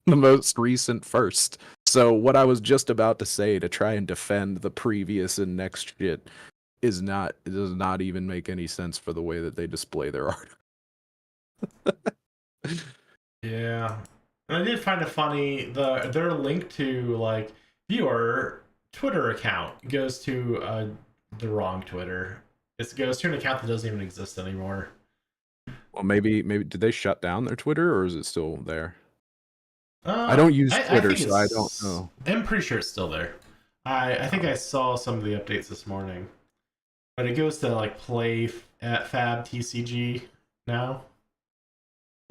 the most recent first. So what I was just about to say to try and defend the previous and next shit is not, it does not even make any sense for the way that they display their art. yeah, and I did find it funny their link to like viewer Twitter account goes to the wrong Twitter. It goes to an account that doesn't even exist anymore. Well, maybe did they shut down their Twitter or is it still there? I don't use I Twitter, think so I don't it's. know. I'm pretty sure it's still there. I think I saw some of the updates this morning, but it goes to like play at Fab TCG now.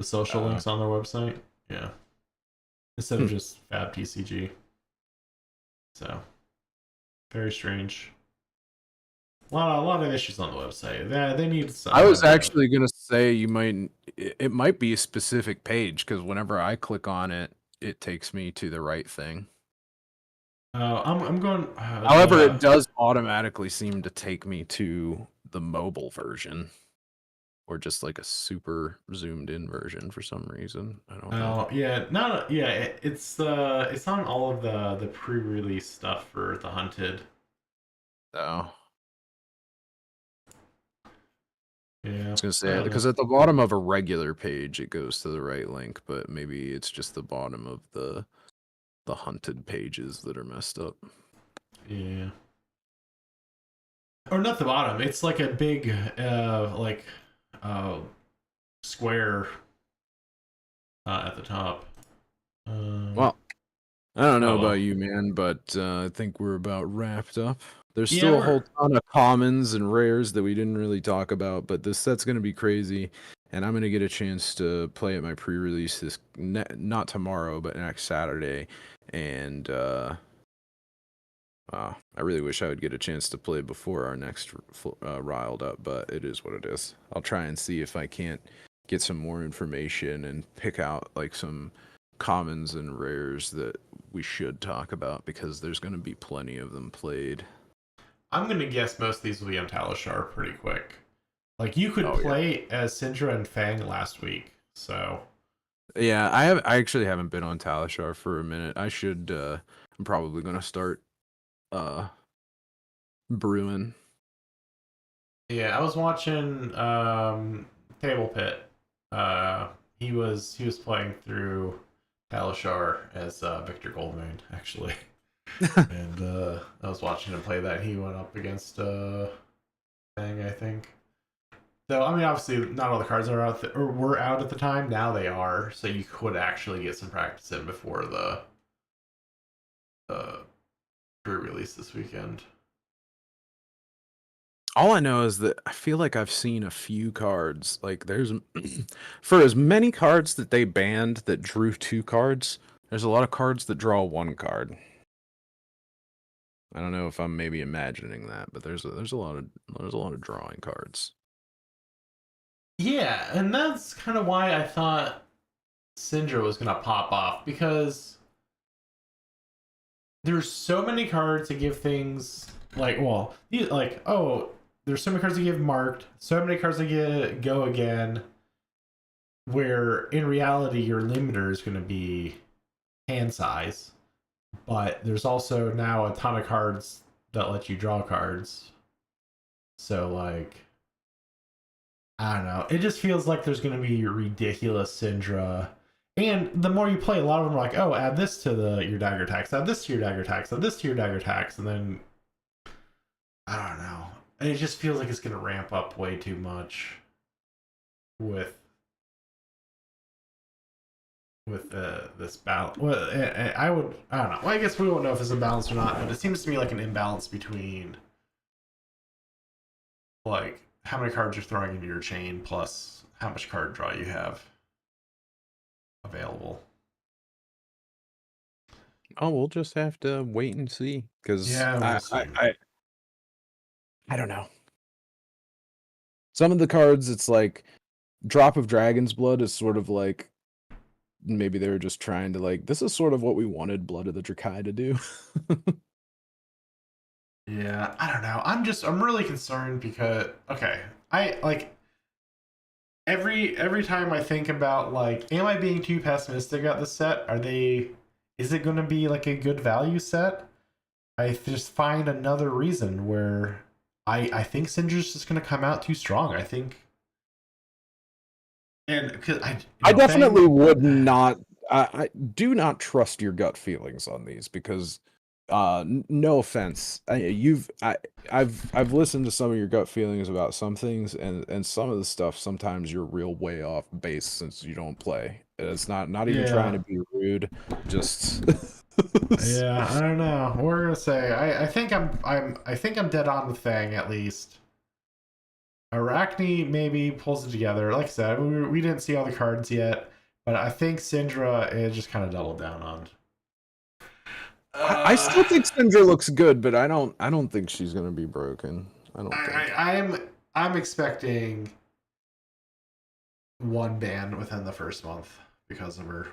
The social links on their website, yeah, instead of just Fab TCG. So very strange. A lot of issues on the website. They need some. I was actually gonna say it might be a specific page because whenever I click on it, it takes me to the right thing. I'm going. However, it does automatically seem to take me to the mobile version, or just like a super zoomed in version for some reason. I don't know. Oh yeah, no, yeah. It's on all of the pre-release stuff for the Hunted. Oh, Yeah, I was gonna I say don't know. because at the bottom of a regular page, it goes to the right link, but maybe it's just the bottom of the hunted pages that are messed up. Yeah, or not the bottom. It's like a big like square at the top. Well, I don't know Oh well. about you, man, but I think we're about wrapped up. There's Yeah, still a whole we're ton of commons and rares that we didn't really talk about, but this set's gonna be crazy, and I'm gonna get a chance to play at my pre-release not tomorrow, but next Saturday, and I really wish I would get a chance to play before our next Riled Up, but it is what it is. I'll try and see if I can't get some more information and pick out like some commons and rares that we should talk about because there's going to be plenty of them played. I'm gonna guess most of these will be on Talishar pretty quick. Like you could Oh yeah. play as Syndra and Fang last week, so Yeah, I actually haven't been on Talishar for a minute. I should I'm probably going to start uh brewing. yeah. I was watching Table Pit. He was playing through Talishar as Victor Goldman actually, and I was watching him play that. He went up against Fang, I think. So I mean, obviously, not all the cards are out or were out at the time. Now they are, so you could actually get some practice in before the pre-release this weekend. All I know is that I feel like I've seen a few cards. Like there's for as many cards that they banned that drew 2 cards, there's a lot of cards that draw 1 card. I don't know if I'm maybe imagining that, but there's a lot of drawing cards. Yeah, and that's kind of why I thought Syndra was gonna pop off because there's so many cards to give things like there's so many cards to give marked, so many cards to get go again. Where in reality your limiter is going to be hand size, but there's also now a ton of cards that let you draw cards. So like I don't know. It just feels like there's going to be ridiculous Syndra. And the more you play, a lot of them are like, oh, add this to your dagger tax, add this to your dagger tax, add this to your dagger tax, and then I don't know. And it just feels like it's going to ramp up way too much with this balance. Well, I don't know. Well, I guess we won't know if it's a balance or not, but it seems to me like an imbalance between like how many cards you're throwing into your chain plus how much card draw you have available. Oh, we'll just have to wait and see because Yeah, we'll see. I don't know. Some of the cards, it's like Drop of Dragon's Blood is sort of like maybe they were just trying to like this is sort of what we wanted Blood of the Drakai to do. Yeah, I don't know. I'm really concerned because okay, I like every time I think about like, am I being too pessimistic about the set? Is it going to be like a good value set? I just find another reason where I think Syndra's just going to come out too strong. I think, and because I definitely Fang. would not. I do not trust your gut feelings on these because, no offense, I've listened to some of your gut feelings about some things, and some of the stuff sometimes you're real way off base since you don't play. It's not even trying Yeah, to be rude, just yeah. I don't know. We're gonna say I think I think I'm dead on with Fang at least. Arachne maybe pulls it together. Like I said, we didn't see all the cards yet, but I think Syndra is just kind of doubled down on. I still think Syndra looks good, but I don't think she's gonna be broken. I don't think. I'm expecting one ban within the first month because of her.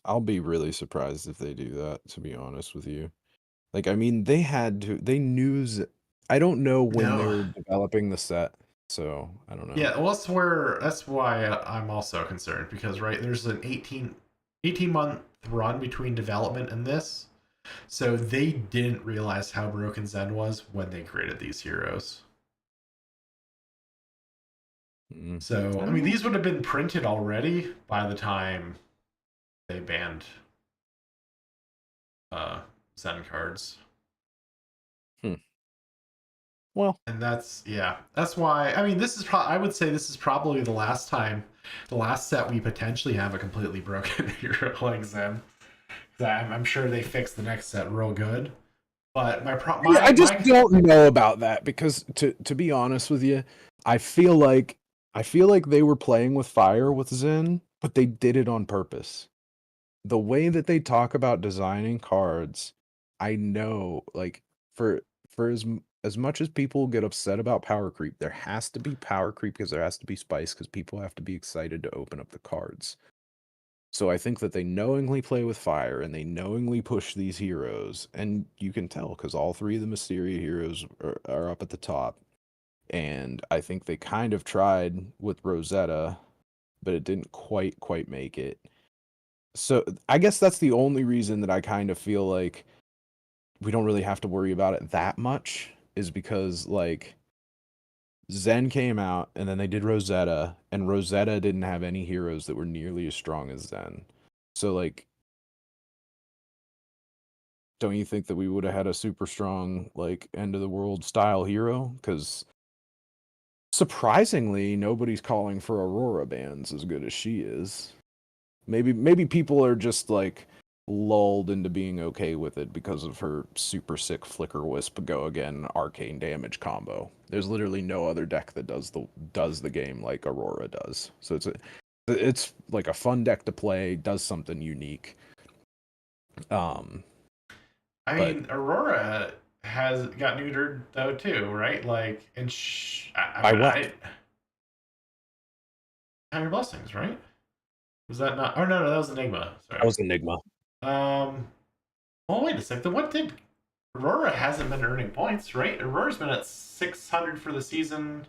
I'll be really surprised if they do that, to be honest with you. Like, I mean, they had to, they knew, I don't know when they No. were developing the set, so I don't know. Yeah, well, that's why I'm also concerned because right there's an 18-month run between development and this, so they didn't realize how broken Zen was when they created these heroes. So I I don't mean, know. these would have been printed already by the time they banned uh, Zen cards. Hmm. Well, And that's why I mean this is I would say this is probably the last set we potentially have a completely broken hero like Zen. I'm sure they fixed the next set real good. But I just my don't know about that because to be honest with you, I feel like I feel like they were playing with fire with Zen, but they did it on purpose. The way that they talk about designing cards, I know like for as much as people get upset about power creep, there has to be power creep because there has to be spice because people have to be excited to open up the cards. So I think that they knowingly play with fire and they knowingly push these heroes, and you can tell because all three of the Mysteria heroes are up at the top. And I think they kind of tried with Rosetta, but it didn't quite make it. So I guess that's the only reason that I kind of feel like we don't really have to worry about it that much is because like Zen came out and then they did Rosetta and Rosetta didn't have any heroes that were nearly as strong as Zen. So like don't you think that we would have had a super strong like end of the world style hero cuz surprisingly nobody's calling for Aurora bans as good as she is. Maybe people are just like lulled into being okay with it because of her super sick flicker wisp go again arcane damage combo. There's literally no other deck that does the game like Aurora does. So it's like a fun deck to play, does something unique. Um I but mean Aurora has got neutered though too, right? Like and by what? Count Your Blessings, right? Was that not? Oh no, that was Enigma. That Sorry. was Enigma. Um. Well, wait a sec. Then what did Aurora hasn't been earning points, right? Aurora's been at 600 for the season.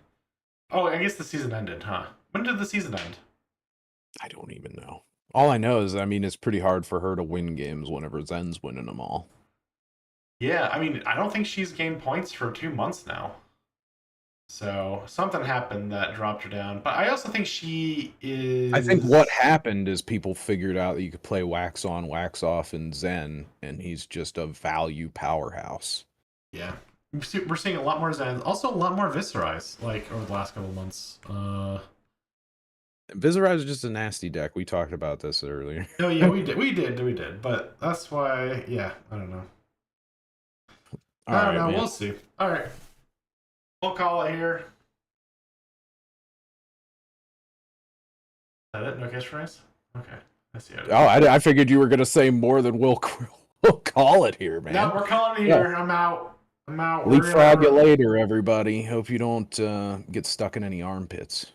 Oh, I guess the season ended, huh? When did the season end? I don't even know. All I know is I mean it's pretty hard for her to win games whenever Zen's winning them all. Yeah, I mean, I don't think she's gained points for 2 months now. So something happened that dropped her down. But I also think she I think what is. happened is people figured out that you could play wax on, wax off in Zen, and he's just a value powerhouse. Yeah. We're seeing a lot more Zans. Also, a lot more Viscerize, like, over the last couple of months. Viscerize is just a nasty deck. We talked about this earlier. Oh, yeah, we did. But that's why, yeah, I don't know. All I don't right, know. man. We'll see. All right. We'll call it here. Is that it? No catchphrase? Okay. Yes, you Oh, I figured you were gonna say more than we'll call it here, man. No, we're calling it here. I'm out. I'm out. Leapfrog you later, everybody. Hope you don't get stuck in any armpits.